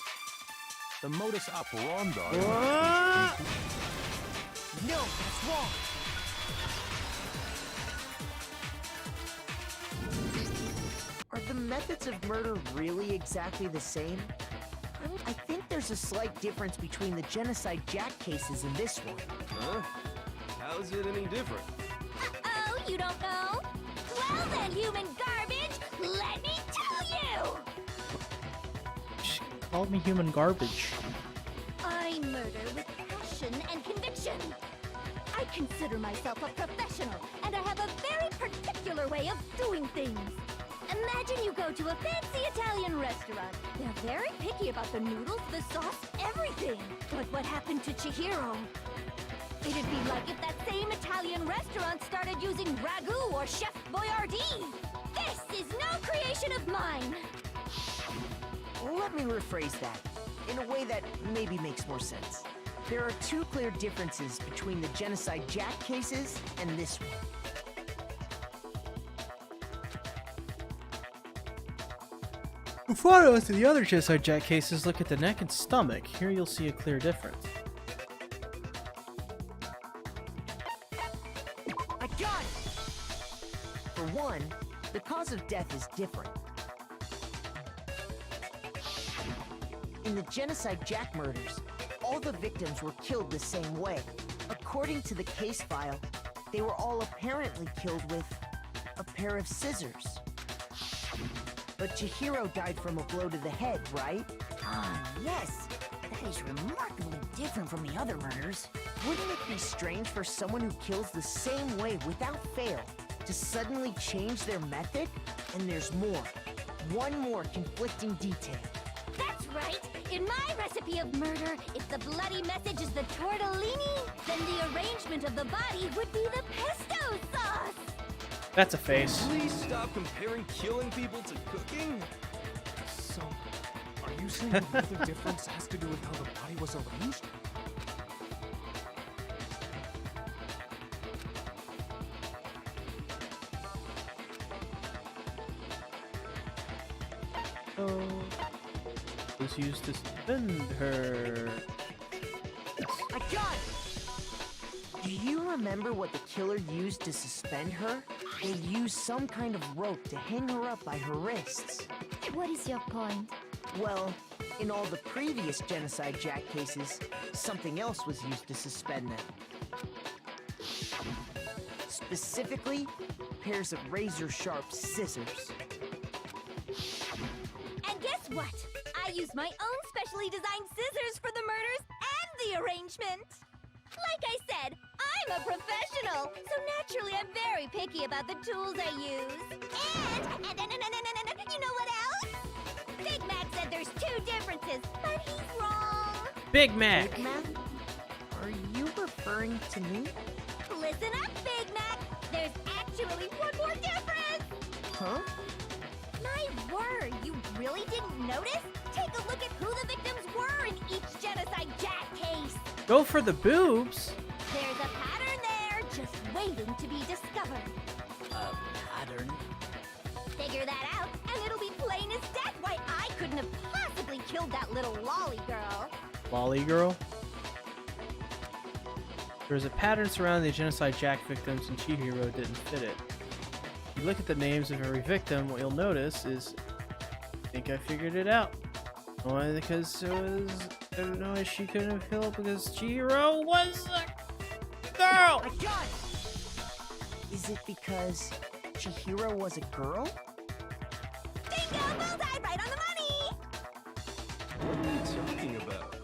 the modus operandi What? No, that's wrong. Are the methods of murder really exactly the same? I think there's a slight difference between the Genocide Jack cases and this one. Huh? How's it any different? Uh-oh, you don't know? Well then, human garbage, let me tell you! She called me human garbage. I murder with passion and conviction. I consider myself a professional, and I have a very particular way of doing things. Imagine you go to a fancy Italian restaurant. They're very picky about the noodles, the sauce, everything. But what happened to Chihiro? It'd be like if that same Italian restaurant started using ragu or Chef Boyardee. This is no creation of mine. Let me rephrase that in a way that maybe makes more sense. There are two clear differences between the Genocide Jack cases and this one. Before I go to the other Genocide Jack cases, look at the neck and stomach. Here you'll see a clear difference. I got it! For one, the cause of death is different. In the Genocide Jack murders, all the victims were killed the same way. According to the case file, they were all apparently killed with a pair of scissors. But Chihiro died from a blow to the head, right? Yes. That is remarkably different from the other murders. Wouldn't it be strange for someone who kills the same way without fail to suddenly change their method? And there's more. One more conflicting detail. That's right. In my recipe of murder, if the bloody message is the tortellini, then the arrangement of the body would be the pesto sauce. That's a face. Please stop comparing killing people to cooking. So, are you saying another difference has to do with how the body was arranged? So, was used to suspend her. Yes. I got it! Do you remember what the killer used to suspend her? They used some kind of rope to hang her up by her wrists. What is your point? Well, in all the previous Genocide Jack cases, something else was used to suspend them. Specifically, pairs of razor-sharp scissors. And guess what? I used my own specially designed scissors for the murders and the arrangement. Like I said, I'm a professional, so naturally I'm very picky about the tools I use. And you know what else? Big Mac said there's two differences, but he's wrong. Big Mac. Big Mac? Are you referring to me? Listen up, Big Mac. There's actually one more difference. Huh? My word, you really didn't notice? Take a look at who the victims were in each Genocide Jack case. Go for the boobs. There's a pattern there, just waiting to be discovered. A pattern? Figure that out, and it'll be plain as death why I couldn't have possibly killed that little lolly girl. Lolly girl. There's a pattern surrounding the Genocide Jack victims, and Chihiro didn't fit it. If you look at the names of every victim, what you'll notice is, I think I figured it out. Why? Because it was, I don't know, she couldn't have killed because Chihiro was a girl. I got it! Is it because Chihiro was a girl? Bingo! Bullseye! Right on the money! What are you talking about?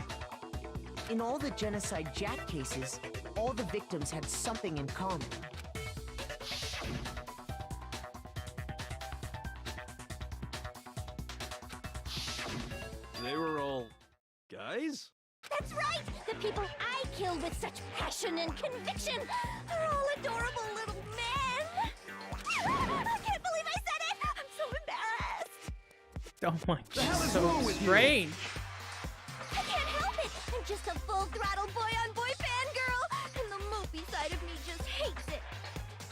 In all the Genocide Jack cases, all the victims had something in common. They were all guys? That's right! The people I killed with such passion and conviction are all adorable little men! I can't believe I said it! I'm so embarrassed! Oh my The hell god, is so wrong with you? strange. I can't help it! I'm just a full-throttle boy-on-boy fangirl, and the mopey side of me just hates it.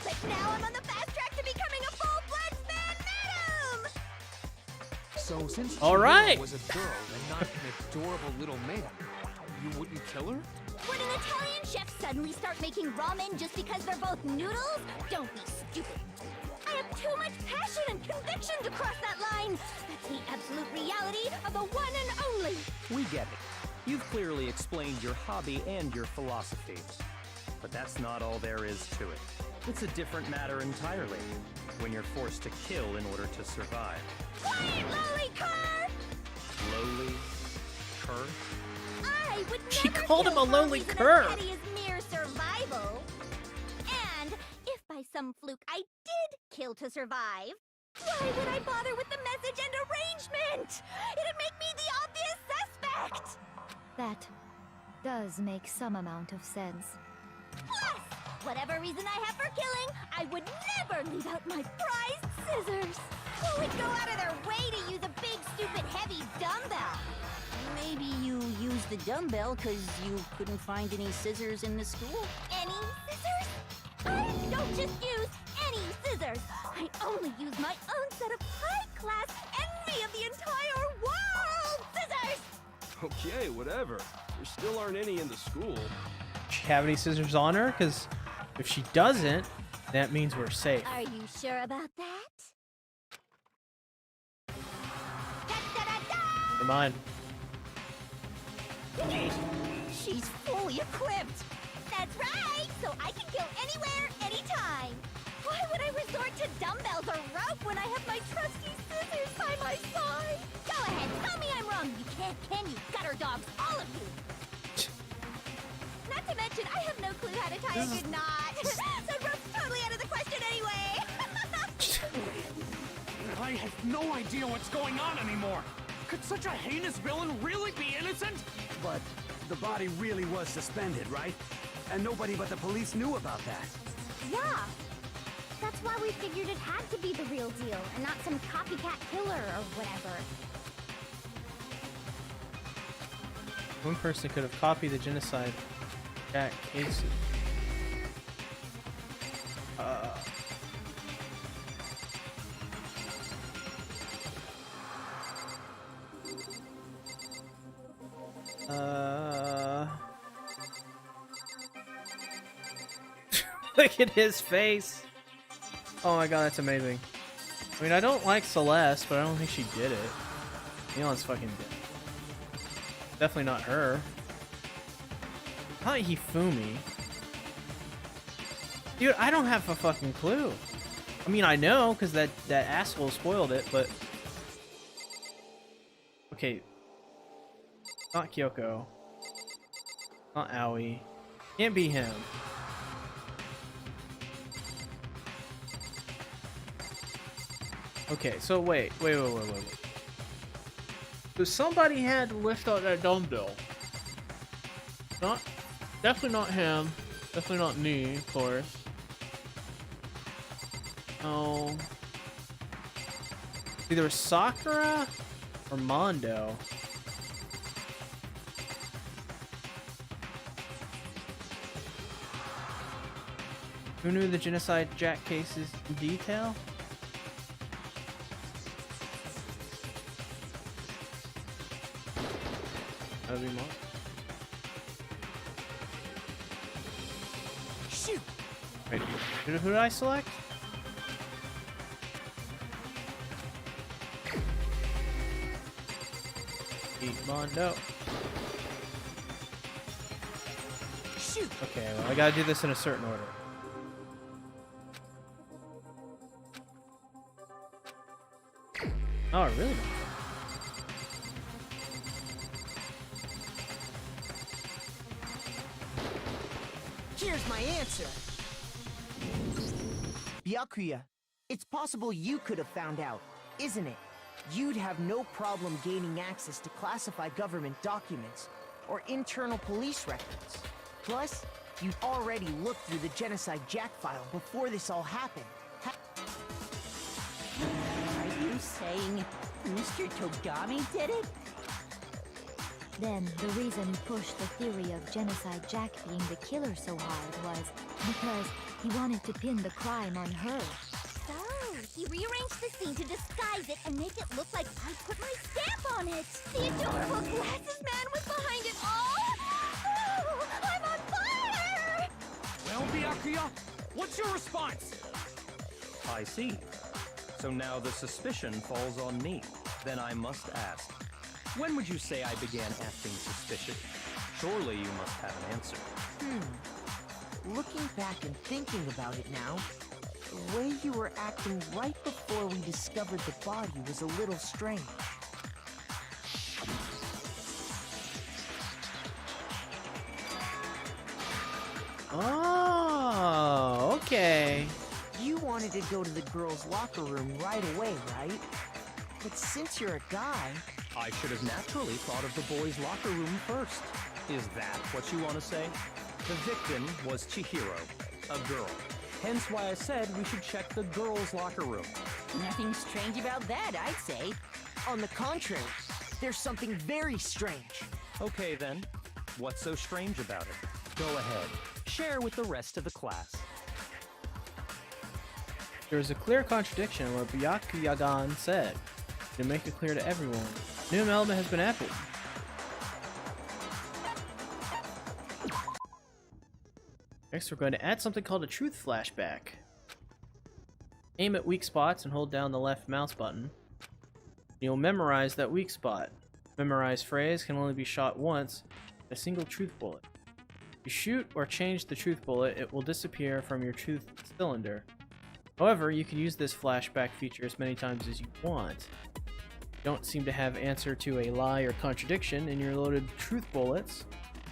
But now I'm on the fast track to becoming a full-fledged fan madam! So since All Chihiro right. was a girl and not an adorable little man, you wouldn't kill her? Would an Italian chef suddenly start making ramen just because they're both noodles? Don't be stupid. I have too much passion and conviction to cross that line. That's the absolute reality of the one and only. We get it. You've clearly explained your hobby and your philosophy. But that's not all there is to it. It's a different matter entirely, when you're forced to kill in order to survive. Quiet, lowly cur! Lowly? Cur? I would never She called him kill a lowly for cur. reasons as petty as mere survival. And if by some fluke I did kill to survive, why would I bother with the message and arrangement? It'd make me the obvious suspect. That does make some amount of sense. Plus, whatever reason I have for killing, I would never leave out my prized scissors. Who would go out of their way to use a big, stupid, heavy dumbbell? Maybe you used the dumbbell because you couldn't find any scissors in the school? Any scissors? I don't just use any scissors. I only use my own set of high-class envy of the entire world scissors! Okay, whatever. There still aren't any in the school. Does she have any scissors on her? Because if she doesn't, that means we're safe. Are you sure about that? Da-da-da-da! Never mind. She's fully equipped! That's right! So I can kill anywhere, anytime! Why would I resort to dumbbells or rope when I have my trusty scissors by my side? Go ahead, tell me I'm wrong! You can't, can you? Gutter dogs, all of you! Not to mention, I have no clue how to tie a good knot! So rope's totally out of the question anyway! I have no idea what's going on anymore. Could such a heinous villain really be innocent? But the body really was suspended, right? And nobody but the police knew about that. Yeah! That's why we figured it had to be the real deal, and not some copycat killer or whatever. One person could have copied the genocide Jack cases. Look at his face. Oh my god, that's amazing. I mean, I don't like Celeste, but I don't think she did it. Neon's fucking dead. Definitely not her. Not Hifumi. Dude, I don't have a fucking clue. I mean, I know, because that asshole spoiled it, but... Okay. Not Kyoko. Not Aoi. Can't be him. Okay, so wait. So somebody had to lift out that dumbbell. Definitely not him. Definitely not me, of course. Oh. Either Sakura or Mondo. Who knew the genocide Jack cases in detail? That'd be more. Shoot! Wait, who did I select? Eat Mondo. Shoot! Okay, well, I gotta do this in a certain order. Oh, really? Here's my answer. Byakuya, it's possible you could have found out, isn't it? You'd have no problem gaining access to classified government documents or internal police records. Plus, you'd already looked through the Genocide Jack file before this all happened. Are you saying Mr. Togami did it? Then, the reason he pushed the theory of Genocide Jack being the killer so hard was because he wanted to pin the crime on her. So, he rearranged the scene to disguise it and make it look like I put my stamp on it. The adorable glasses man was behind it all. Oh, I'm on fire! Well, Byakuya, what's your response? I see. So now the suspicion falls on me. Then I must ask, when would you say I began acting suspicious? Surely you must have an answer. Looking back and thinking about it now, the way you were acting right before we discovered the body was a little strange. Oh, okay. You wanted to go to the girls' locker room right away, right? But since you're a guy... I should have naturally thought of the boys' locker room first. Is that what you want to say? The victim was Chihiro, a girl. Hence why I said we should check the girls' locker room. Nothing strange about that, I'd say. On the contrary, there's something very strange. Okay then, what's so strange about it? Go ahead, share with the rest of the class. There is a clear contradiction in what Byakuya-gan said. To make it clear to everyone, new element has been added. Next, we're going to add something called a truth flashback. Aim at weak spots and hold down the left mouse button. You'll memorize that weak spot. Memorized phrase can only be shot once, a single truth bullet. If you shoot or change the truth bullet, it will disappear from your truth cylinder. However, you can use this flashback feature as many times as you want. If you don't seem to have answer to a lie or contradiction in your loaded truth bullets,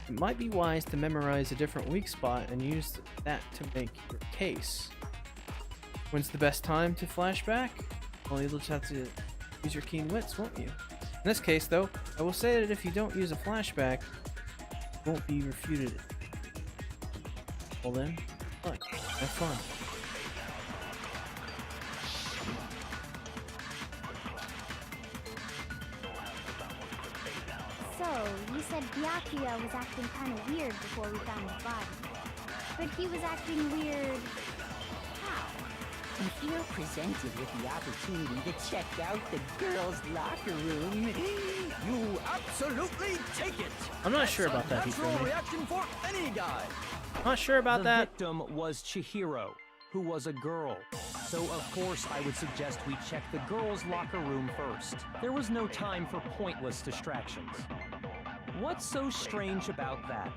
it might be wise to memorize a different weak spot and use that to make your case. When's the best time to flashback? Well, you'll just have to use your keen wits, won't you? In this case, though, I will say that if you don't use a flashback, it won't be refuted. Well then, look, have fun. So, you said Byakuya was acting kind of weird before we found the body. But he was acting weird... how? If you're presented with the opportunity to check out the girls' locker room, you absolutely take it! I'm not sure about that, Natural Hifumi. reaction for any guy! Not sure about The that. victim was Chihiro, who was a girl. So of course I would suggest we check the girls' locker room first. There was no time for pointless distractions. What's so strange about that?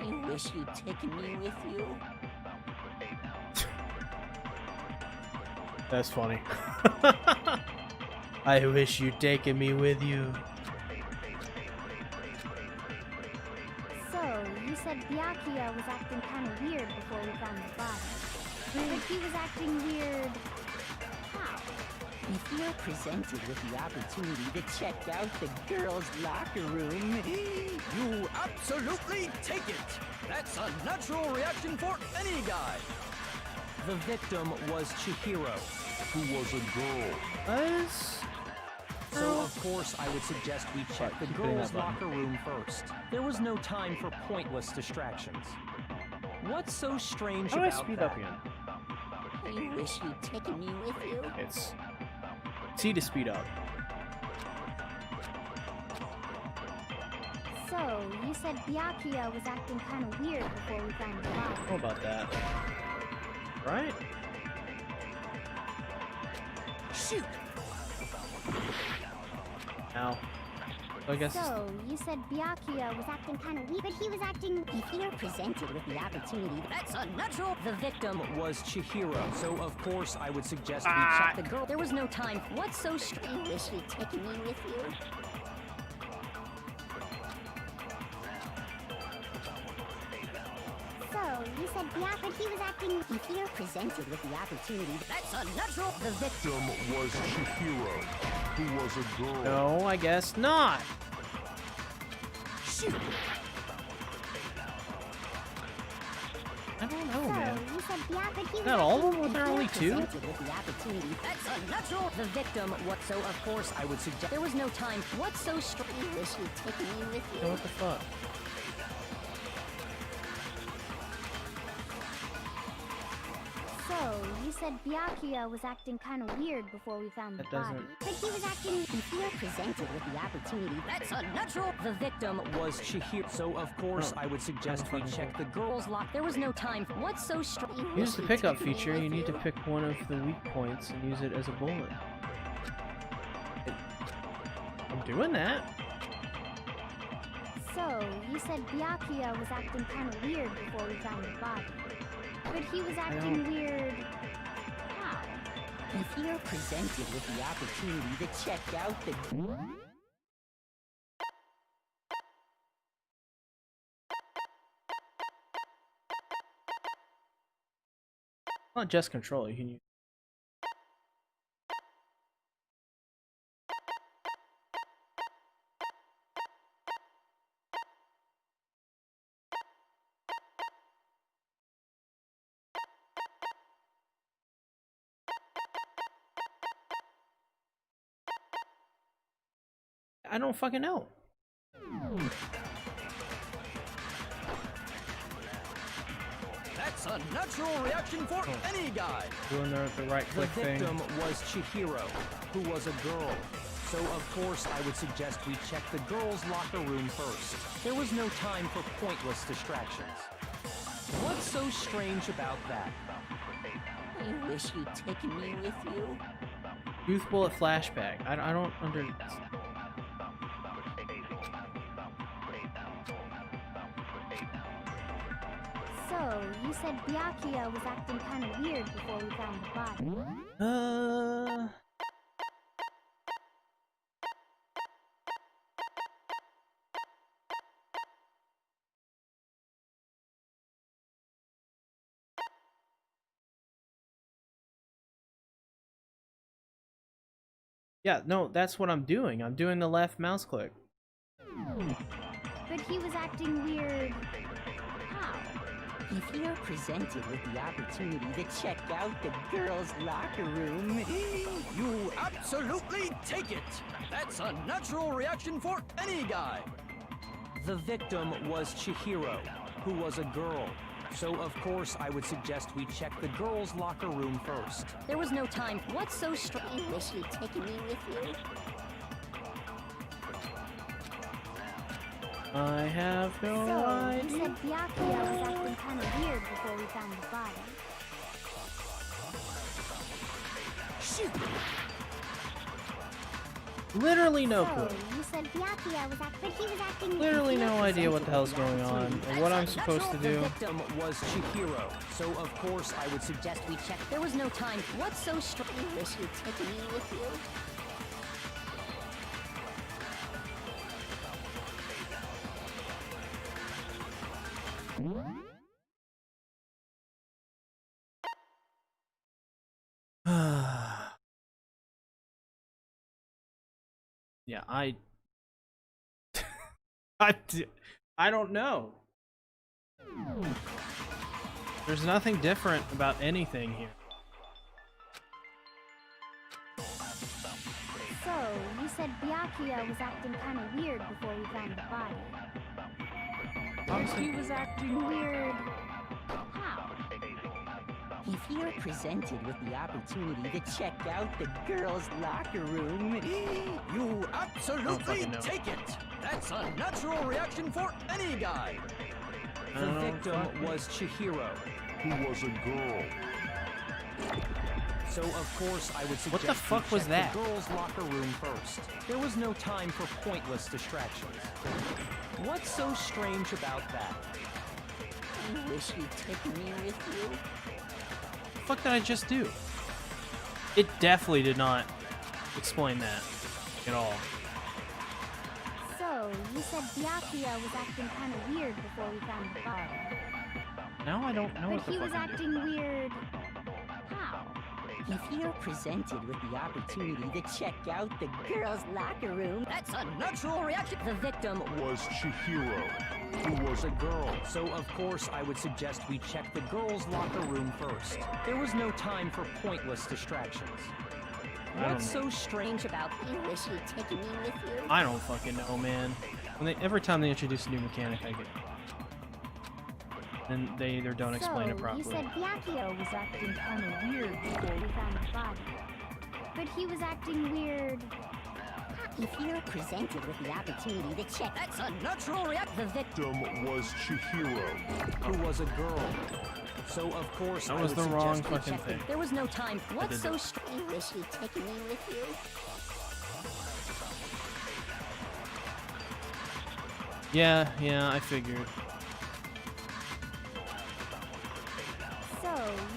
I wish you'd taken me with you. That's funny. I wish you'd taken me with you. So, you said Byakuya was acting kind of weird before we found the body. But he was acting weird... how? If you're presented with the opportunity to check out the girls' locker room, you absolutely take it! That's a natural reaction for any guy! The victim was Chihiro, who was a girl. So of course I would suggest we check the girls' locker room first. There was no time for pointless distractions. What's so strange How do I about speed that? up again? I wish you'd taken me with you. It's C to speed up. So, you said Byakuya was acting kind of weird before we found the body. How about that? Right? Shoot! Ow. So I guess. So, you said Byakuya was acting kind of weak, but he was acting... If you're presented with the opportunity, that's unnatural. The victim was Chihiro, so of course I would suggest we Check check the girl. There was no time. What's so strange? You wish you'd taken me with you. So, you said Byakuya, but he was acting... If you're presented with the opportunity, that's unnatural. The victim Was Chihiro, who was a girl. No, I guess not. shoot. I don't know, So, man. you said Byakuya, but he was Not all of them? acting... Were there only two? Presented with the opportunity, that's unnatural. The victim. What? So of course I would suggest. There was no time. What's so strange? You wish you'd taken me with you. So what the fuck? So, you said Byakuya was acting kind of weird before we found the That body. doesn't- But he was acting... If you're presented with the opportunity, that's unnatural. The victim was Chihiro, so of course I would suggest we check the girl's lock. There was no time. What's so strange? Use the pickup feature. You need to pick one of the weak points and use it as a bullet. I'm doing that. So, you said Byakuya was acting kind of weird before we found the body. But he was acting weird... How? If you're presented with the opportunity to check out the... Not just control. You can use. I don't fucking know. That's a natural reaction for any guy. Doing the right The click thing. victim was Chihiro, who was a girl. So of course I would suggest we check the girl's locker room first. There was no time for pointless distractions. What's so strange about that? I wish you'd taken me with you. Youth bullet flashback. I don't under. So, you said Byakuya was acting kind of weird before we found the body. Yeah, no, that's what I'm doing. I'm doing the left mouse click. But he was acting weird... How? If you're presented with the opportunity to check out the girls' locker room, You absolutely take it! That's a natural reaction for any guy! The victim was Chihiro, who was a girl. So of course I would suggest we check the girl's locker room first. there was no time. What's so strange? You wish you'd taken me with you. I have no So, you idea. said Byakuya was acting kind of weird before we found the body. Shoot! Literally no So, clue. you said Byakuya was acting... But he was acting... Literally no idea what the hell's going on or what I'm supposed to The do. victim was Chihiro, so of course I would suggest We checked. There was no time. What's so strange? You wish you'd taken me with you. Yeah, I don't know. There's nothing different about anything here. So, you said Byakuya was acting kind of weird before we found the body. He was acting Weird... How? If you're presented with the opportunity to check out the girls' locker room, You absolutely fucking know. take it! That's a natural reaction for any guy! I The don't victim fucking- was Chihiro. Who was a girl. So of course I would suggest What the fuck we was check that? the girls' locker room first. There was no time for pointless distractions. What's so strange about that? I wish you'd taken me with you. What the fuck did I just do? It definitely did not explain that at all. So, you said Byakuya was acting kind of weird before we found the body. Now I don't know But what the he fuck was I'm doing. acting weird. How? If you're presented with the opportunity to check out the girls' locker room, that's a natural reaction. The victim Was Chihiro, who was a girl. So of course I would suggest we check the girls' locker room first. There was no time for pointless distractions. What's so strange about I wish you'd taken me with you. I don't fucking know, man. Every time they introduce a new mechanic, I get. Then they either don't explain it properly. So, you said Byakuya was acting kind of weird before we found the body. But he was acting weird. If you're presented with the opportunity to check, that's a natural reaction. The victim Was Chihiro. who was a girl? So of course That I was would the wrong suggest we fucking check the- thing. There was no time. What's did so that. strange? I wish you'd taken me with you. Yeah, I figured. So,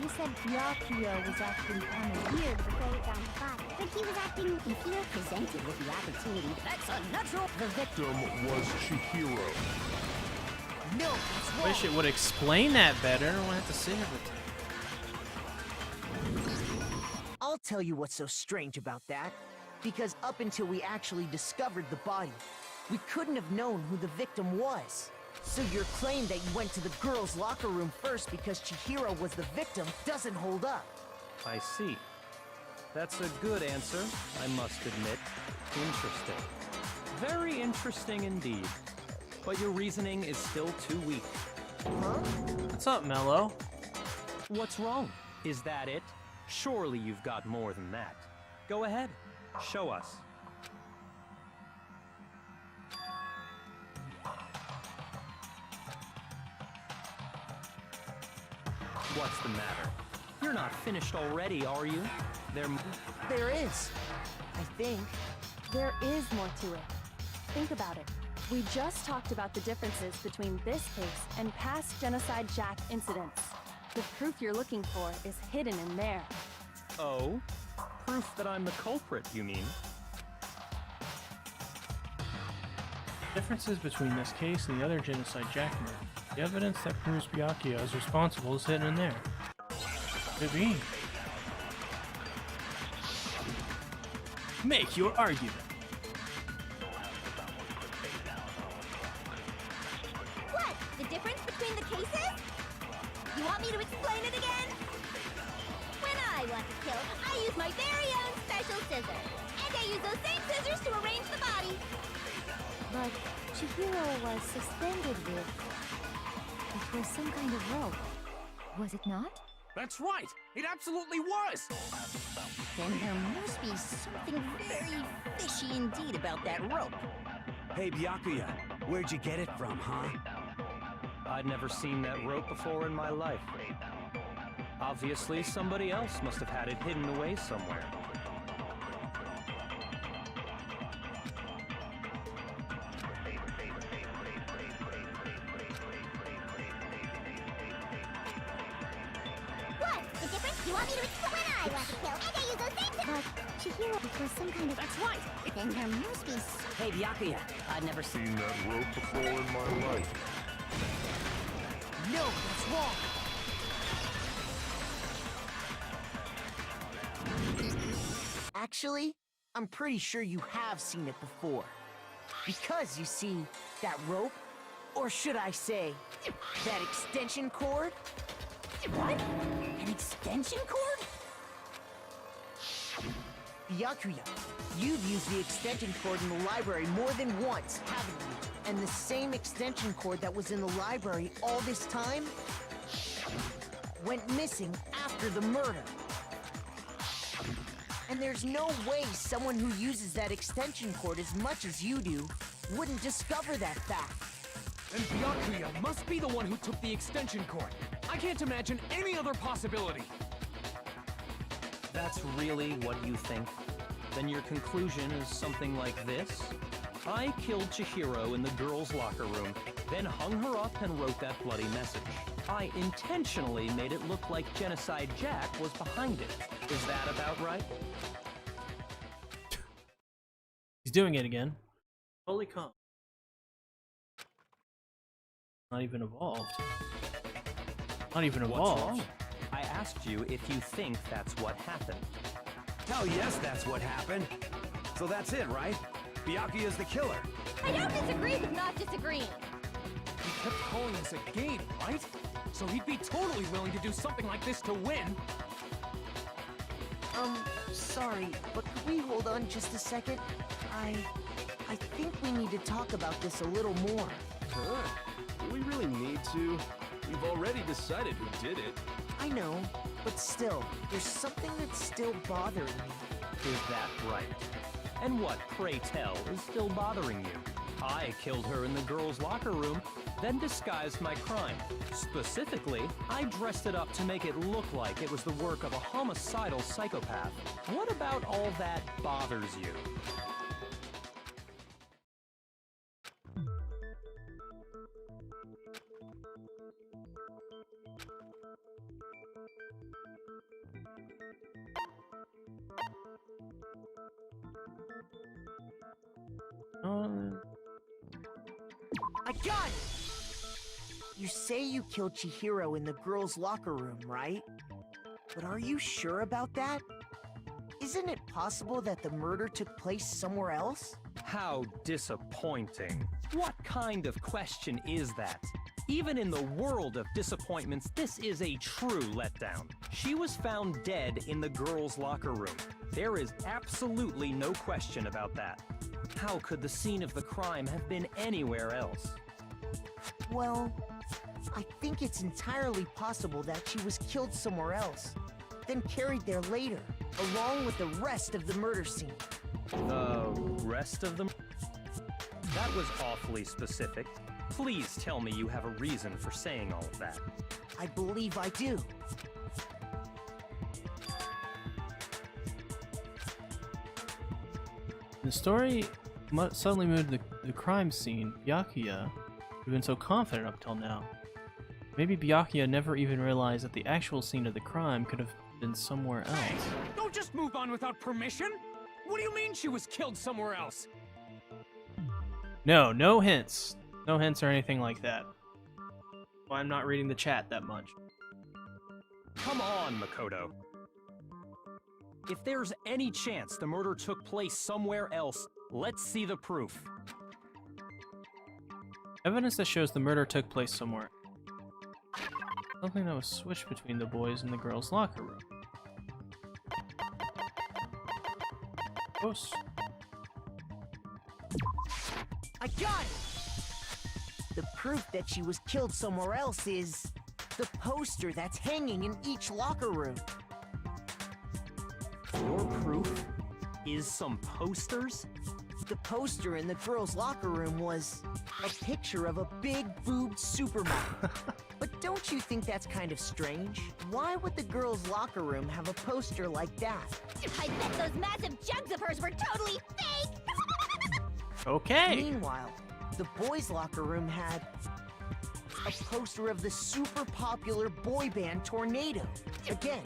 you said Byakuya was acting kind of weird before we found the body. But he was acting... If you're presented with the opportunity, that's a natural. The victim Was Chihiro. No, that's wrong. Wish it would explain that better. I don't have to say everything. I'll tell you what's so strange about that. Because up until we actually discovered the body, we couldn't have known who the victim was. So your claim that you went to the girls' locker room first because Chihiro was the victim doesn't hold up. I see. That's a good answer, I must admit. Interesting. Very interesting indeed. But your reasoning is still too weak. What's up, Mello? What's wrong? Is that it? Surely you've got more than that. Go ahead. Show us. What's the matter? You're not finished already, are you? There is. I think. There is more to it. Think about it. We just talked about the differences between this case and past Genocide Jack incidents. The proof you're looking for is hidden in there. Oh? Proof that I'm the culprit, you mean? Differences between this case and the other Genocide Jack murder. The evidence that proves Byakuya is responsible is hidden in there. Could be. Make your argument. What? The difference between the cases? You want me to explain it again? When I want to kill, I use my very own special scissors. And I use those same scissors to arrange the body. But Chihiro was suspended with... It was some kind of rope. Was it not? That's right! It absolutely was! Then there must be something very fishy indeed about that rope. Hey, Byakuya, where'd you get it from, huh? I'd never seen that rope before in my life. Obviously, somebody else must have had it hidden away somewhere. What? The difference? You want me to explain? When I want to kill, and I use those same scissors. But Chihiro, it was some kind of... That's right! Then there must be Hey, Byakuya, I'd never seen... Seen that rope before in my life. No, that's wrong. Actually, I'm pretty sure you have seen it before. Because, you see, that rope, or should I say, that extension cord? What? An extension cord? Byakuya, you've used the extension cord in the library more than once, haven't you? And the same extension cord that was in the library all this time went missing after the murder. And there's no way someone who uses that extension cord as much as you do wouldn't discover that fact. And Byakuya must be the one who took the extension cord. I can't imagine any other possibility. That's really what you think? Then your conclusion is something like this? I killed Chihiro in the girls' locker room, then hung her up and wrote that bloody message. I intentionally made it look like Genocide Jack was behind it. Is that about right? He's doing it again. Holy cow. Not even evolved. Not even What's evolved. wrong? I asked you if you think that's what happened. Hell yes, that's what happened. So that's it, right? Byakuya's the killer. I don't disagree with not disagreeing. He kept calling this a game, right? So he'd be totally willing to do something like this to win. Sorry, but could we hold on just a second? I think we need to talk about this a little more. Huh? Do we really need to? We've already decided who did it. I know, but still, there's something that's still bothering me. Is that right? And what, pray tell, is still bothering you? I killed her in the girls' locker room, then disguised my crime. Specifically, I dressed it up to make it look like it was the work of a homicidal psychopath. What about all that bothers you? I got it! You say you killed Chihiro in the girls' locker room, right? But are you sure about that? Isn't it possible that the murder took place somewhere else? How disappointing. What kind of question is that? Even in the world of disappointments, this is a true letdown. She was found dead in the girls' locker room. There is absolutely no question about that. How could the scene of the crime have been anywhere else? Well, I think it's entirely possible that she was killed somewhere else, then carried there later, along with the rest of the murder scene. The rest of them? That was awfully specific. Please tell me you have a reason for saying all of that. I believe I do. The story suddenly moved to the crime scene. Byakuya had been so confident up till now. Maybe Byakuya never even realized that the actual scene of the crime could have been somewhere else. Hey, don't just move on without permission! What do you mean she was killed somewhere else? No, no hints. No hints or anything like that. Well, I'm not reading the chat that much. Come on, Makoto. If there's any chance the murder took place somewhere else, let's see the proof. Evidence that shows the murder took place somewhere. Something that was switched between the boys and the girls' locker room. Gross. I got it! The proof that she was killed somewhere else is the poster that's hanging in each locker room. Your proof is some posters? The poster in the girls' locker room was a picture of a big-boobed supermodel. But don't you think that's kind of strange? Why would the girls' locker room have a poster like that? I bet those massive jugs of hers were totally fake! Okay. Meanwhile, the boys' locker room had a poster of the super popular boy band Tornado. Again,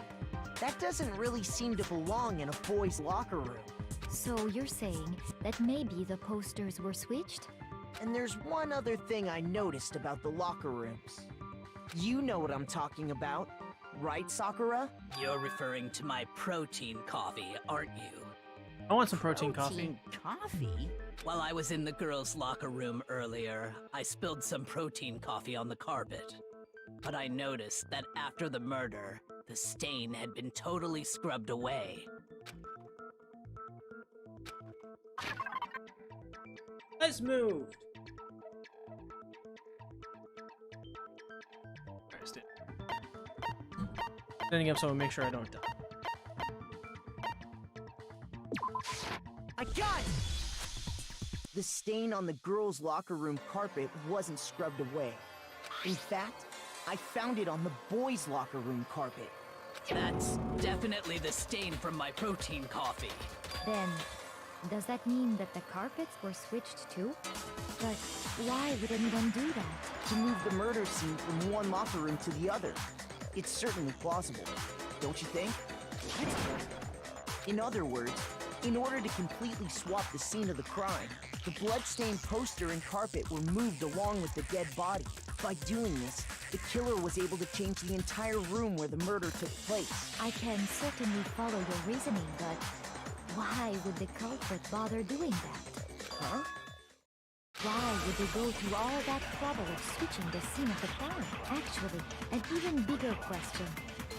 that doesn't really seem to belong in a boys' locker room. So you're saying that maybe the posters were switched? And there's one other thing I noticed about the locker rooms. You know what I'm talking about, right, Sakura? You're referring to my protein coffee, aren't you? I want some protein coffee. Coffee? While I was in the girls' locker room earlier, I spilled some protein coffee on the carpet. But I noticed that after the murder, the stain had been totally scrubbed away. Let's move. Standing up so I make sure I don't die. I got it! The stain on the girls' locker room carpet wasn't scrubbed away. In fact, I found it on the boys' locker room carpet. That's definitely the stain from my protein coffee. Then, does that mean that the carpets were switched too? But why would anyone do that? To move the murder scene from one locker room to the other. It's certainly plausible, don't you think? In other words, in order to completely swap the scene of the crime, the bloodstained poster and carpet were moved along with the dead body. By doing this, the killer was able to change the entire room where the murder took place. I can certainly follow your reasoning, but why would the culprit bother doing that? Huh? Why would they go through all that trouble of switching the scene of the crime? Actually, an even bigger question.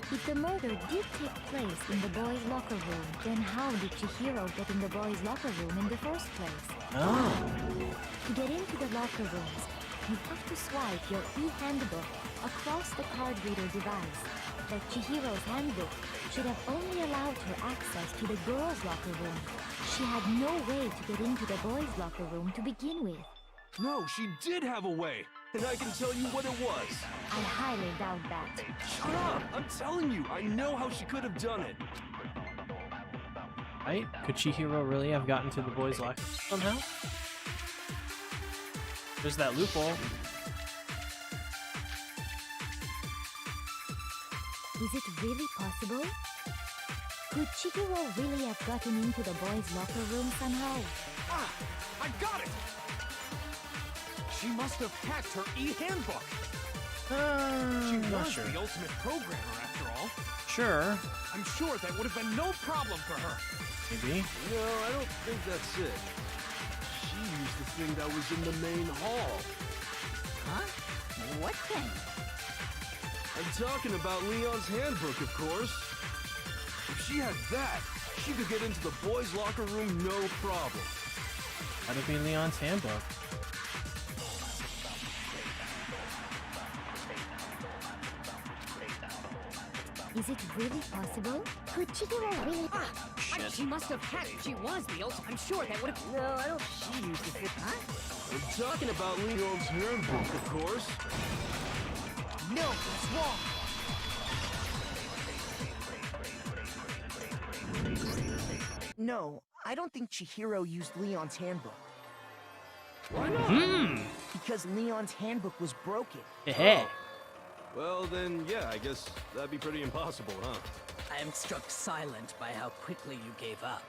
If the murder did take place in the boys' locker room, then how did Chihiro get in the boys' locker room in the first place? Oh. To get into the locker rooms, you have to swipe your e-handbook across the card reader device. But Chihiro's handbook should have only allowed her access to the girls' locker room. She had no way to get into the boys' locker room to begin with. No, she did have a way, and I can tell you what it was. I highly doubt that. Shut up! I'm telling you, I know how she could have done it. Right? Could Chihiro really have gotten to the boys' locker somehow? There's that loophole. Is it really possible? Could Chihiro really have gotten into the boys' locker room somehow? Ah! I got it! She must have hacked her e-handbook. She Not was sure. the ultimate programmer, after all. Sure. I'm sure that would have been no problem for her. Maybe. No, I don't think that's it. She used the thing that was in the main hall. Huh? What thing? I'm talking about Leon's handbook, of course. If she had that, she could get into the boys' locker room no problem. That'd be Leon's handbook. Is it really possible? Could Chihiro really... She must have hacked. She was the ultimate. I'm sure that would have... No, I don't... She used the fit. Huh? I'm talking about Leon's handbook, of course. No, that's wrong. No, I don't think Chihiro used Leon's handbook. Why not? Because Leon's handbook was broken. Hey. Well, then, yeah, I guess that'd be pretty impossible, huh? I am struck silent by how quickly you gave up.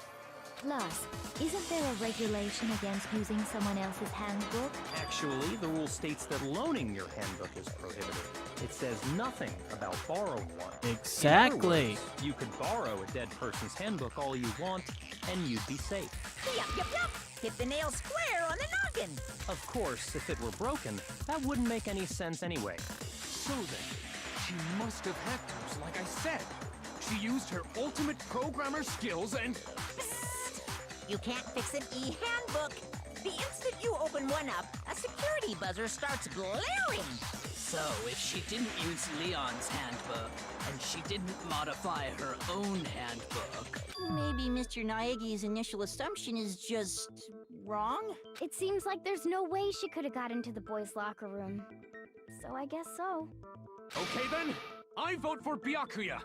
Plus, isn't there a regulation against using someone else's handbook? Actually, the rule states that loaning your handbook is prohibited. It says nothing about borrowing one. Exactly. In other words, you could borrow a dead person's handbook all you want, and you'd be safe. Yup. Hit the nail square on the noggin. Of course, if it were broken, that wouldn't make any sense anyway. So then, she must have hacked hers, like I said. She used her ultimate programmer skills and... You can't fix an e-handbook. The instant you open one up, a security buzzer starts blaring. So, if she didn't use Leon's handbook, and she didn't modify her own handbook... Maybe Mr. Naegi's initial assumption is just... wrong? It seems like there's no way she could have got into the boys' locker room. So I guess so. Okay then, I vote for Byakuya.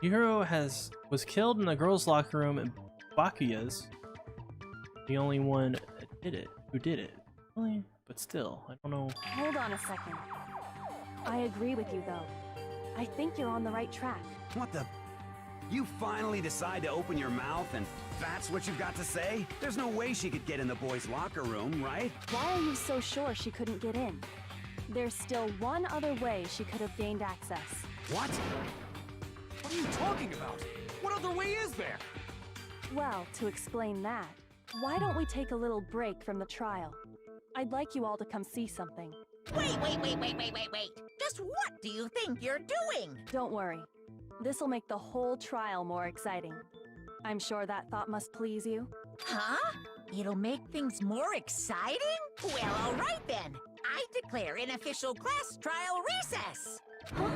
Chihiro was killed in the girls' locker room, and Bakuya's the only one who did it. Really? But still, I don't know. Hold on a second. I agree with you, though. I think you're on the right track. What the... You finally decide to open your mouth and that's what you've got to say? There's no way she could get in the boys' locker room, right? Why are you so sure she couldn't get in? There's still one other way she could have gained access. What? What are you talking about? What other way is there? Well, to explain that, why don't we take a little break from the trial? I'd like you all to come see something. Wait. Just what do you think you're doing? Don't worry. This'll make the whole trial more exciting. I'm sure that thought must please you. Huh? It'll make things more exciting? Well, all right then. I declare an official class trial recess. Huh?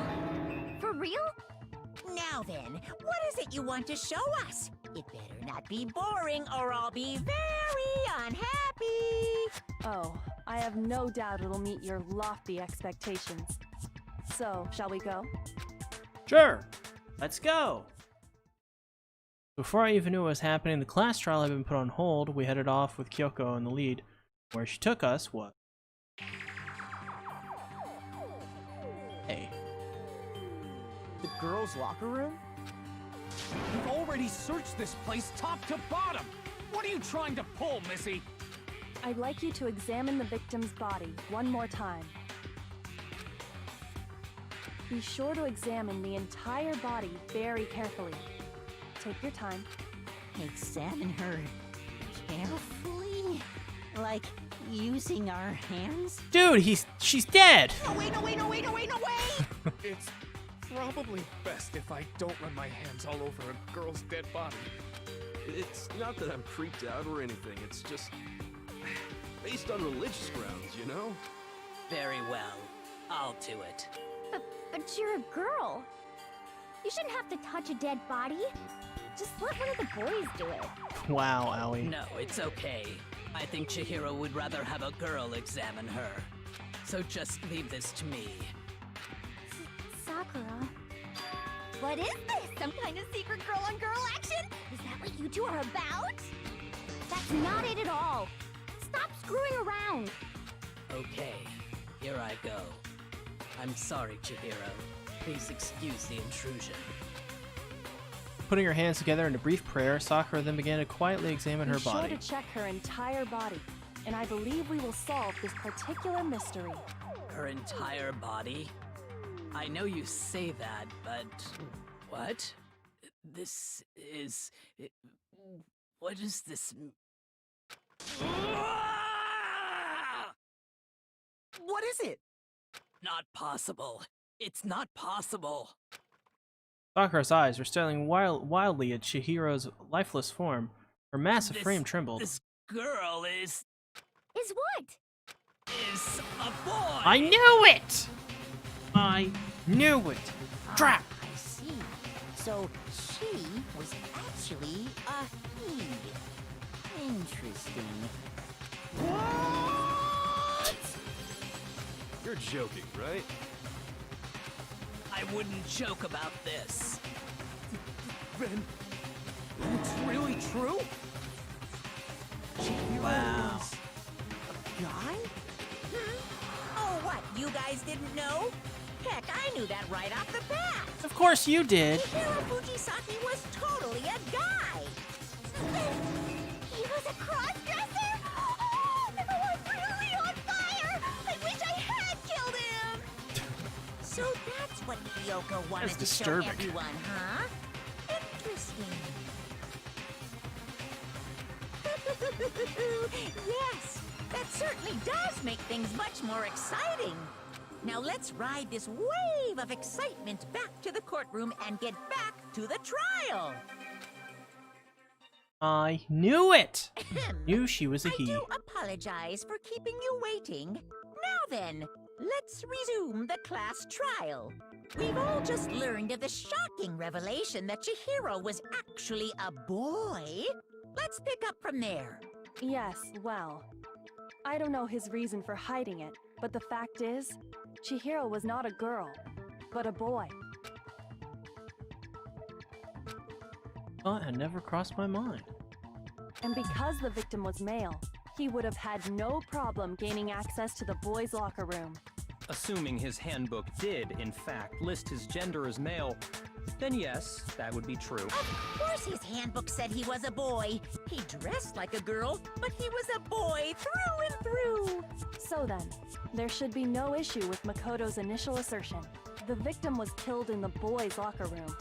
For real? Now then, what is it you want to show us? It better not be boring or I'll be very unhappy. Oh, I have no doubt it'll meet your lofty expectations. So, shall we go? Sure, let's go. Before I even knew what was happening, the class trial had been put on hold. We headed off with Kyoko in the lead. Where she took us was... Hey. The girls' locker room? We've already searched this place top to bottom! What are you trying to pull, Missy? I'd like you to examine the victim's body one more time. Be sure to examine the entire body very carefully. Take your time. Examine her carefully? Like using our hands? Dude, she's dead! No, wait, no, wait, no, wait, no, wait, no, wait! It's probably best if I don't run my hands all over a girl's dead body. It's not that I'm creeped out or anything, it's just based on religious grounds, you know? Very well. I'll do it. But you're a girl. You shouldn't have to touch a dead body. Just let one of the boys do it. Wow, Owie. No, it's okay. I think Chihiro would rather have a girl examine her. So just leave this to me. Sakura. What is this? Some kind of secret girl-on-girl action? Is that what you two are about? That's not it at all. Stop screwing around. Okay, here I go. I'm sorry, Chihiro. Please excuse the intrusion. Putting her hands together in a brief prayer, Sakura then began to quietly examine her body. Be sure to check her entire body, and I believe we will solve this particular mystery. Her entire body? I know you say that, but... What? This is... What is this... What is it? Not possible. It's not possible. Sakura's eyes were staring wildly at Chihiro's lifeless form. Her massive frame trembled. This girl is what? Is a boy! I knew it! I knew it! Trap! I see. So she was actually a he. Interesting. What? You're joking, right? I wouldn't joke about this. Then, it's really true? Wow. A guy? Oh, what? You guys didn't know? Heck, I knew that right off the bat. Of course you did. Chihiro Fujisaki was totally a guy. He was a cross-dresser? Oh, I'm really on fire! I wish I had killed him! So that's what Kyoko wanted to disturbing. show everyone, huh? Interesting. Yes, that certainly does make things much more exciting. Now let's ride this wave of excitement back to the courtroom and get back to the trial. I knew it! Knew she was a he. I do apologize for keeping you waiting. Now then, let's resume the class trial. We've all just learned of the shocking revelation that Chihiro was actually a boy. Let's pick up from there. Yes, well, I don't know his reason for hiding it, but the fact is, Chihiro was not a girl, but a boy. Thought had never crossed my mind. And because the victim was male, he would have had no problem gaining access to the boys' locker room. Assuming his handbook did, in fact, list his gender as male, then yes, that would be true. Of course his handbook said he was a boy. He dressed like a girl, but he was a boy through and through. So then, there should be no issue with Makoto's initial assertion. The victim was killed in the boys' locker room,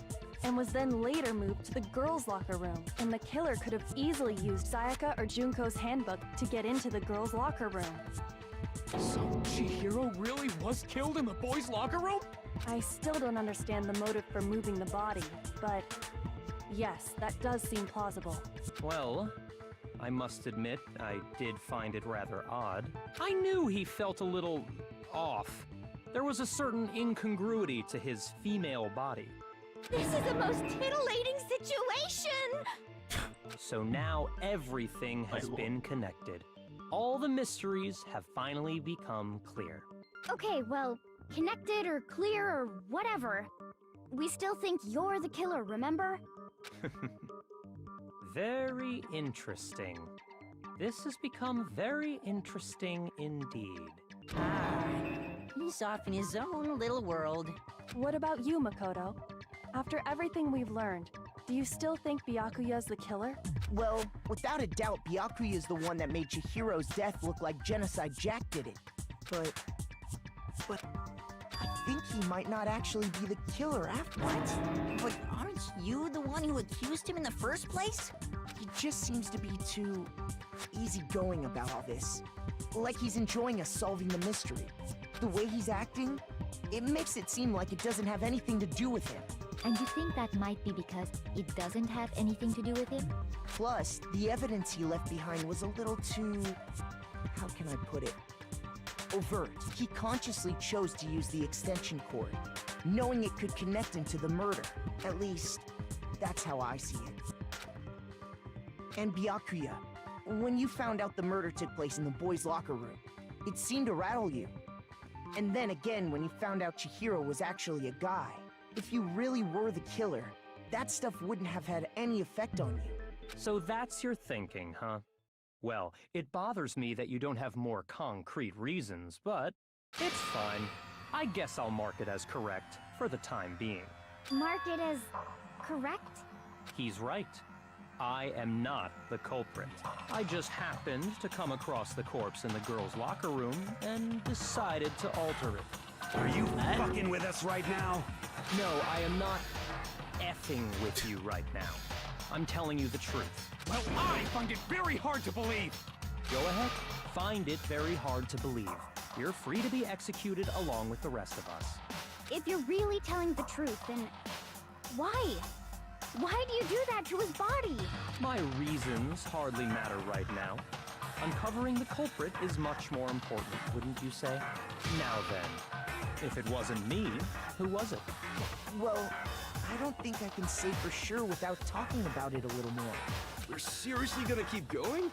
and was then later moved to the girls' locker room, and the killer could have easily used Sayaka or Junko's handbook to get into the girls' locker room. So Chihiro really was killed in the boys' locker room? I still don't understand the motive for moving the body, but yes, that does seem plausible. Well, I must admit, I did find it rather odd. I knew he felt a little off. There was a certain incongruity to his female body. This is the most titillating situation! So now everything has been connected. All the mysteries have finally become clear. Okay, well, connected or clear or whatever. We still think you're the killer, remember? Very interesting. This has become very interesting indeed. He's off in his own little world. What about you, Makoto? After everything we've learned, do you still think Byakuya's the killer? Well, without a doubt, Byakuya is the one that made Chihiro's death look like Genocide Jack did it. But I think he might not actually be the killer afterwards. But aren't you the one who accused him in the first place? He just seems to be too easygoing about all this. Like he's enjoying us solving the mystery. The way he's acting, it makes it seem like it doesn't have anything to do with him. And you think that might be because it doesn't have anything to do with him? Plus, the evidence he left behind was a little too... how can I put it? Overt. He consciously chose to use the extension cord, knowing it could connect him to the murder. At least, that's how I see it. And Byakuya, when you found out the murder took place in the boys' locker room, it seemed to rattle you. And then again, when you found out Chihiro was actually a guy, if you really were the killer, that stuff wouldn't have had any effect on you. So that's your thinking, huh? Well, it bothers me that you don't have more concrete reasons, but it's fine. I guess I'll mark it as correct for the time being. Mark it as correct? He's right. I am not the culprit. I just happened to come across the corpse in the girls' locker room and decided to alter it. Are you fucking with us right now? No, I am not effing with you right now. I'm telling you the truth. Well, I find it very hard to believe. Go ahead. Find it very hard to believe. You're free to be executed along with the rest of us. If you're really telling the truth, then why? Why do you do that to his body? My reasons hardly matter right now. Uncovering the culprit is much more important, wouldn't you say? Now then, if it wasn't me, who was it? Well, I don't think I can say for sure without talking about it a little more. We're seriously gonna keep going?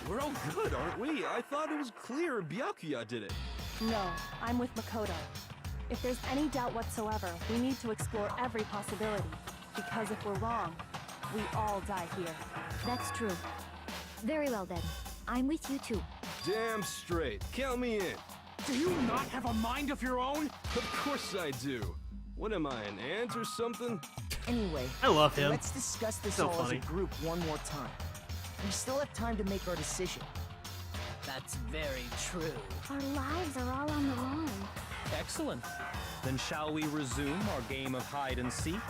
We're all good, aren't we? I thought it was clear Byakuya did it. No, I'm with Makoto. If there's any doubt whatsoever, we need to explore every possibility. Because if we're wrong, we all die here. That's true. Very well then. I'm with you too. Damn straight. Count me in. Do you not have a mind of your own? Of course I do. What am I, an ant or something? Anyway, I love him. Let's discuss this So all funny. as a group one more time. We still have time to make our decision. That's very true. Our lives are all on the line. Excellent. Then shall we resume our game of hide and seek?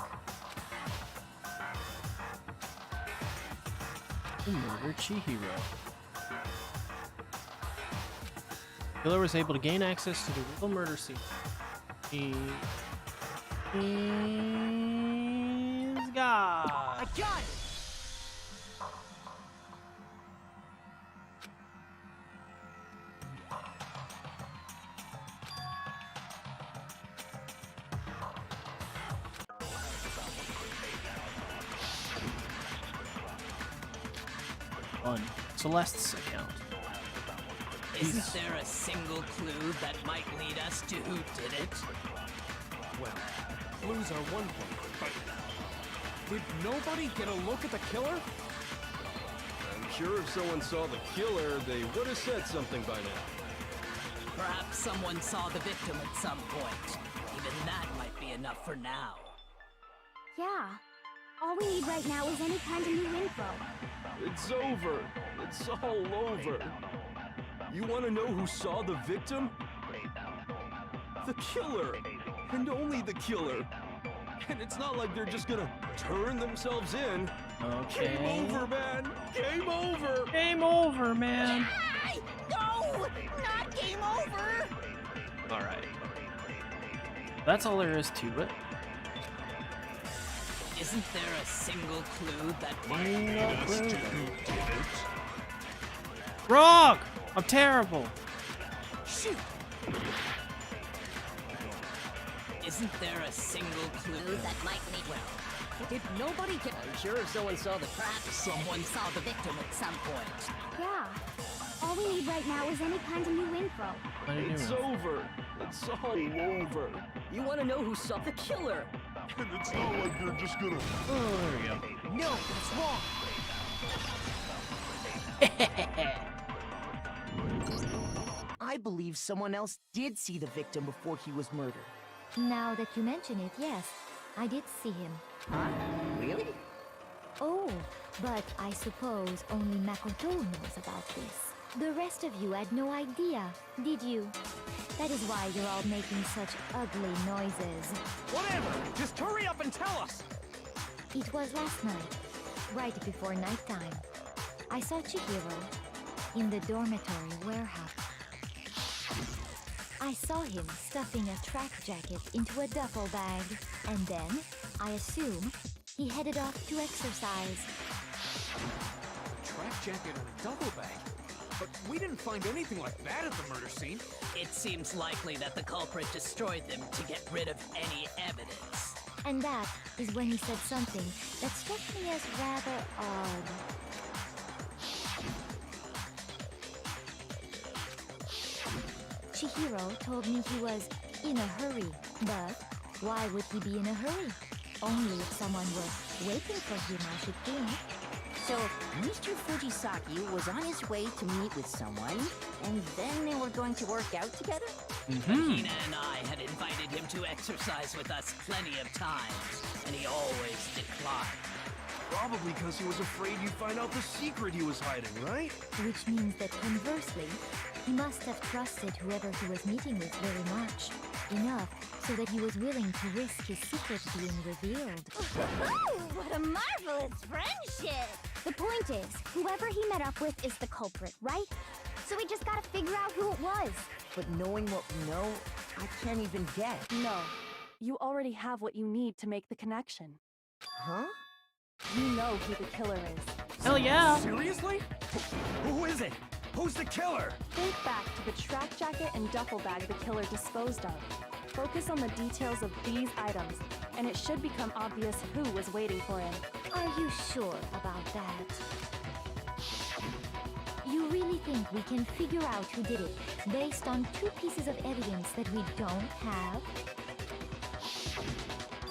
Who murdered Chihiro? Killer was able to gain access to the real murder scene. He's God. I got it! On Celeste's account. Isn't there a single clue that might lead us to who did it? Well, clues are one thing, but did nobody get a look at the killer? I'm sure if someone saw the killer, they would have said something by now. Perhaps someone saw the victim at some point. Even that might be enough for now. Yeah. All we need right now is any kind of new info. It's over. It's all over. You want to know who saw the victim? The killer. And only the killer. And it's not like they're just gonna turn themselves in. Okay. Game over, man. Game over. Game over, man. No! Not game over! All right. That's all there is to it. Isn't there a single clue that might lead us to who did it? Wrong! I'm terrible. Shoot! Isn't there a single clue that might lead... Well, Did nobody get... I'm sure if someone saw the trap, someone saw the victim at some point. Yeah. All we need right now is any kind of new info. It's over. It's all over. You want to know who saw the killer? And it's not like they're just gonna... Oh, there we go. No, that's wrong. I believe someone else did see the victim before he was murdered. Now that you mention it, yes, I did see him. Huh? Really? Oh, but I suppose only Makoto knows about this. The rest of you had no idea, did you? That is why you're all making such ugly noises. Whatever! Just hurry up and tell us! It was last night, right before nighttime. I saw Chihiro in the dormitory warehouse. I saw him stuffing a track jacket into a duffel bag, and then, I assume, he headed off to exercise. Track jacket and a duffel bag? But we didn't find anything like that at the murder scene. It seems likely that the culprit destroyed them to get rid of any evidence. And that is when he said something that struck me as rather odd. Chihiro told me he was in a hurry, but why would he be in a hurry? Only if someone were waiting for him, I should think. So, Mr. Fujisaki was on his way to meet with someone, and then they were going to work out together? Hina and I had invited him to exercise with us plenty of times, and he always declined. Probably because he was afraid you'd find out the secret he was hiding, right? Which means that conversely, he must have trusted whoever he was meeting with very much. Enough so that he was willing to risk his secret being revealed. What a marvelous friendship! The point is, whoever he met up with is the culprit, right? So we just gotta figure out who it was. But knowing what we know, I can't even guess. No. You already have what you need to make the connection. Huh? You know who the killer is. Hell yeah! Seriously? Who is it? Who's the killer? Think back to the track jacket and duffel bag the killer disposed of. Focus on the details of these items, and it should become obvious who was waiting for him. Are you sure about that? You really think we can figure out who did it based on 2 pieces of evidence that we don't have?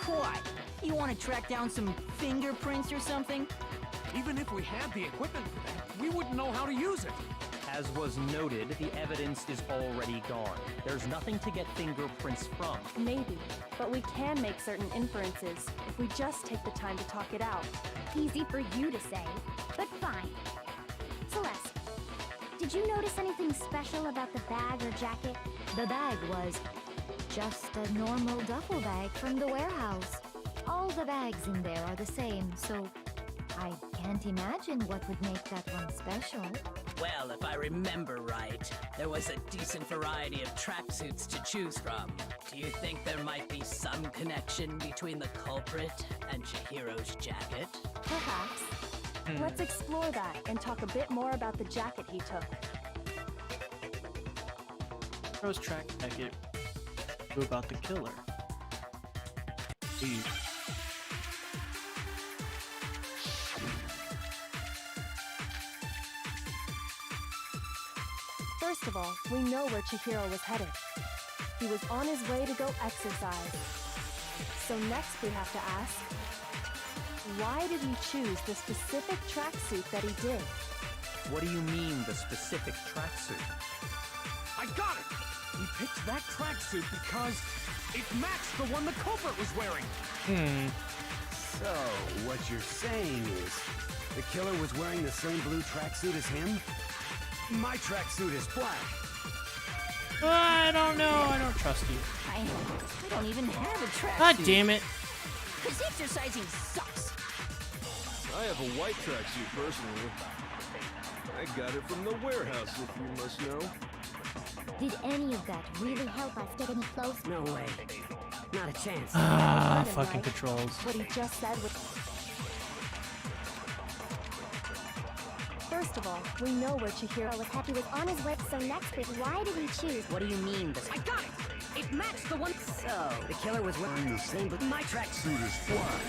What? You want to track down some fingerprints or something? Even if we had the equipment for that, we wouldn't know how to use it. As was noted, the evidence is already gone. There's nothing to get fingerprints from. Maybe, but we can make certain inferences if we just take the time to talk it out. Easy for you to say, but fine. Celeste, did you notice anything special about the bag or jacket? The bag was just a normal duffel bag from the warehouse. All the bags in there are the same, so I can't imagine what would make that one special. Well, if I remember right, there was a decent variety of tracksuits to choose from. Do you think there might be some connection between the culprit and Chihiro's jacket? Perhaps. Let's explore that and talk a bit more about the jacket he took. Rose track jacket. Who about the killer? Dude. First of all, we know where Chihiro was headed. He was on his way to go exercise. So next we have to ask, why did he choose the specific tracksuit that he did? What do you mean, the specific tracksuit? I got it! He picked that tracksuit because it matched the one the culprit was wearing. So, what you're saying is, the killer was wearing the same blue tracksuit as him? My tracksuit is black. I don't know. I don't trust you. I don't even have a tracksuit. God damn it. Because exercising sucks. I have a white tracksuit, personally. I got it from the warehouse, if you must know. Did any of that really help us get any close? No way. Not a chance. Ah, Let him fucking write controls. What he just said was... First of all, we know where Chihiro was He was on his way, so next week, why did he choose? What do you mean? I got it! It matched the one... So, the killer was wearing the same, but my tracksuit is black.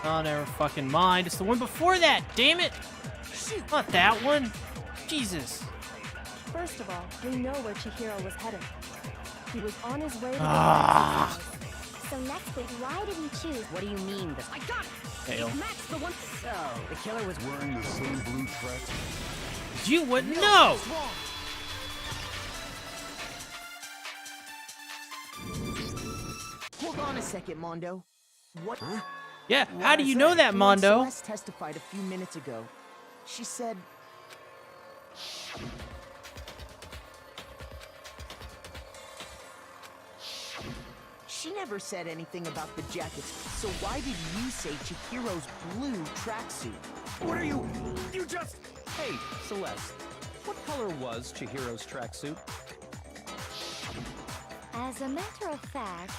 Oh, never fucking mind. It's the one before that. Damn it. Shoot! Not that one. Jesus. First of all, we know where Chihiro was headed. He was on his way to the Ah. Celeste, but why did he choose? What do you mean? I got it! Fail. Max, the one. So, the killer was Wearing the same blue tracksuit. You wouldn't know. What's wrong? Hold on a second, Mondo. What? Huh? Yeah, how do you know that, When Mondo? Celeste testified a few minutes ago. She said... She never said anything about the jackets, so why did you say Chihiro's blue tracksuit? What are you? You just. Hey, Celeste. What color was Chihiro's tracksuit? As a matter of fact,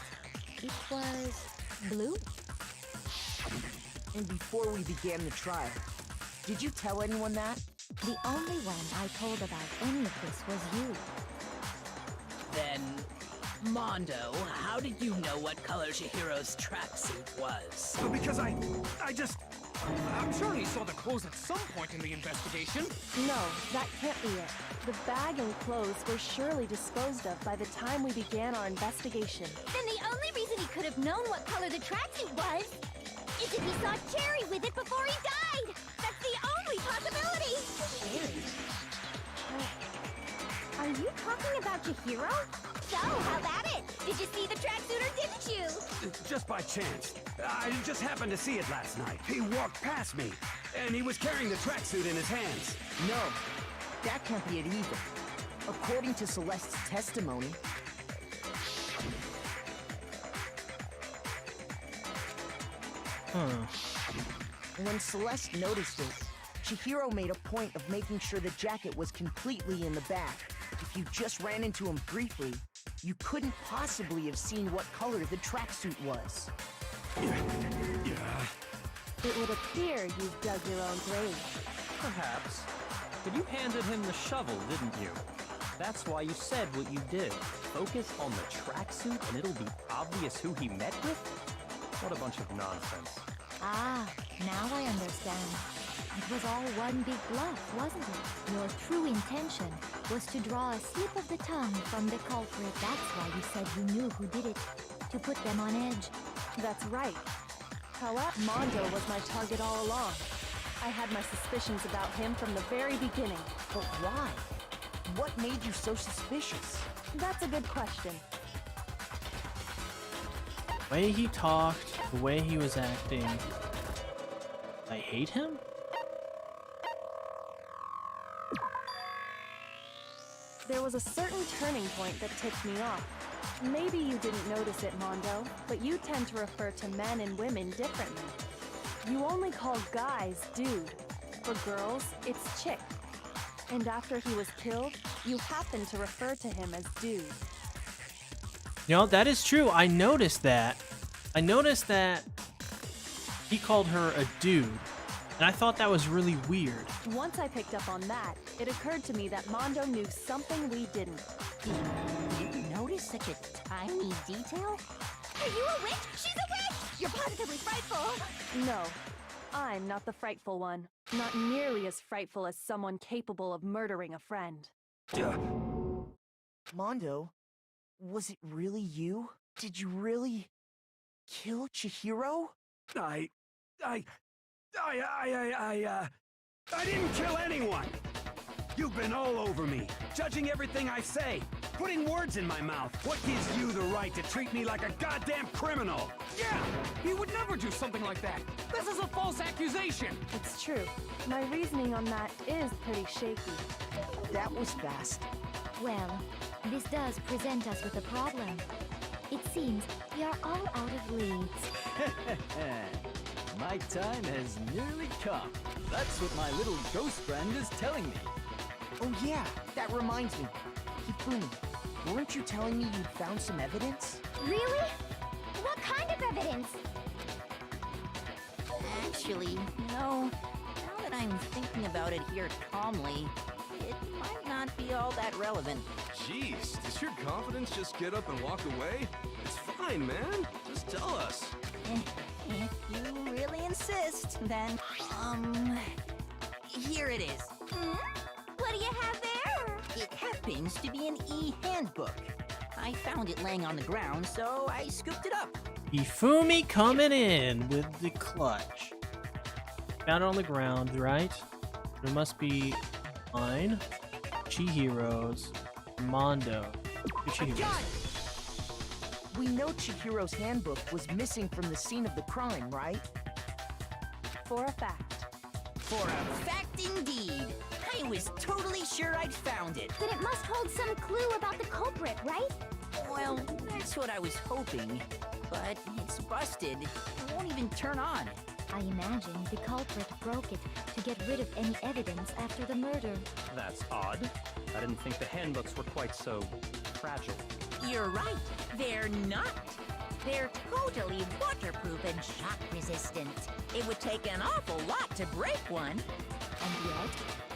it was blue. And before we began the trial, did you tell anyone that? The only one I told about any of this was you. Then, Mondo, how did you know what color Chihiro's tracksuit was? Because I'm sure he saw the clothes at some point in the investigation. No, that can't be it. The bag and clothes were surely disposed of by the time we began our investigation. Then the only reason he could have known what color the tracksuit was is if he saw Cherry with it before he died. That's the only possibility. Cherry? Are you talking about Chihiro? So, how about it? Did you see the tracksuit or didn't you? Just by chance. I just happened to see it last night. He walked past me, and he was carrying the tracksuit in his hands. No, that can't be it either. According to Celeste's testimony, when Celeste noticed it, Chihiro made a point of making sure the jacket was completely in the bag. If you just ran into him briefly, you couldn't possibly have seen what color the tracksuit was. It would appear you've dug your own grave. Perhaps. But you handed him the shovel, didn't you? That's why you said what you did. Focus on the tracksuit and it'll be obvious who he met with? What a bunch of nonsense. Ah, now I understand. It was all one big bluff, wasn't it? Your true intention was to draw a slip of the tongue from the culprit. That's why you said you knew who did it, to put them on edge. That's right. However, Mondo was my target all along. I had my suspicions about him from the very beginning. But why? What made you so suspicious? That's a good question. The way he talked, the way he was acting. I hate him? There was a certain turning point that tipped me off. Maybe you didn't notice it, Mondo, but you tend to refer to men and women differently. You only call guys dude. For girls, it's chick. And after he was killed, you happen to refer to him as dude. You know, that is true. I noticed that. I noticed that he called her a dude. And I thought that was really weird. Once I picked up on that, it occurred to me that Mondo knew something we didn't. You noticed such a tiny detail? Are you a witch? She's a witch! You're positively frightful! No, I'm not the frightful one. Not nearly as frightful as someone capable of murdering a friend. Mondo, was it really you? Did you really kill Chihiro? I didn't kill anyone! You've been all over me, judging everything I say, putting words in my mouth. What gives you the right to treat me like a goddamn criminal? Yeah, he would never do something like that. This is a false accusation. It's true. My reasoning on that is pretty shaky. That was fast. Well, this does present us with a problem. It seems we are all out of leads. My time has nearly come. That's what my little ghost friend is telling me. Oh yeah, that reminds me. Hifumi, weren't you telling me you'd found some evidence? Really? What kind of evidence? Actually, no. Now that I'm thinking about it here calmly, it might not be all that relevant. Jeez, does your confidence just get up and walk away? It's fine, man. Just tell us. If you really insist, then, here it is. What do you It happens to be an e-handbook. I found it laying on the ground, so I scooped it up. Ifumi coming in with the clutch. Found it on the ground, right? There must be mine, Chihiro's, Mondo. We know Chihiro's handbook was missing from the scene of the crime, right? For a fact. For a fact indeed. I was totally sure I'd found it. Then it must hold some clue about the culprit, right? Well, that's what I was hoping. But it's busted. It won't even turn on. I imagine the culprit broke it to get rid of any evidence after the murder. That's odd. I didn't think the handbooks were quite so fragile. You're right. They're not. They're totally waterproof and shock resistant. It would take an awful lot to break one. And yet,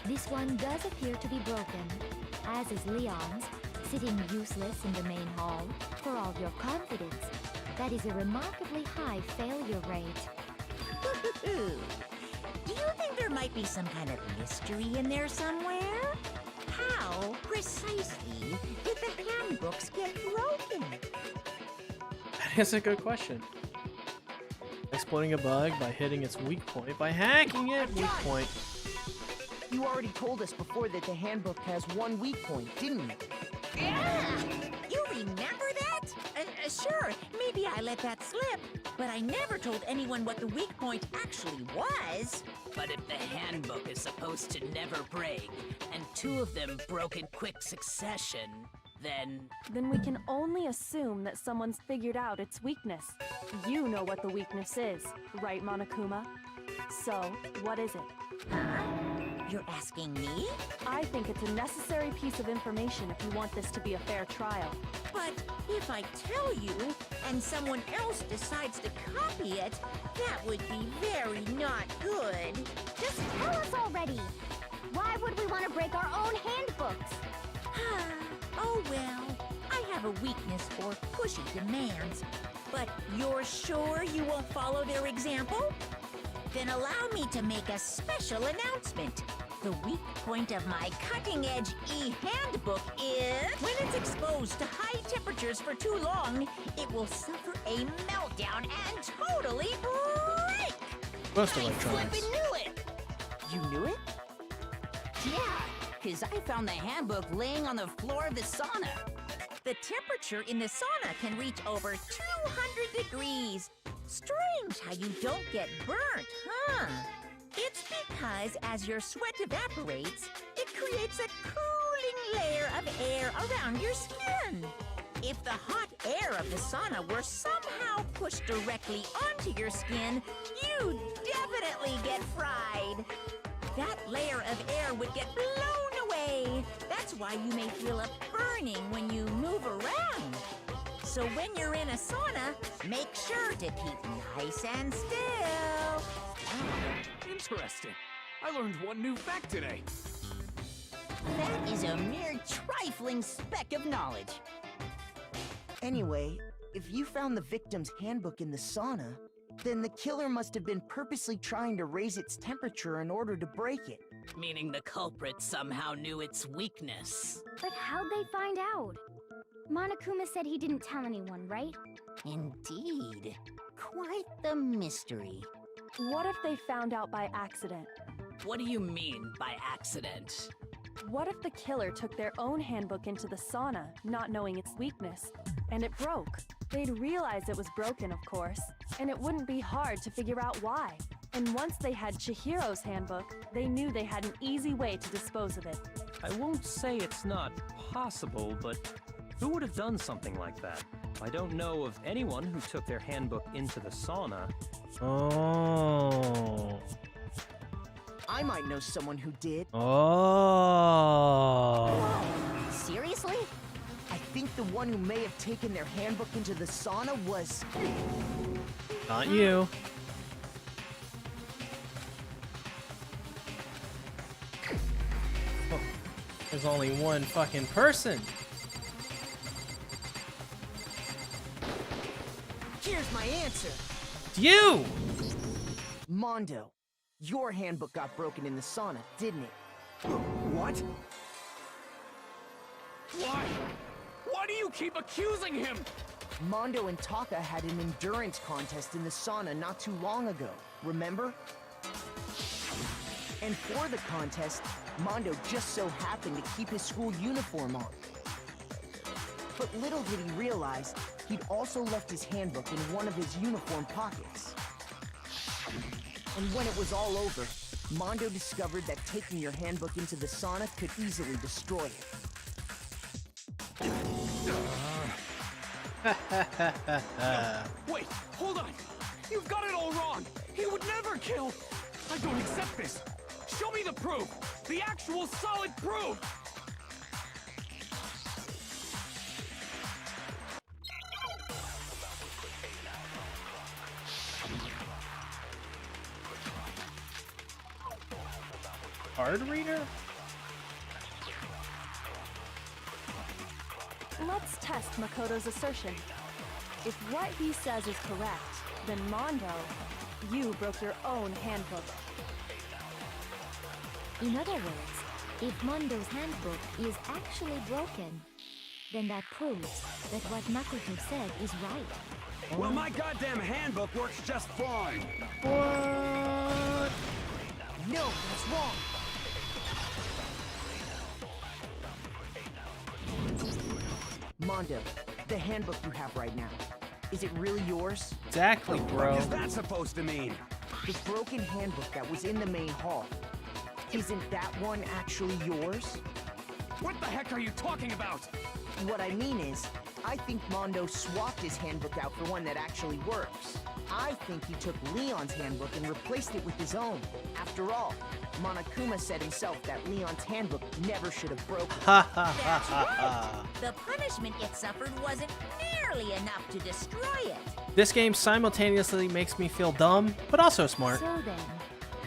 this one does appear to be broken, as is Leon's, sitting useless in the main hall. For all your confidence, that is a remarkably high failure rate. Do you think there might be some kind of mystery in there somewhere? How precisely did the handbooks get broken? That's a good question. Exploiting a bug by hitting its weak point, by hacking it, weak point. You already told us before that the handbook has one weak point, didn't you? Yeah! You remember that? Sure, maybe I let that slip. But I never told anyone what the weak point actually was. But if the handbook is supposed to never break, and two of them broke in quick succession, then we can only assume that someone's figured out its weakness. You know what the weakness is, right, Monokuma? So, what is it? You're asking me? I think it's a necessary piece of information if you want this to be a fair trial. But if I tell you, and someone else decides to copy it, that would be very not good. Just tell us already. Why would we want to break our own handbooks? Oh well, I have a weakness for pushy demands. But you're sure you won't follow their example? Then allow me to make a special announcement. The weak point of my cutting-edge e-handbook is when it's exposed to high temperatures for too long, it will suffer a meltdown and totally break! Most I electronics. flippin' knew it! You knew it? Yeah, because I found the handbook laying on the floor of the sauna. The temperature in the sauna can reach over 200 degrees. Strange how you don't get burnt, huh? It's because as your sweat evaporates, it creates a cooling layer of air around your skin. If the hot air of the sauna were somehow pushed directly onto your skin, you'd definitely get fried. That layer of air would get blown away. That's why you may feel a burning when you move around. So when you're in a sauna, make sure to keep nice and still. Interesting. I learned one new fact today. That is a mere trifling speck of knowledge. Anyway, if you found the victim's handbook in the sauna, then the killer must have been purposely trying to raise its temperature in order to break it. meaning the culprit somehow knew its weakness. But how'd they find out? Monokuma said he didn't tell anyone, right? Indeed. Quite the mystery. What if they found out by accident? What do you mean by accident? What if the killer took their own handbook into the sauna, not knowing its weakness, and it broke? They'd realize it was broken, of course, and it wouldn't be hard to figure out why. And once they had Chihiro's handbook, they knew they had an easy way to dispose of it. I won't say it's not possible, but who would have done something like that? I don't know of anyone who took their handbook into the sauna. Oh. I might know someone who did. Oh. Whoa, seriously? I think the one who may have taken their handbook into the sauna was... Not you. Oh, there's only one fucking person. Here's my answer. You! Mondo, your handbook got broken in the sauna, didn't it? What? Why? Why do you keep accusing him? Mondo and Taka had an endurance contest in the sauna not too long ago, remember? And for the contest, Mondo just so happened to keep his school uniform on. But little did he realize, he'd also left his handbook in one of his uniform pockets. And when it was all over, Mondo discovered that taking your handbook into the sauna could easily destroy it. Wait, hold on. You've got it all wrong. He would never kill. I don't accept this. Show me the proof. The actual solid proof. Card reader? Let's test Makoto's assertion. If what he says is correct, then Mondo, you broke your own handbook. In other words, if Mondo's handbook is actually broken, then that proves that what Makoto said is right. Well, my goddamn handbook works just fine. What? No, that's wrong. Mondo, the handbook you have right now, is it really yours? Exactly, bro. What is that supposed to mean? The broken handbook that was in the main hall, isn't that one actually yours? What the heck are you talking about? What I mean is, I think Mondo swapped his handbook out for one that actually works. I think he took Leon's handbook and replaced it with his own. After all, Monokuma said himself that Leon's handbook never should have broken. That's right. The punishment it suffered wasn't nearly enough to destroy it. This game simultaneously makes me feel dumb, but also smart. So then,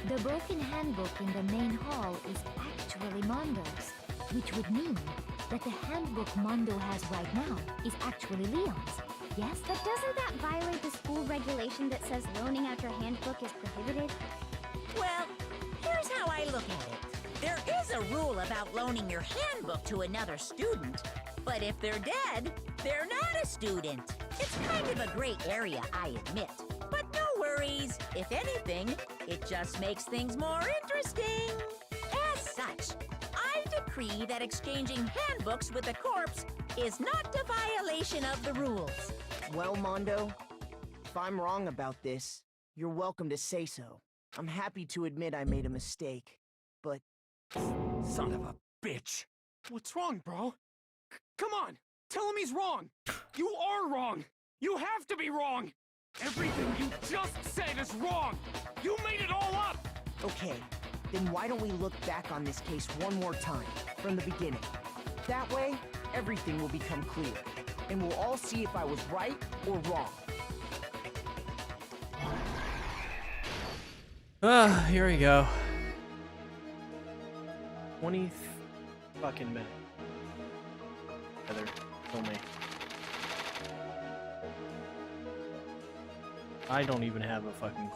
the broken handbook in the main hall is actually Mondo's, which would mean that the handbook Mondo has right now is actually Leon's. Yes? But doesn't that violate the school regulation that says loaning out your handbook is prohibited? Well, here's how I look at it. There is a rule about loaning your handbook to another student, but if they're dead, they're not a student. It's kind of a gray area, I admit. But no worries. If anything, it just makes things more interesting. As such, I decree that exchanging handbooks with a corpse is not a violation of the rules. Well, Mondo, if I'm wrong about this, you're welcome to say so. I'm happy to admit I made a mistake, but... Son of a bitch. What's wrong, bro? Come on, tell him he's wrong. You are wrong. You have to be wrong. Everything you just said is wrong. You made it all up. Okay, then why don't we look back on this case one more time, from the beginning? That way, everything will become clear, and we'll all see if I was right or wrong. Here we go. 20 fucking minutes. Heather, kill me. I don't even have a fucking...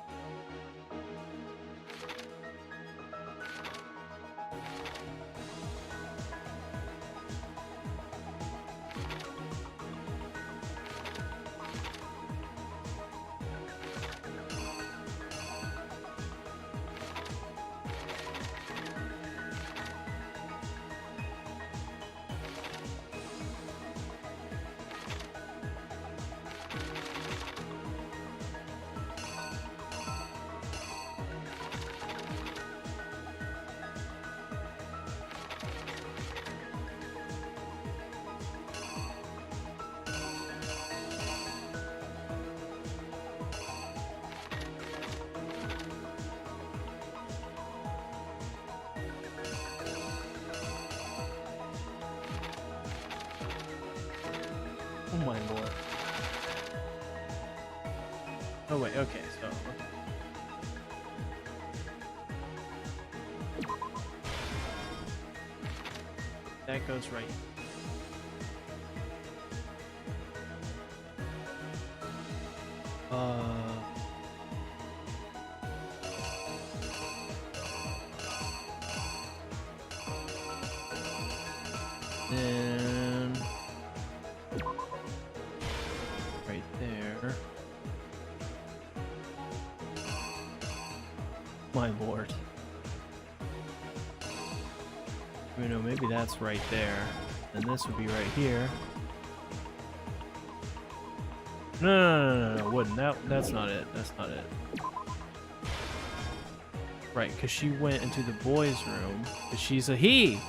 Oh my lord. Oh wait, okay, so... That goes right. Then... You know, maybe that's right there. And this would be right here. No, wouldn't. That's not it. That's not it. Right, because she went into the boys' room. Because she's a he!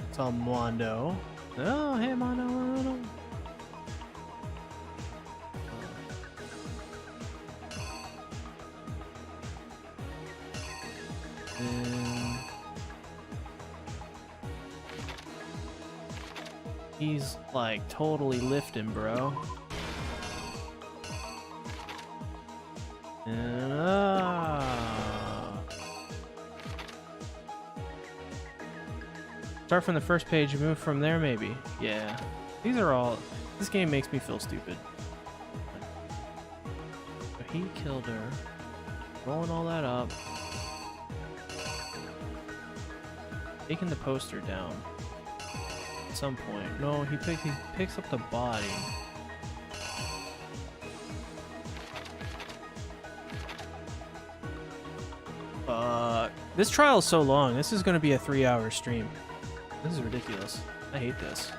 It's all Mondo. Oh, hey, Mondo. And he's like totally lifting, bro. Start from the first page, move from there maybe. Yeah. These are all... This game makes me feel stupid. So he killed her. Rolling all that up. Taking the poster down. At some point. No, he picks up the body. This trial is so long. This is going to be a 3-hour stream. This is ridiculous. I hate this.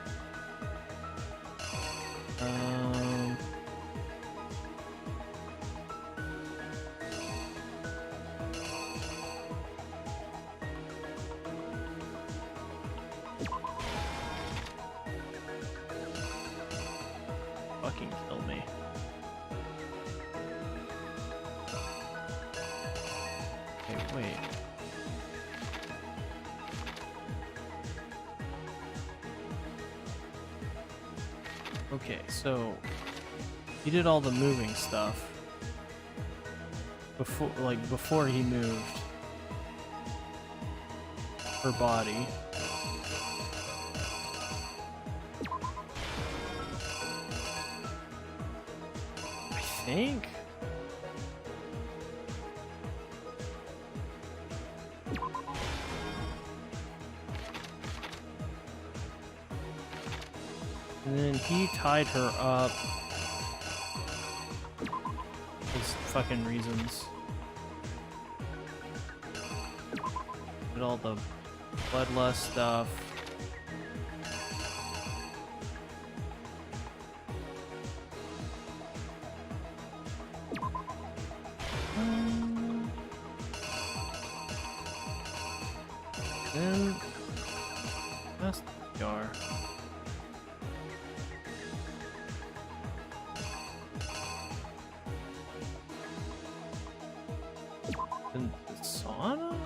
Fucking kill me. Okay, wait. Okay, so he did all the moving stuff before he moved her body. I think. And then he tied her up. His fucking reasons. Did all the bloodlust stuff. Then that's the jar. And the sauna?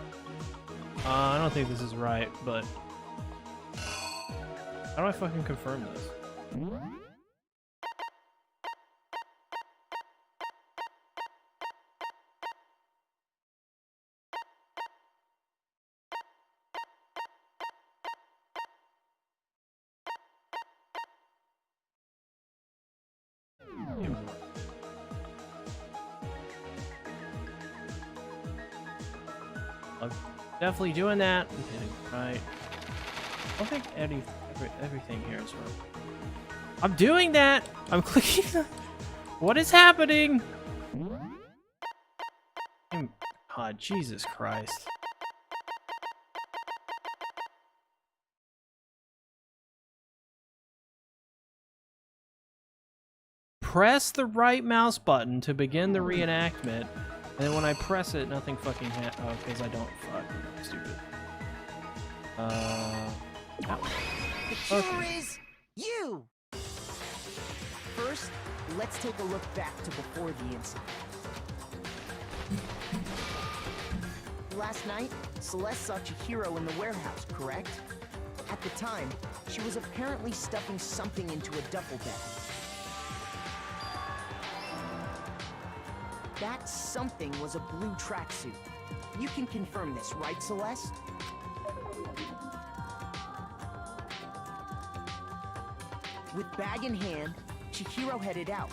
I don't think this is right, but how do I fucking confirm this? I'm definitely doing that. Right. I don't think everything here is wrong. I'm doing that! I'm clicking that. What is happening? God, Jesus Christ. Press the right mouse button to begin the reenactment, and then when I press it, nothing fucking happens. Oh, because I don't. Fuck. Stupid. The killer is you! First, let's take a look back to before the incident. Last night, Celeste saw Chihiro in the warehouse, correct? At the time, she was apparently stuffing something into a duffel bag. That something was a blue tracksuit. You can confirm this, right, Celeste? With bag in hand, Chihiro headed out,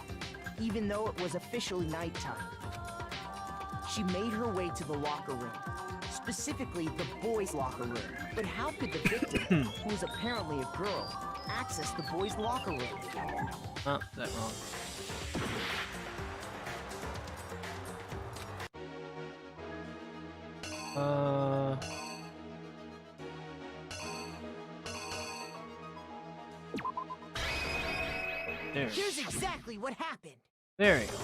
even though it was officially nighttime. She made her way to the locker room, specifically the boys' locker room. But how could the victim, who was apparently a girl, access the boys' locker room? Oh, that wrong. There. Here's exactly what happened. There you go.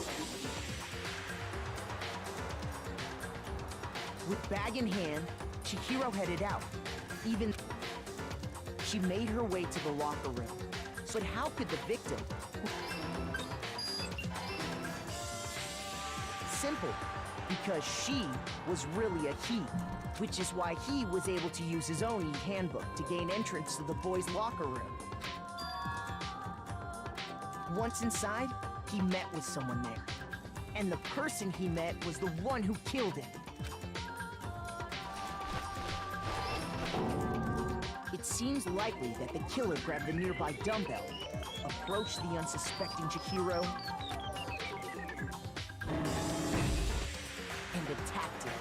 With bag in hand, Chihiro headed out. Even she made her way to the locker room. But how could the victim? Simple. Because she was really a he. Which is why he was able to use his own e-handbook to gain entrance to the boys' locker room. Once inside, he met with someone there. And the person he met was the one who killed him. It seems likely that the killer grabbed the nearby dumbbell, approached the unsuspecting Chihiro, and attacked him.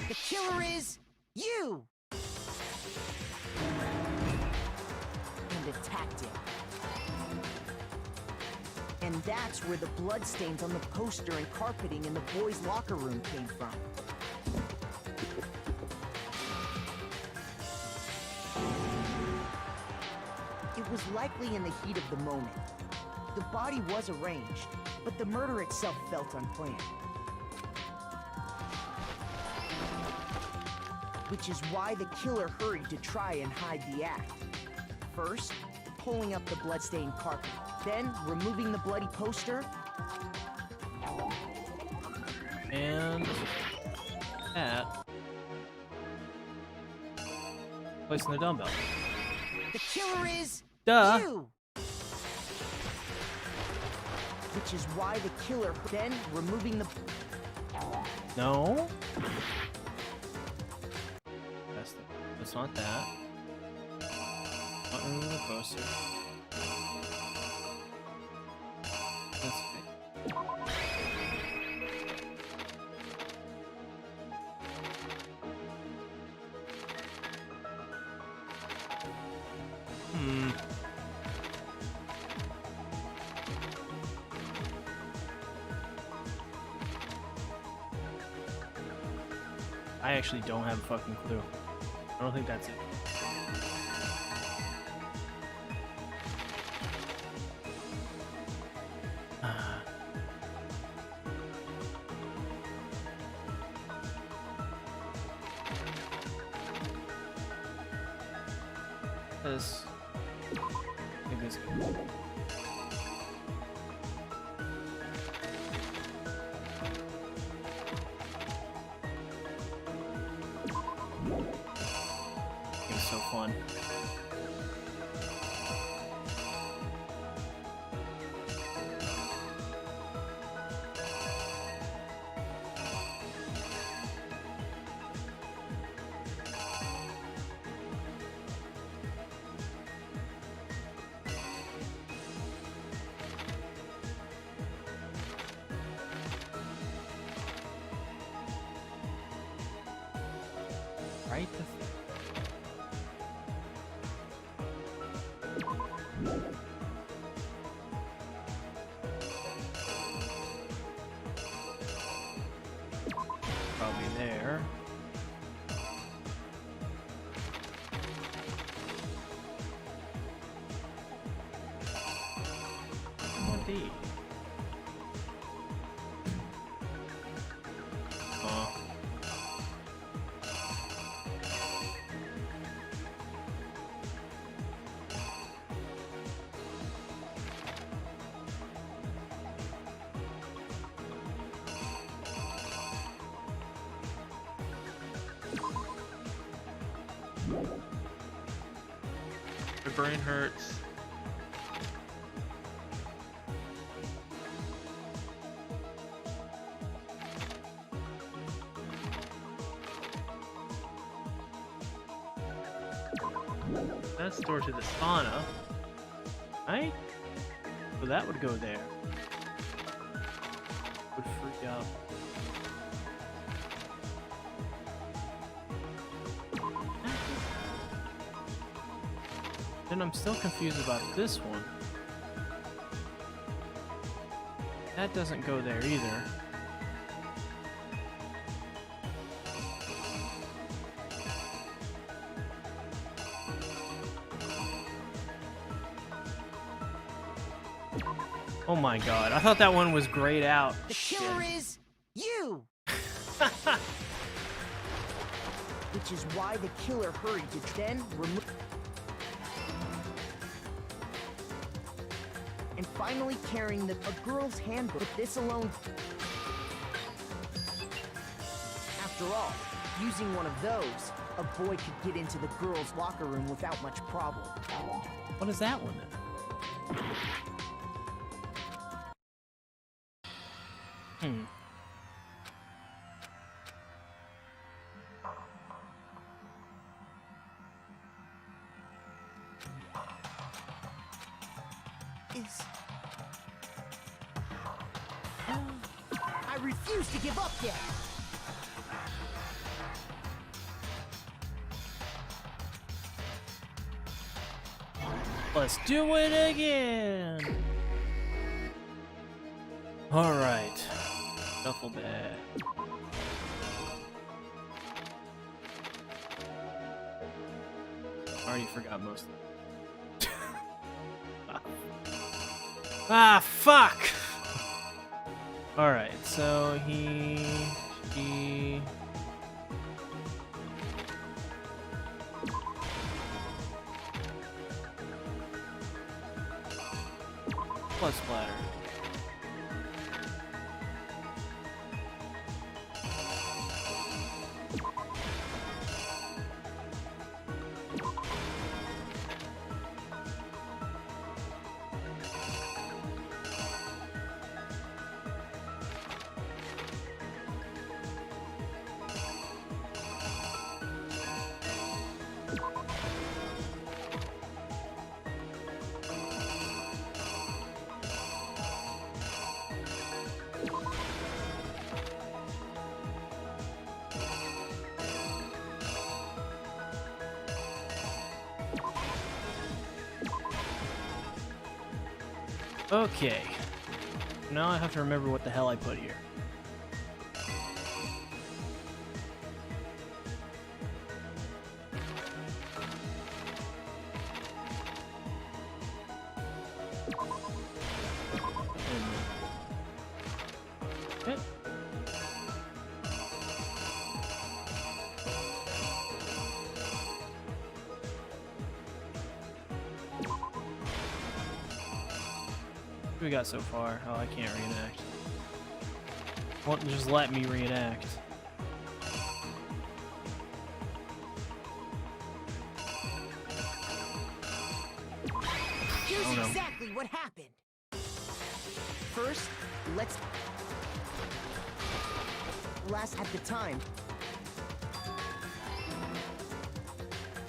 The killer is you! And attacked him. And that's where the bloodstains on the poster and carpeting in the boys' locker room came from. It was likely in the heat of the moment. The body was arranged, but the murder itself felt unplanned. Which is why the killer hurried to try and hide the act. First, pulling up the bloodstained carpet, then removing the bloody poster, and that. Placing the dumbbell. The killer is Duh. you! Which is why the killer then removing the... No. That's not that. Not removing the poster. That's fake. I actually don't have a fucking clue. I don't think that's it. This. I think this. It was so fun. Right the probably there. What D? My brain hurts. That's door to the sauna. Right? So that would go there. Would freak out. Then I'm still confused about this one. That doesn't go there either. Oh my god, I thought that one was grayed out. The killer is you! Which is why the killer hurried to then remove... And finally carrying a girl's handbook. This alone... After all, using one of those, a boy could get into the girls' locker room without much problem. What is that one then? I refuse to give up yet! Let's do it again! Alright. Duffel bag. Already forgot most of it. Ah, fuck! Alright, so she... Plus splatter. Okay. Now I have to remember what the hell I put here. Okay. What we got so far? Oh, I can't reenact. Won't just let me reenact. Here's exactly what happened. First, let's... Last at the time.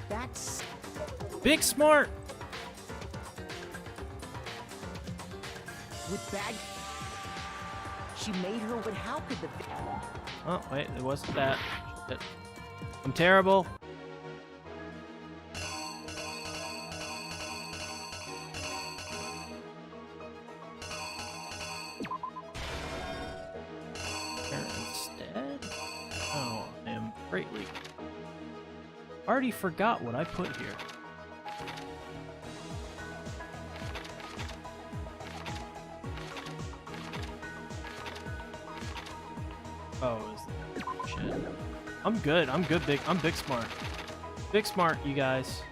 That's... Big smart! With bag... She made her, but how could the... Oh, wait, it wasn't that. Shit. I'm terrible. Instead? Oh, I am greatly... Already forgot what I put here. Oh, is that shit? I'm good. I'm big smart. Big smart, you guys.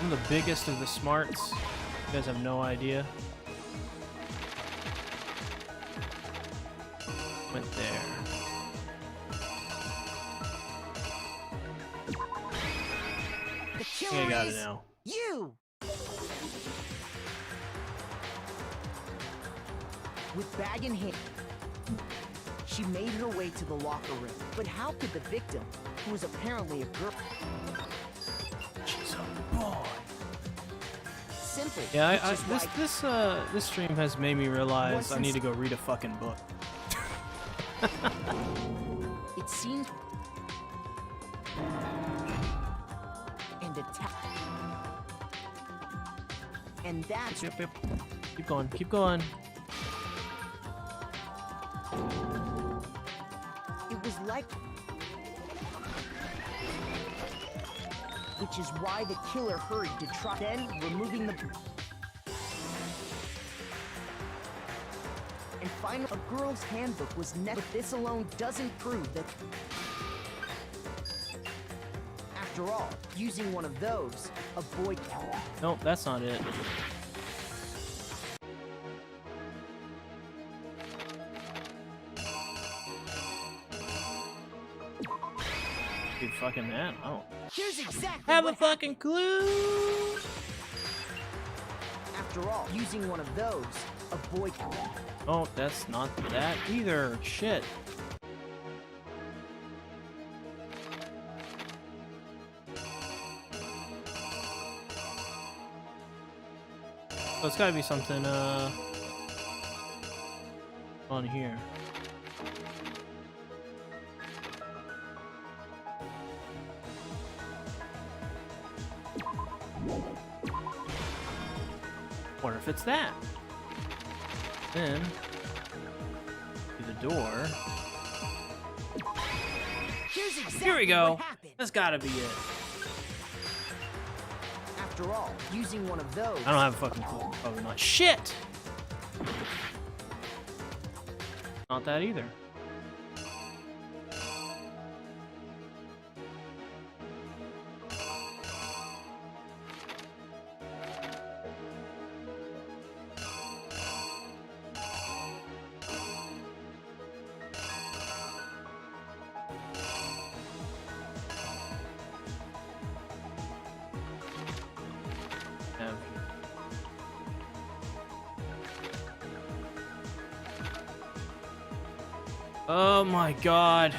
I'm the biggest of the smarts. You guys have no idea. Went there. The I killer think I got it is now. you! With bag in hand, she made her way to the locker room. But how could the victim, who was apparently a girl... She's a boy. simple. Yeah, which is why this stream has made me realize I need to go read a fucking book. it seems and attack. And that's Yep. Keep going. Keep going. it was like, which is why the killer hurried to try, then removing the, and finally a girl's handbook was but this alone doesn't prove that. After all, using one of those, a boy can. Nope, that's not it. Dude, fucking man, I don't Here's exactly have what a fucking clue. After all, using one of those, a boy can. Oh, that's not that either. Shit. So it's gotta be something, on here. Wonder if it's that. Then, through the door. Here's exactly Here we go. what happened. That's gotta be it. After all, using one of those. I don't have a fucking clue. Probably not. Shit! Not that either. Oh my god.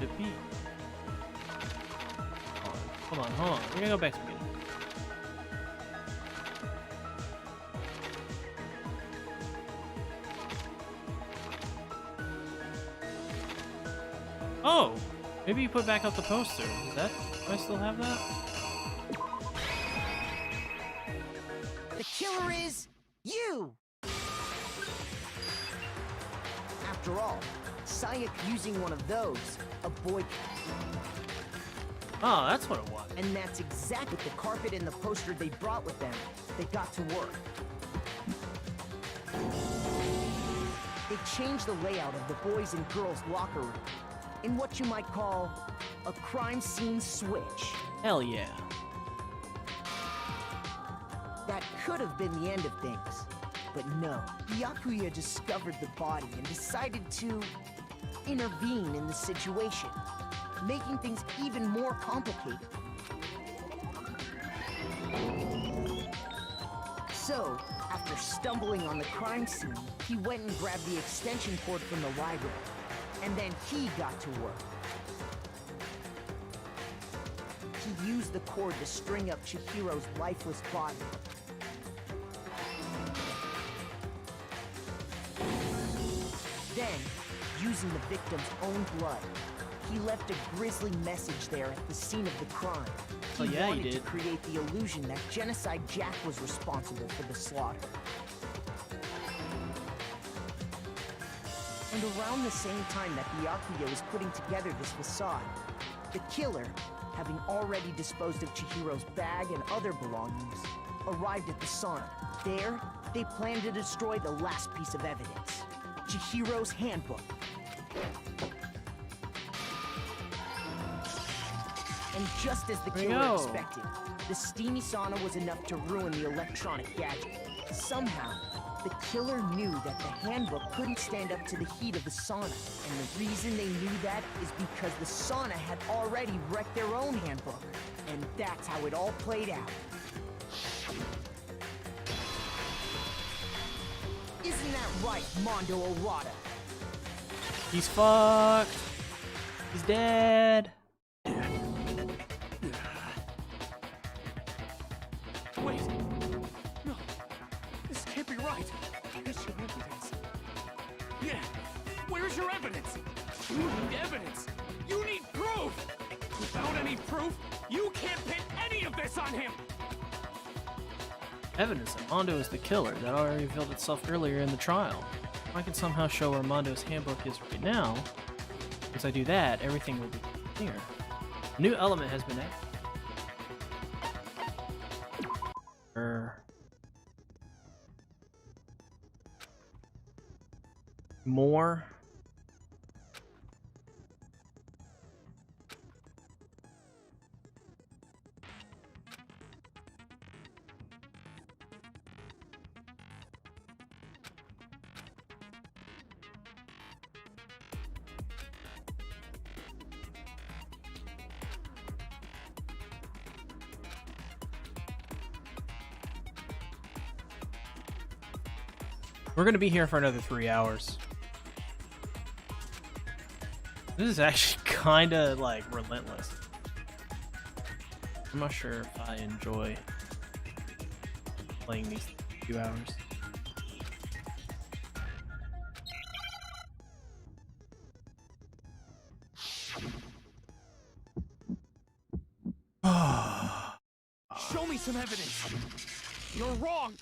The beat. Hold on. We're gonna go back to the beginning. Oh! Maybe you put back up the poster. Is that... Do I still have that? The killer is you! After all, Sayak using one of those, a boy. Oh, that's what it was. And that's exactly the carpet and the poster they brought with them. They got to work. They changed the layout of the boys' and girls' locker room in what you might call a crime scene switch. Hell yeah. That could have been the end of things, but no. Byakuya discovered the body and decided to intervene in the situation, making things even more complicated. So, after stumbling on the crime scene, he went and grabbed the extension cord from the library, and then he got to work. He used the cord to string up Chihiro's lifeless body. Then, using the victim's own blood, he left a grisly message there at the scene of the crime. Oh, yeah, he wanted to did. create the illusion that Genocide Jack was responsible for the slaughter. And around the same time that Byakuya was putting together this facade, the killer, having already disposed of Chihiro's bag and other belongings, arrived at the sauna. There, they planned to destroy the last piece of evidence, Chihiro's handbook. And just as the There you killer go. expected, the steamy sauna was enough to ruin the electronic gadget. Somehow, the killer knew that the handbook couldn't stand up to the heat of the sauna. And the reason they knew that is because the sauna had already wrecked their own handbook. And that's how it all played out. Isn't that right, Mondo Orada? He's fucked. He's dead. Wait. No. This can't be right. Where's your evidence? Yeah. Where's your evidence? You need evidence. You need proof. Without any proof, you can't pin any of this on him. Evidence that Mondo is the killer that already revealed itself earlier in the trial. If I can somehow show where Mondo's handbook is right now, once I do that, everything will be clear. A new element has been added. More. We're gonna be here for another 3 hours. This is actually kinda like relentless. I'm not sure if I enjoy playing these 2 hours. Show me some evidence. You're wrong.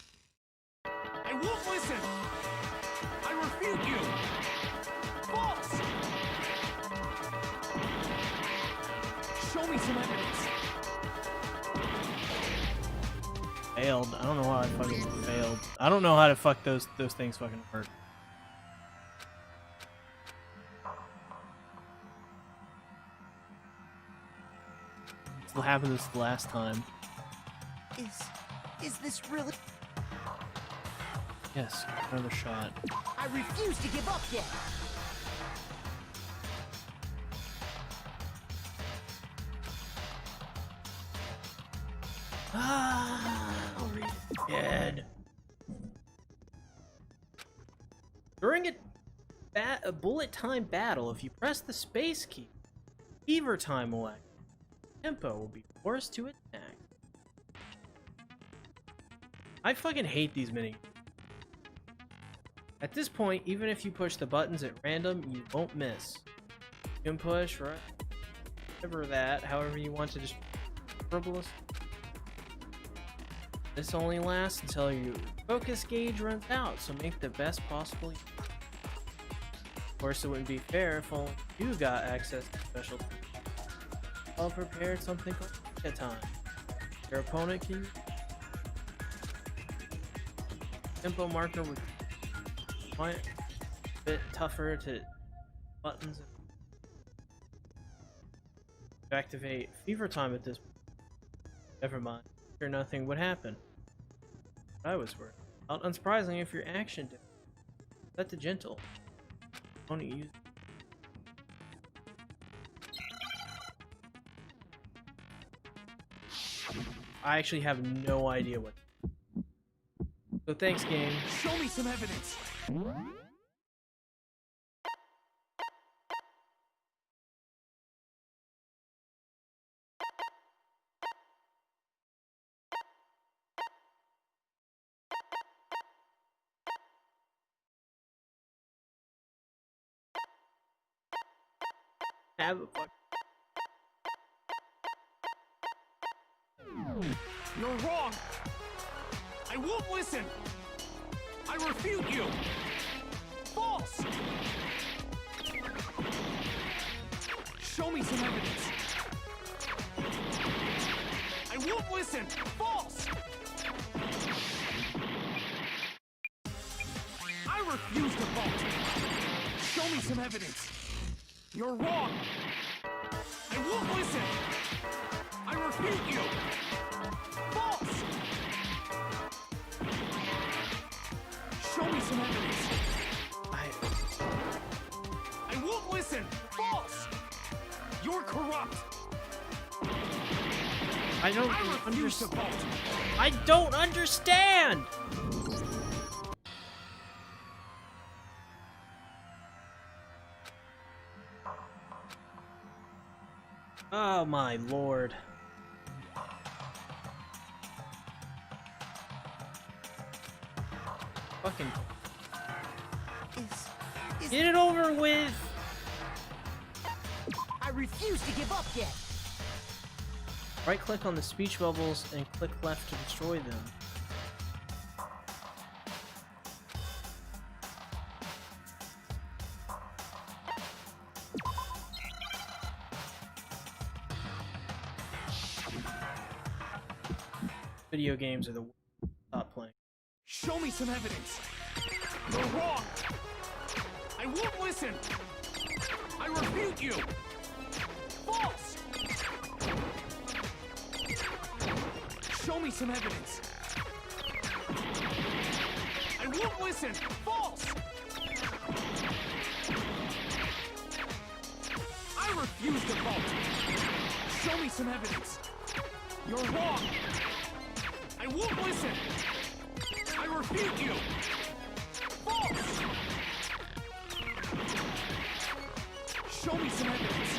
I won't listen. I refute you. False. Show me some evidence. Failed. I don't know how I fucking failed. I don't know how to fuck those things fucking work. What happened this last time? Is this really? Yes, another shot. I refuse to give up yet. Dead. During a bullet time battle, if you press the space key, fever time will act. Tempo will be forced to attack. I fucking hate these mini. At this point, even if you push the buttons at random, you won't miss. You can push, right? Whatever that, however you want to just frivolous. This only lasts until your focus gauge runs out, so make the best possible use. Of course, it wouldn't be fair if only you got access to special tools. I'll prepare something called a time. Your opponent can tempo marker with a bit tougher to buttons. To activate fever time at this point. Never mind. Sure nothing would happen. I was worried. Not unsurprising if your action did. Set to gentle. Only use. I actually have no idea what. So thanks, game. Show me some evidence. Have a fuck. You're wrong. I won't listen. I refute you. False. Show me some evidence. I won't listen. False. I refuse to vote. Show me some evidence. You're wrong. I won't listen. I refute you. False. Show me some evidence. I won't listen. False. You're corrupt. I don't understand. I don't understand. Oh my lord. Fucking. Get it over with! I refuse to give up yet. Right click on the speech bubbles and click left to destroy them. Video games are the worst. Stop playing. Show me some evidence. You're wrong. I won't listen. I refute you. False. Show me some evidence. I won't listen. False. I refuse to vote. Show me some evidence. You're wrong. I won't listen. I refute you. False. Show me some evidence.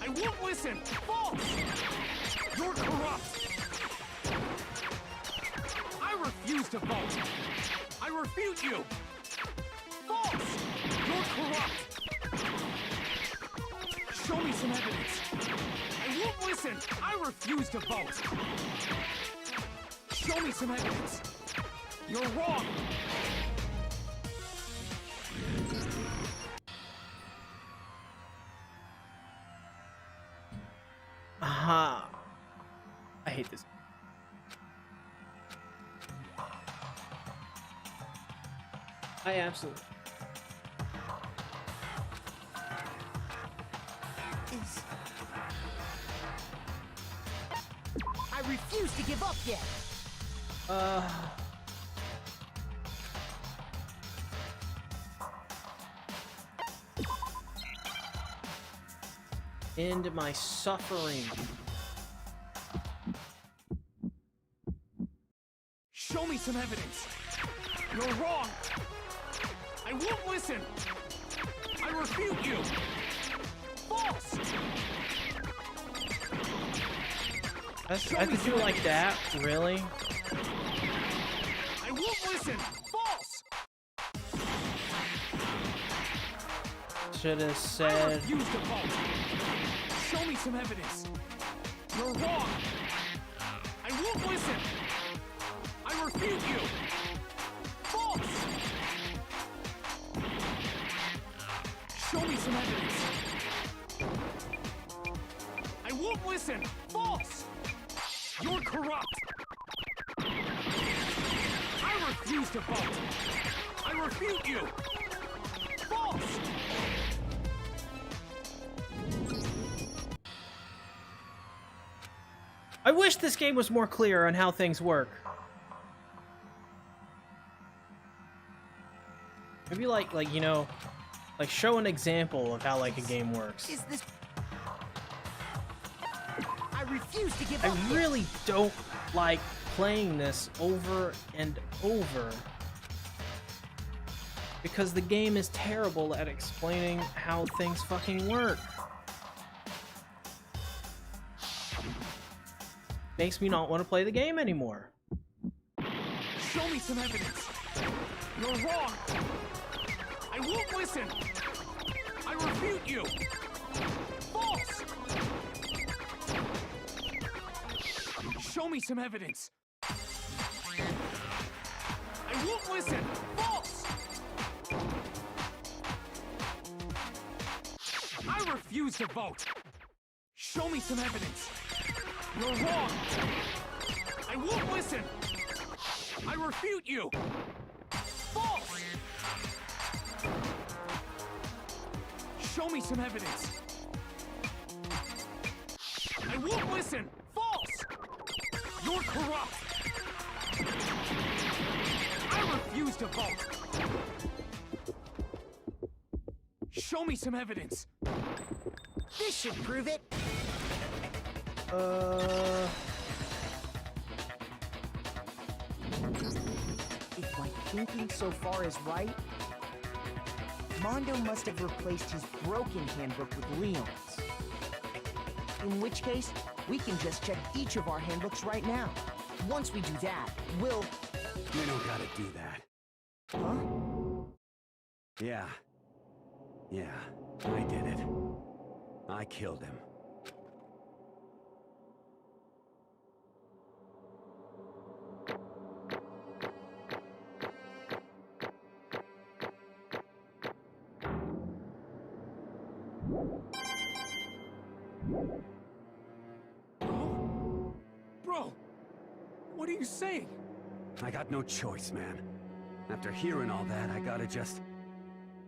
I won't listen. False. You're corrupt. I refuse to vote. I refute you. False. You're corrupt. Show me some evidence. I won't listen. I refuse to vote. Show me some evidence. You're wrong. Aha. I hate this. I absolutely. I refuse to give up yet. End my suffering. Show me some evidence. You're wrong. I won't listen. I refute you. False. I have to do it like that? Really? I won't listen. False. Should have I said. refuse to vote. Show me some evidence. You're wrong. I won't listen. I refute you. False. Show me some evidence. I won't listen. False. You're corrupt. I refuse to vote. I refute you. False. I wish this game was more clear on how things work. Maybe like you know, like show an example of how like a game works. Is this? I refuse to give I up. really don't like playing this over and over because the game is terrible at explaining how things fucking work. Makes me not want to play the game anymore. Show me some evidence. You're wrong. I won't listen. I refute you. False. Show me some evidence. I won't listen. False. I refuse to vote. Show me some evidence. You're wrong. I won't listen. I refute you. False. Show me some evidence. I won't listen. False. You're corrupt. I refuse to vote. Show me some evidence. This should prove it. If my thinking so far is right, Mondo must have replaced his broken handbook with Leon's. In which case, we can just check each of our handbooks right now. Once we do that, we'll... We don't gotta do that. Huh? Yeah. Yeah, I did it. I killed him. Bro, what are you saying? I got no choice, man. After hearing all that, I gotta just...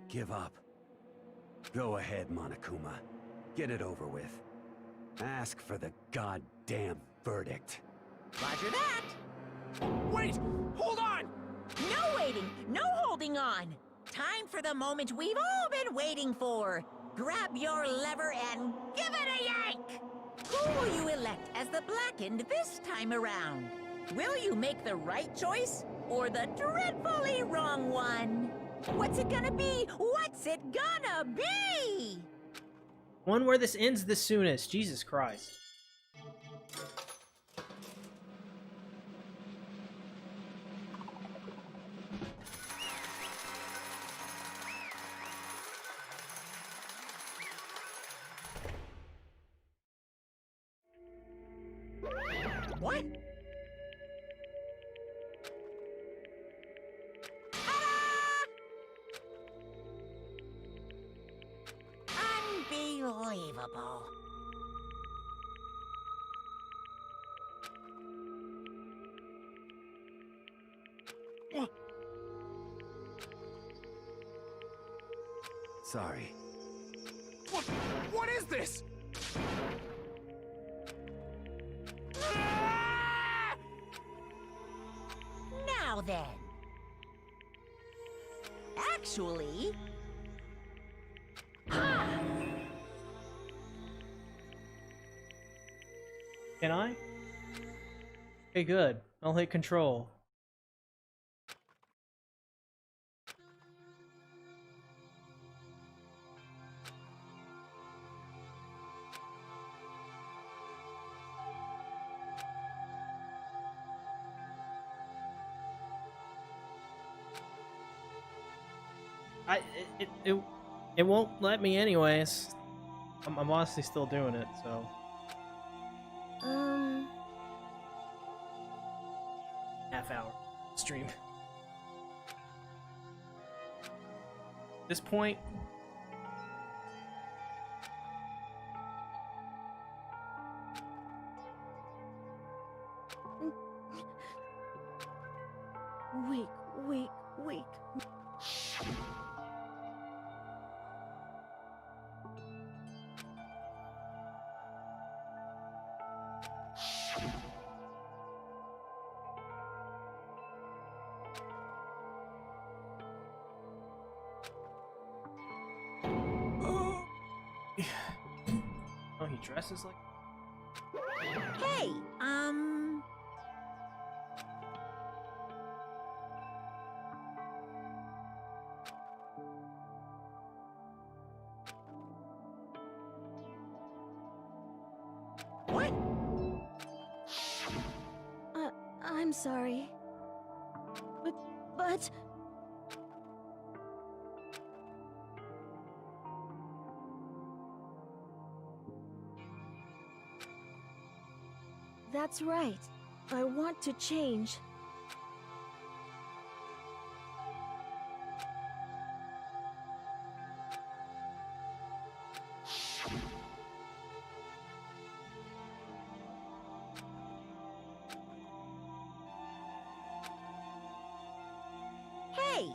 give up. Go ahead, Monokuma. Get it over with. Ask for the goddamn verdict. Roger that. Wait! Hold on! No waiting, no holding on. Time for the moment we've all been waiting for. Grab your lever and give it a yank! Who will you elect as the Blackened this time around? Will you make the right choice or the dreadfully wrong one? What's it gonna be? What's it gonna be? One where this ends the soonest. Jesus Christ. What? Unbelievable. Sorry. What is this? Now then. Actually... Can I? Okay, good. I'll hit control. It won't let me anyways. I'm honestly still doing it, so. Half-hour stream. At this point, Weak. oh, he dresses like. Hey, What? I'm sorry. But... That's right. I want to change. Hey,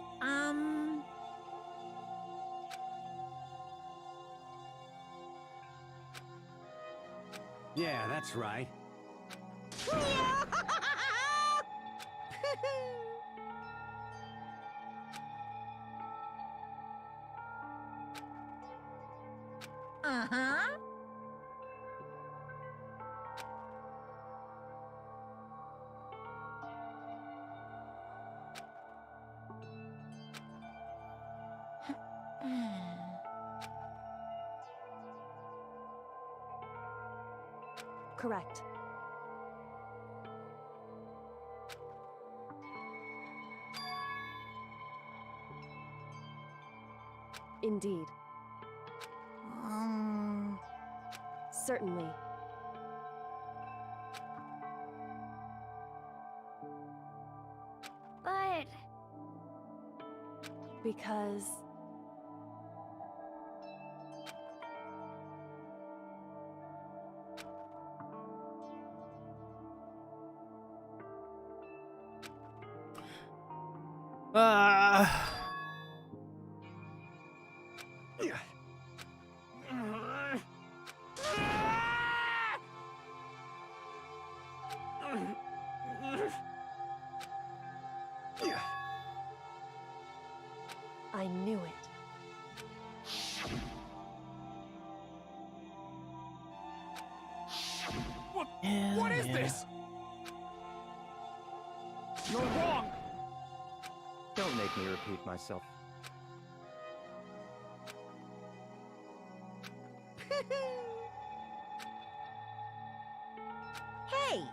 Yeah, that's right. Uh-huh. Correct. Indeed. Certainly. But... Because... I knew it. What is this? You're wrong! Don't make me repeat myself. Hey,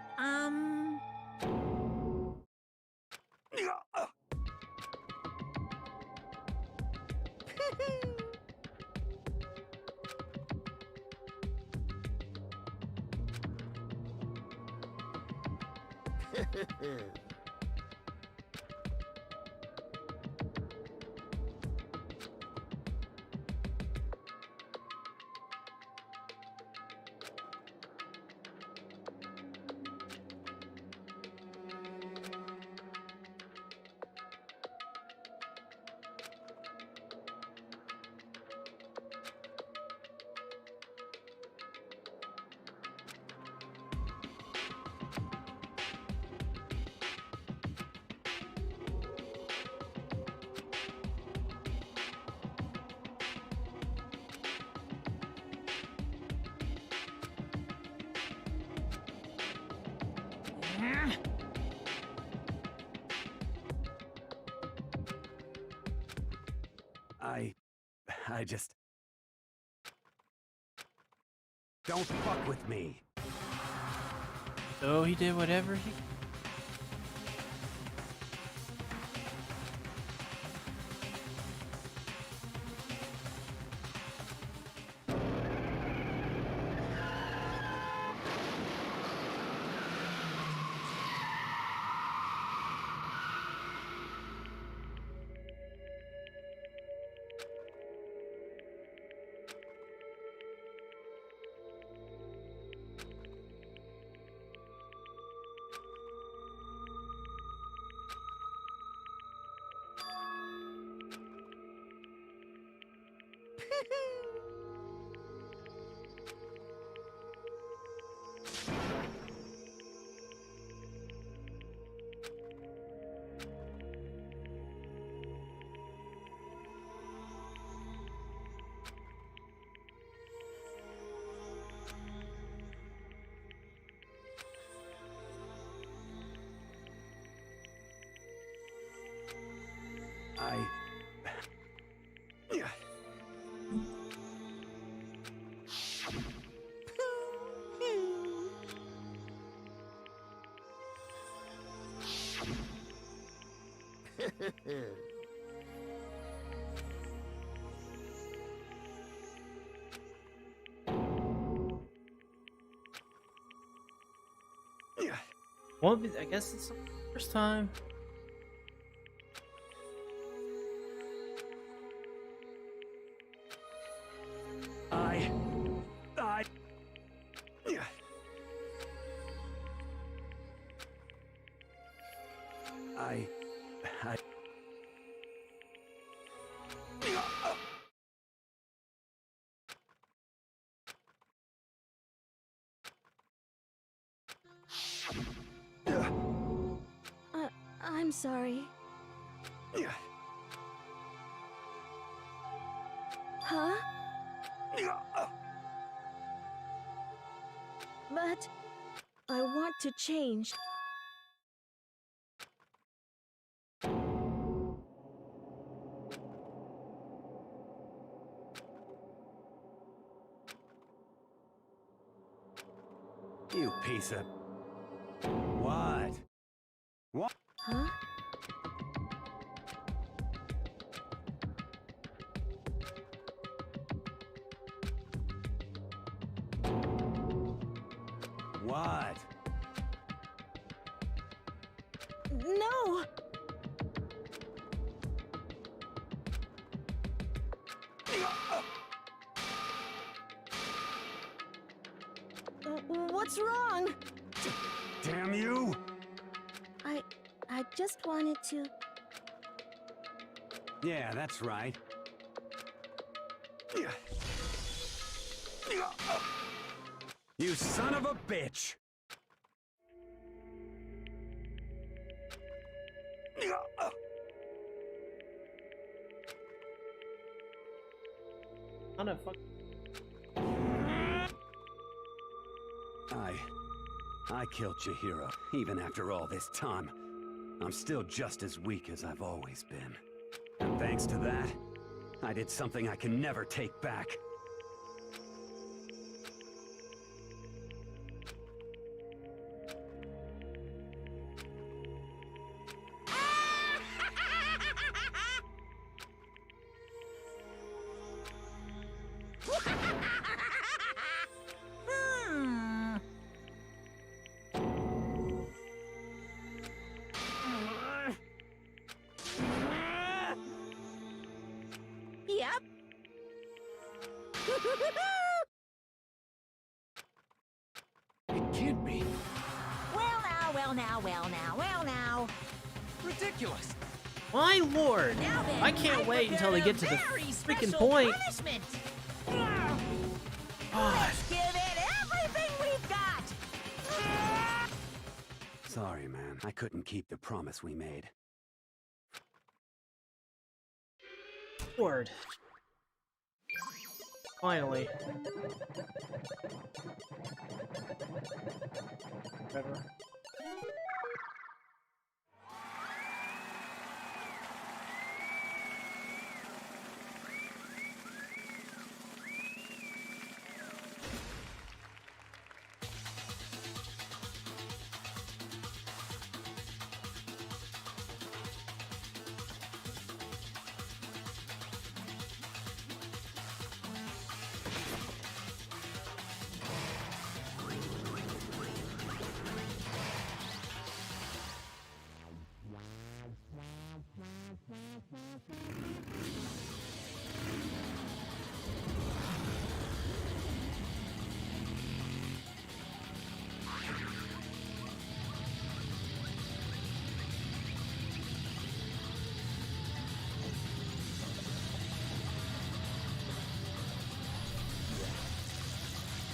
I just... Don't fuck with me. So he did whatever he... Well, I guess it's the first time. I'm sorry. Huh? But I want to change. You piece of... What? What? Huh? What? No! What's wrong? Damn you! I just wanted to... Yeah, that's right. You son of a bitch! On a fuck. I killed Chihiro, even after all this time. I'm still just as weak as I've always been. And thanks to that, I did something I can never take back. Yep. It can't be. Well now, well now, well now, well now. Ridiculous. My lord! Now then, I can't wait until they get to the very freaking special point. punishment. God. Let's give it everything we've got. Sorry, man. I couldn't keep the promise we made. Lord. Finally. Whatever.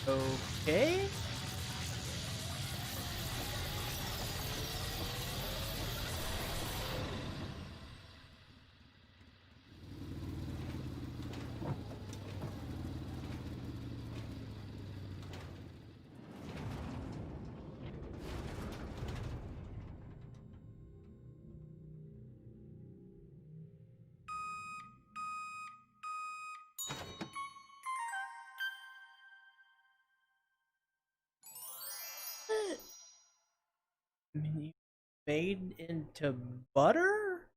Okay. Made into butter?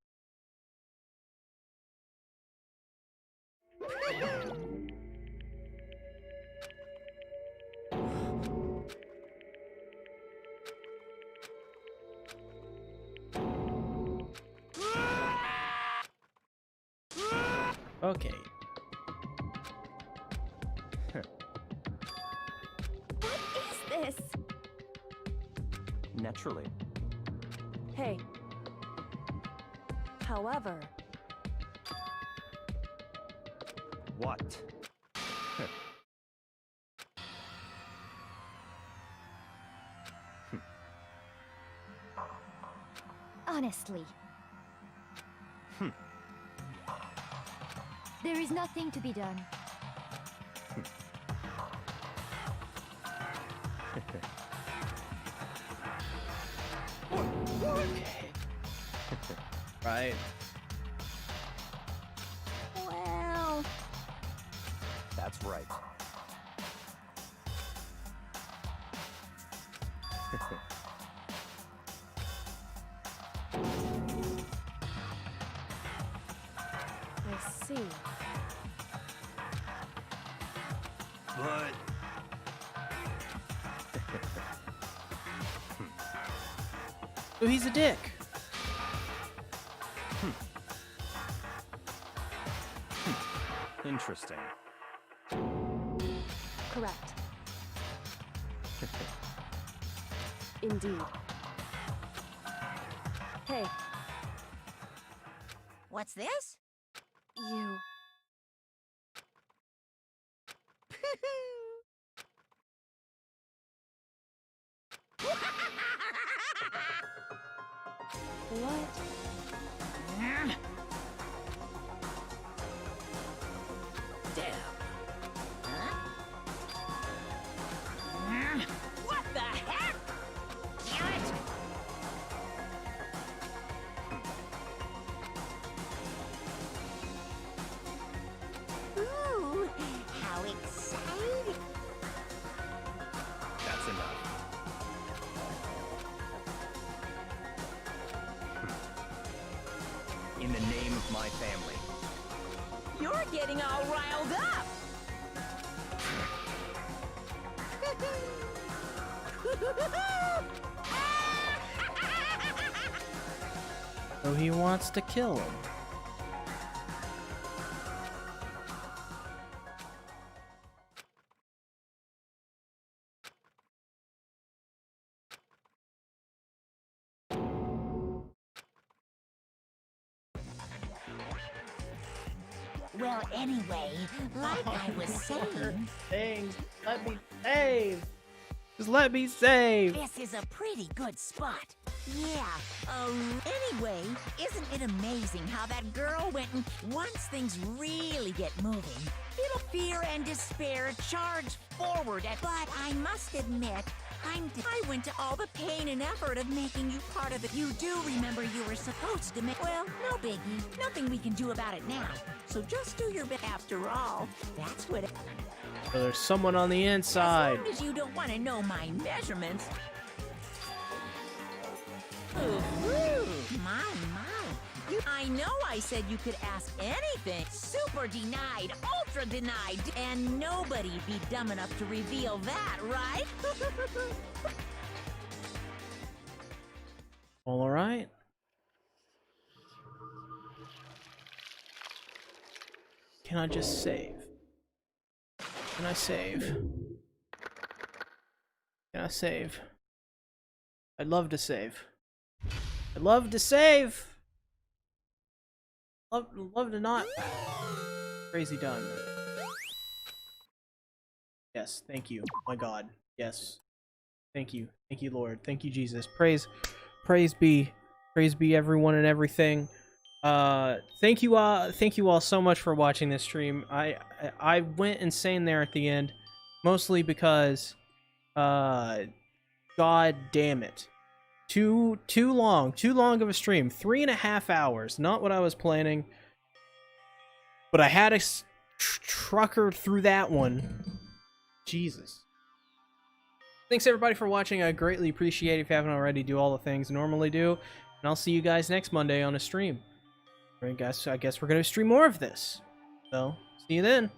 Okay. What is this? Naturally. Hey. However, What? Honestly. There is nothing to be done. Right. well, That's right. but... So he's a dick. Interesting. Correct. Indeed. Hey, What's this? you. What? Damn. What the heck? Damn it! Ooh, how exciting! That's enough. In the name of my family. You're getting all riled up. So he wants to kill him. Well, anyway, like I was saying, Dang, let me save. Just let me save. this is a pretty good spot. Yeah, anyway, isn't it amazing how that girl went and once things really get moving, it'll fear and despair charge forward but I must admit, I went to all the pain and effort of making you part of it. You do remember you were supposed to make, well, no biggie, nothing we can do about it now. So just do your bit after all. That's what So there's someone on the inside. as long as you don't want to know my measurements. Ooh, my. I know I said you could ask anything. Super denied, ultra denied, and nobody'd be dumb enough to reveal that, right? All right. Can I just save? Can I save? Can I save? I'd love to save. I'd love to save. Love to not. Crazy done. Yes, thank you. My God. Yes. Thank you. Thank you, Lord. Thank you, Jesus. Praise be everyone and everything. Thank you all so much for watching this stream. I went insane there at the end, mostly because God damn it. Too long of a stream. 3.5 hours. Not what I was planning. But I had to trucker through that one. Jesus. Thanks everybody for watching. I greatly appreciate it. If you haven't already, do all the things I normally do. And I'll see you guys next Monday on a stream. I guess we're gonna stream more of this. So, see you then.